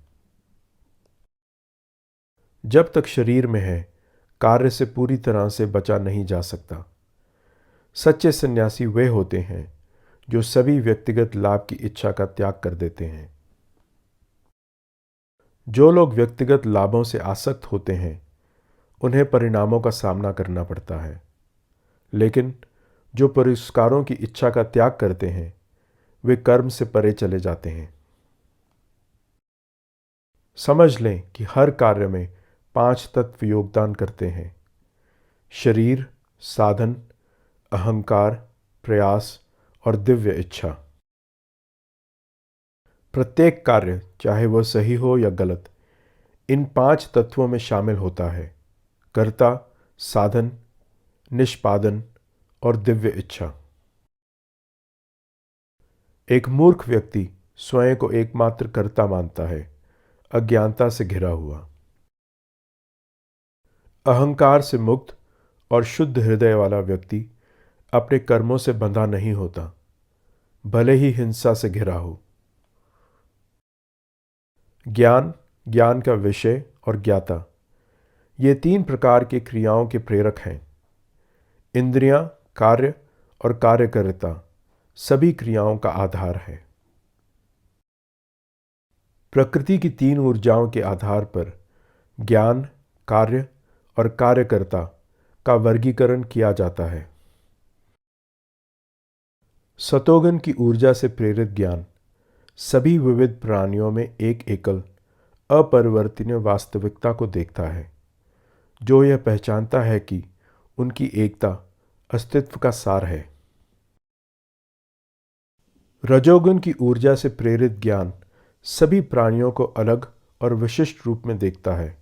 जब तक शरीर में है, कार्य से पूरी तरह से बचा नहीं जा सकता। सच्चे सन्यासी वे होते हैं जो सभी व्यक्तिगत लाभ की इच्छा का त्याग कर देते हैं। जो लोग व्यक्तिगत लाभों से आसक्त होते हैं, उन्हें परिणामों का सामना करना पड़ता है, लेकिन जो पुरस्कारों की इच्छा का त्याग करते हैं, वे कर्म से परे चले जाते हैं। समझ लें कि हर कार्य में 5 तत्व योगदान करते हैं: शरीर, साधन, अहंकार, प्रयास और दिव्य इच्छा। प्रत्येक कार्य, चाहे वह सही हो या गलत, इन 5 तत्वों में शामिल होता है: कर्ता, साधन, निष्पादन और दिव्य इच्छा। एक मूर्ख व्यक्ति स्वयं को एकमात्र कर्ता मानता है, अज्ञानता से घिरा हुआ। अहंकार से मुक्त और शुद्ध हृदय वाला व्यक्ति अपने कर्मों से बंधा नहीं होता, भले ही हिंसा से घिरा हो। ज्ञान, ज्ञान का विषय और ज्ञाता, ये 3 प्रकार के क्रियाओं के प्रेरक हैं। इंद्रियां, कार्य और कार्यकर्ता सभी क्रियाओं का आधार है। प्रकृति की 3 ऊर्जाओं के आधार पर ज्ञान, कार्य और कार्यकर्ता का वर्गीकरण किया जाता है। सतोगुण की ऊर्जा से प्रेरित ज्ञान सभी विविध प्राणियों में एक एकल अपरिवर्तनीय वास्तविकता को देखता है, जो यह पहचानता है कि उनकी एकता अस्तित्व का सार है। रजोगुण की ऊर्जा से प्रेरित ज्ञान सभी प्राणियों को अलग और विशिष्ट रूप में देखता है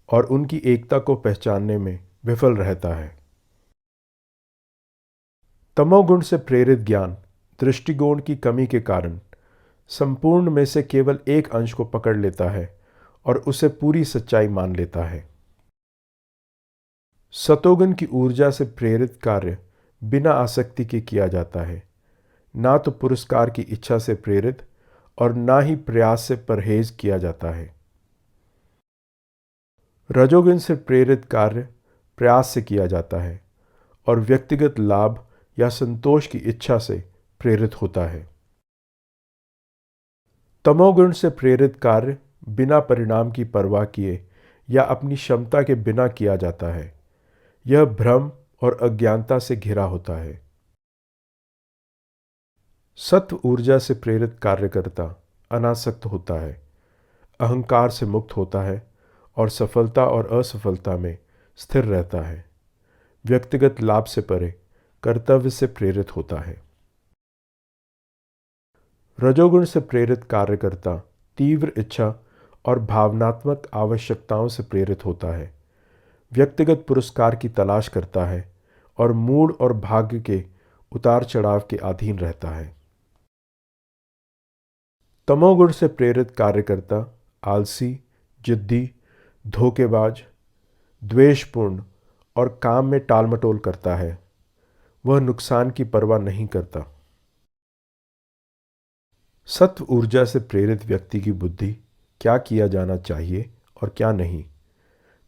और उनकी एकता को पहचानने में विफल रहता है। तमोगुण से प्रेरित ज्ञान दृष्टिकोण की कमी के कारण संपूर्ण में से केवल एक अंश को पकड़ लेता है और उसे पूरी सच्चाई मान लेता है। सतोगुण की ऊर्जा से प्रेरित कार्य बिना आसक्ति के किया जाता है, ना तो पुरस्कार की इच्छा से प्रेरित और ना ही प्रयास से परहेज किया जाता है। रजोगुण से प्रेरित कार्य प्रयास से किया जाता है और व्यक्तिगत लाभ या संतोष की इच्छा से प्रेरित होता है। तमोगुण से प्रेरित कार्य बिना परिणाम की परवाह किए या अपनी क्षमता के बिना किया जाता है। यह भ्रम और अज्ञानता से घिरा होता है। सत्व ऊर्जा से प्रेरित कार्यकर्ता अनासक्त होता है, अहंकार से मुक्त होता है और सफलता और असफलता में स्थिर रहता है। व्यक्तिगत लाभ से परे कर्तव्य से प्रेरित होता है। रजोगुण से प्रेरित कार्यकर्ता तीव्र इच्छा और भावनात्मक आवश्यकताओं से प्रेरित होता है, व्यक्तिगत पुरस्कार की तलाश करता है और मूड और भाग्य के उतार चढ़ाव के अधीन रहता है। तमोगुण से प्रेरित कार्यकर्ता आलसी, जिद्दी, धोखेबाज, द्वेषपूर्ण और काम में टालमटोल करता है। वह नुकसान की परवाह नहीं करता। सत्व ऊर्जा से प्रेरित व्यक्ति की बुद्धि क्या किया जाना चाहिए और क्या नहीं,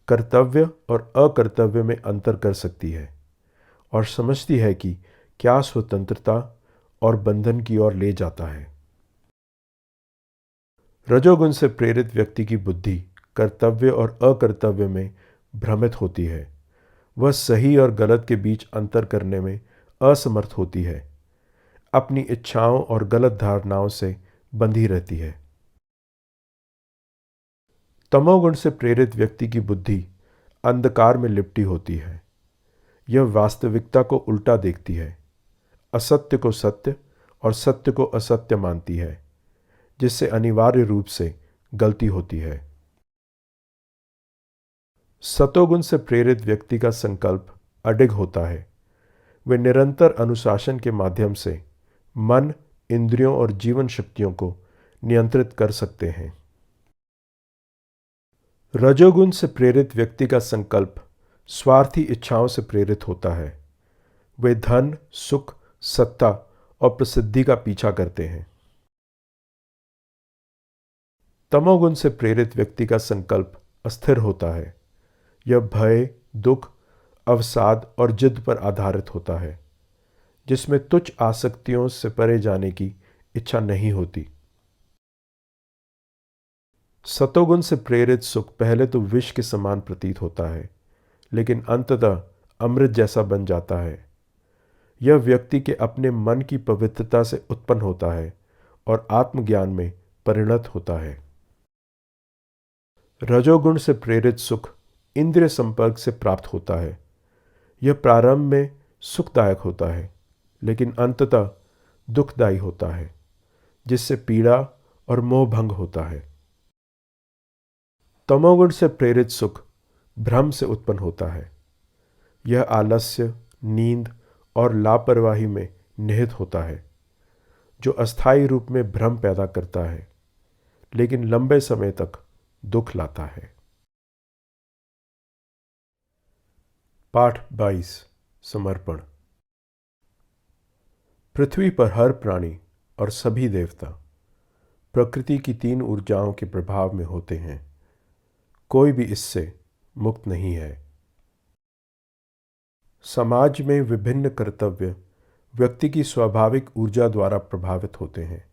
कर्तव्य और अकर्तव्य में अंतर कर सकती है और समझती है कि क्या स्वतंत्रता और बंधन की ओर ले जाता है। रजोगुण से प्रेरित व्यक्ति की बुद्धि कर्तव्य और अकर्तव्य में भ्रमित होती है। वह सही और गलत के बीच अंतर करने में असमर्थ होती है, अपनी इच्छाओं और गलत धारणाओं से बंधी रहती है। तमोगुण से प्रेरित व्यक्ति की बुद्धि अंधकार में लिपटी होती है। यह वास्तविकता को उल्टा देखती है, असत्य को सत्य और सत्य को असत्य मानती है, जिससे अनिवार्य रूप से गलती होती है। सतोगुण से प्रेरित व्यक्ति का संकल्प अडिग होता है। वे निरंतर अनुशासन के माध्यम से मन, इंद्रियों और जीवन शक्तियों को नियंत्रित कर सकते हैं। रजोगुण से प्रेरित व्यक्ति का संकल्प स्वार्थी इच्छाओं से प्रेरित होता है। वे धन, सुख, सत्ता और प्रसिद्धि का पीछा करते हैं। तमोगुण से प्रेरित व्यक्ति का संकल्प अस्थिर होता है। यह भय, दुख, अवसाद और जिद पर आधारित होता है, जिसमें तुच्छ आसक्तियों से परे जाने की इच्छा नहीं होती। सतोगुण से प्रेरित सुख पहले तो विष के समान प्रतीत होता है, लेकिन अंततः अमृत जैसा बन जाता है। यह व्यक्ति के अपने मन की पवित्रता से उत्पन्न होता है और आत्मज्ञान में परिणत होता है। रजोगुण से प्रेरित सुख इंद्रिय संपर्क से प्राप्त होता है। यह प्रारंभ में सुखदायक होता है, लेकिन अंततः दुखदायी होता है, जिससे पीड़ा और मोह भंग होता है। तमोगुण से प्रेरित सुख भ्रम से उत्पन्न होता है। यह आलस्य, नींद और लापरवाही में निहित होता है, जो अस्थायी रूप में भ्रम पैदा करता है, लेकिन लंबे समय तक दुख लाता है। पाठ 22 समर्पण। पृथ्वी पर हर प्राणी और सभी देवता प्रकृति की 3 ऊर्जाओं के प्रभाव में होते हैं। कोई भी इससे मुक्त नहीं है। समाज में विभिन्न कर्तव्य व्यक्ति की स्वाभाविक ऊर्जा द्वारा प्रभावित होते हैं,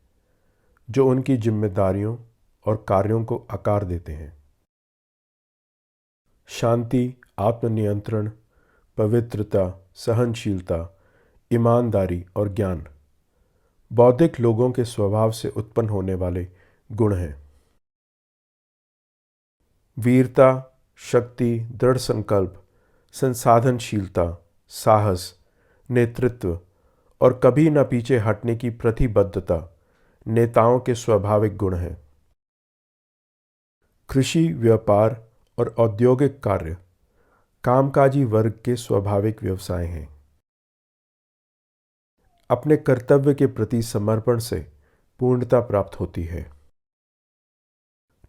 जो उनकी जिम्मेदारियों और कार्यों को आकार देते हैं। शांति, आत्मनियंत्रण, पवित्रता, सहनशीलता, ईमानदारी और ज्ञान बौद्धिक लोगों के स्वभाव से उत्पन्न होने वाले गुण हैं। वीरता, शक्ति, दृढ़ संकल्प, संसाधनशीलता, साहस, नेतृत्व और कभी न पीछे हटने की प्रतिबद्धता नेताओं के स्वाभाविक गुण हैं। कृषि, व्यापार और औद्योगिक कार्य कामकाजी वर्ग के स्वाभाविक व्यवसाय हैं। अपने कर्तव्य के प्रति समर्पण से पूर्णता प्राप्त होती है।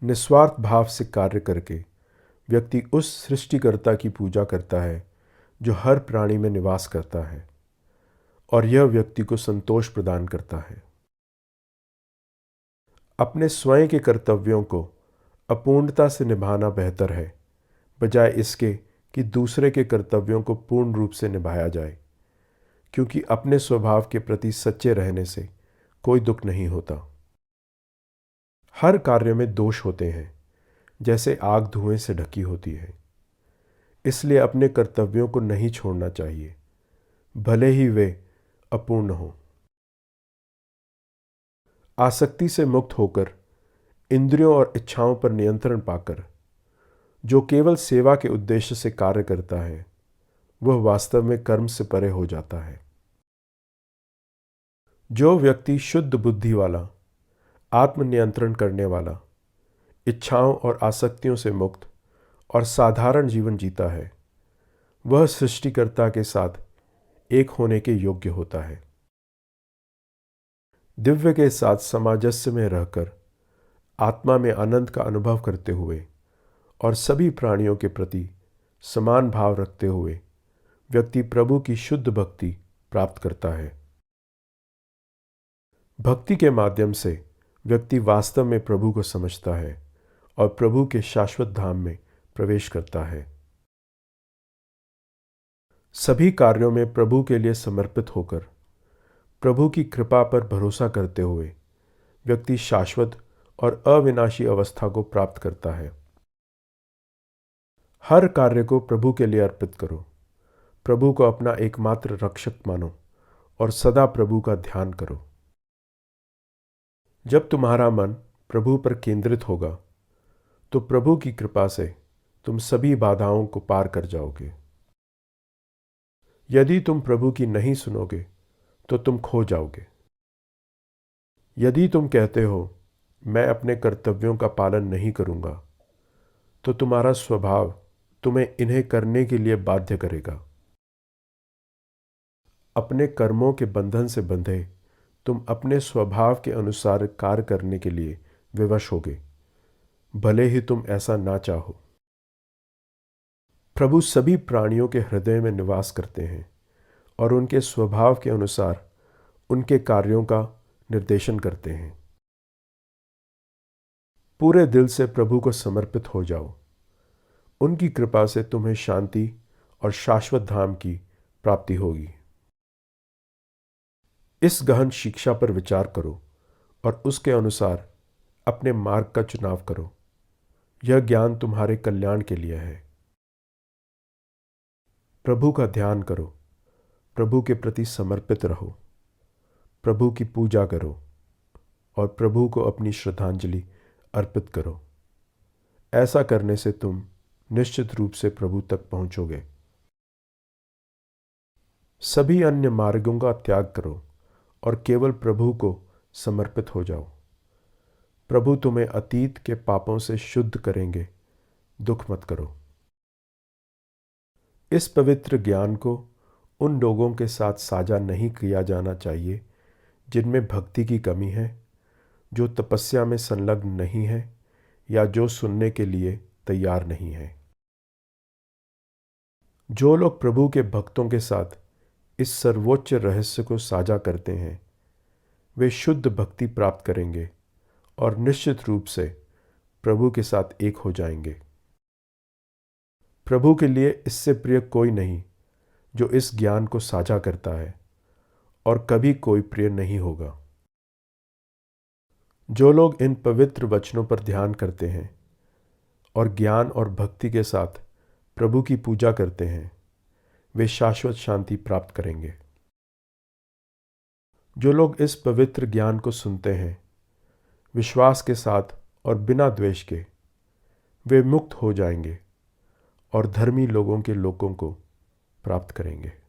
निस्वार्थ भाव से कार्य करके व्यक्ति उस सृष्टिकर्ता की पूजा करता है जो हर प्राणी में निवास करता है, और यह व्यक्ति को संतोष प्रदान करता है। अपने स्वयं के कर्तव्यों को अपूर्णता से निभाना बेहतर है, बजाय इसके कि दूसरे के कर्तव्यों को पूर्ण रूप से निभाया जाए, क्योंकि अपने स्वभाव के प्रति सच्चे रहने से कोई दुख नहीं होता। हर कार्य में दोष होते हैं, जैसे आग धुएं से ढकी होती है। इसलिए अपने कर्तव्यों को नहीं छोड़ना चाहिए, भले ही वे अपूर्ण हों। आसक्ति से मुक्त होकर, इंद्रियों और इच्छाओं पर नियंत्रण पाकर, जो केवल सेवा के उद्देश्य से कार्य करता है, वह वास्तव में कर्म से परे हो जाता है। जो व्यक्ति शुद्ध बुद्धि वाला, आत्मनियंत्रण करने वाला, इच्छाओं और आसक्तियों से मुक्त और साधारण जीवन जीता है, वह सृष्टिकर्ता के साथ एक होने के योग्य होता है। दिव्य के साथ सामंजस्य में रहकर, आत्मा में आनंद का अनुभव करते हुए और सभी प्राणियों के प्रति समान भाव रखते हुए व्यक्ति प्रभु की शुद्ध भक्ति प्राप्त करता है। भक्ति के माध्यम से व्यक्ति वास्तव में प्रभु को समझता है और प्रभु के शाश्वत धाम में प्रवेश करता है। सभी कार्यों में प्रभु के लिए समर्पित होकर, प्रभु की कृपा पर भरोसा करते हुए व्यक्ति शाश्वत और अविनाशी अवस्था को प्राप्त करता है। हर कार्य को प्रभु के लिए अर्पित करो, प्रभु को अपना एकमात्र रक्षक मानो और सदा प्रभु का ध्यान करो। जब तुम्हारा मन प्रभु पर केंद्रित होगा, तो प्रभु की कृपा से तुम सभी बाधाओं को पार कर जाओगे। यदि तुम प्रभु की नहीं सुनोगे, तो तुम खो जाओगे। यदि तुम कहते हो, मैं अपने कर्तव्यों का पालन नहीं करूंगा, तो तुम्हारा स्वभाव तुम्हें इन्हें करने के लिए बाध्य करेगा। अपने कर्मों के बंधन से बंधे तुम अपने स्वभाव के अनुसार कार्य करने के लिए विवश होगे, भले ही तुम ऐसा ना चाहो। प्रभु सभी प्राणियों के हृदय में निवास करते हैं और उनके स्वभाव के अनुसार उनके कार्यों का निर्देशन करते हैं। पूरे दिल से प्रभु को समर्पित हो जाओ। उनकी कृपा से तुम्हें शांति और शाश्वत धाम की प्राप्ति होगी। इस गहन शिक्षा पर विचार करो और उसके अनुसार अपने मार्ग का चुनाव करो। यह ज्ञान तुम्हारे कल्याण के लिए है। प्रभु का ध्यान करो, प्रभु के प्रति समर्पित रहो, प्रभु की पूजा करो और प्रभु को अपनी श्रद्धांजलि अर्पित करो। ऐसा करने से तुम निश्चित रूप से प्रभु तक पहुंचोगे। सभी अन्य मार्गों का त्याग करो और केवल प्रभु को समर्पित हो जाओ। प्रभु तुम्हें अतीत के पापों से शुद्ध करेंगे, दुख मत करो। इस पवित्र ज्ञान को उन लोगों के साथ साझा नहीं किया जाना चाहिए जिनमें भक्ति की कमी है, जो तपस्या में संलग्न नहीं है या जो सुनने के लिए तैयार नहीं है। जो लोग प्रभु के भक्तों के साथ इस सर्वोच्च रहस्य को साझा करते हैं, वे शुद्ध भक्ति प्राप्त करेंगे और निश्चित रूप से प्रभु के साथ एक हो जाएंगे। प्रभु के लिए इससे प्रिय कोई नहीं जो इस ज्ञान को साझा करता है, और कभी कोई प्रिय नहीं होगा। जो लोग इन पवित्र वचनों पर ध्यान करते हैं और ज्ञान और भक्ति के साथ प्रभु की पूजा करते हैं, वे शाश्वत शांति प्राप्त करेंगे। जो लोग इस पवित्र ज्ञान को सुनते हैं विश्वास के साथ और बिना द्वेष के, वे मुक्त हो जाएंगे और धर्मी लोगों के लोकों को प्राप्त करेंगे।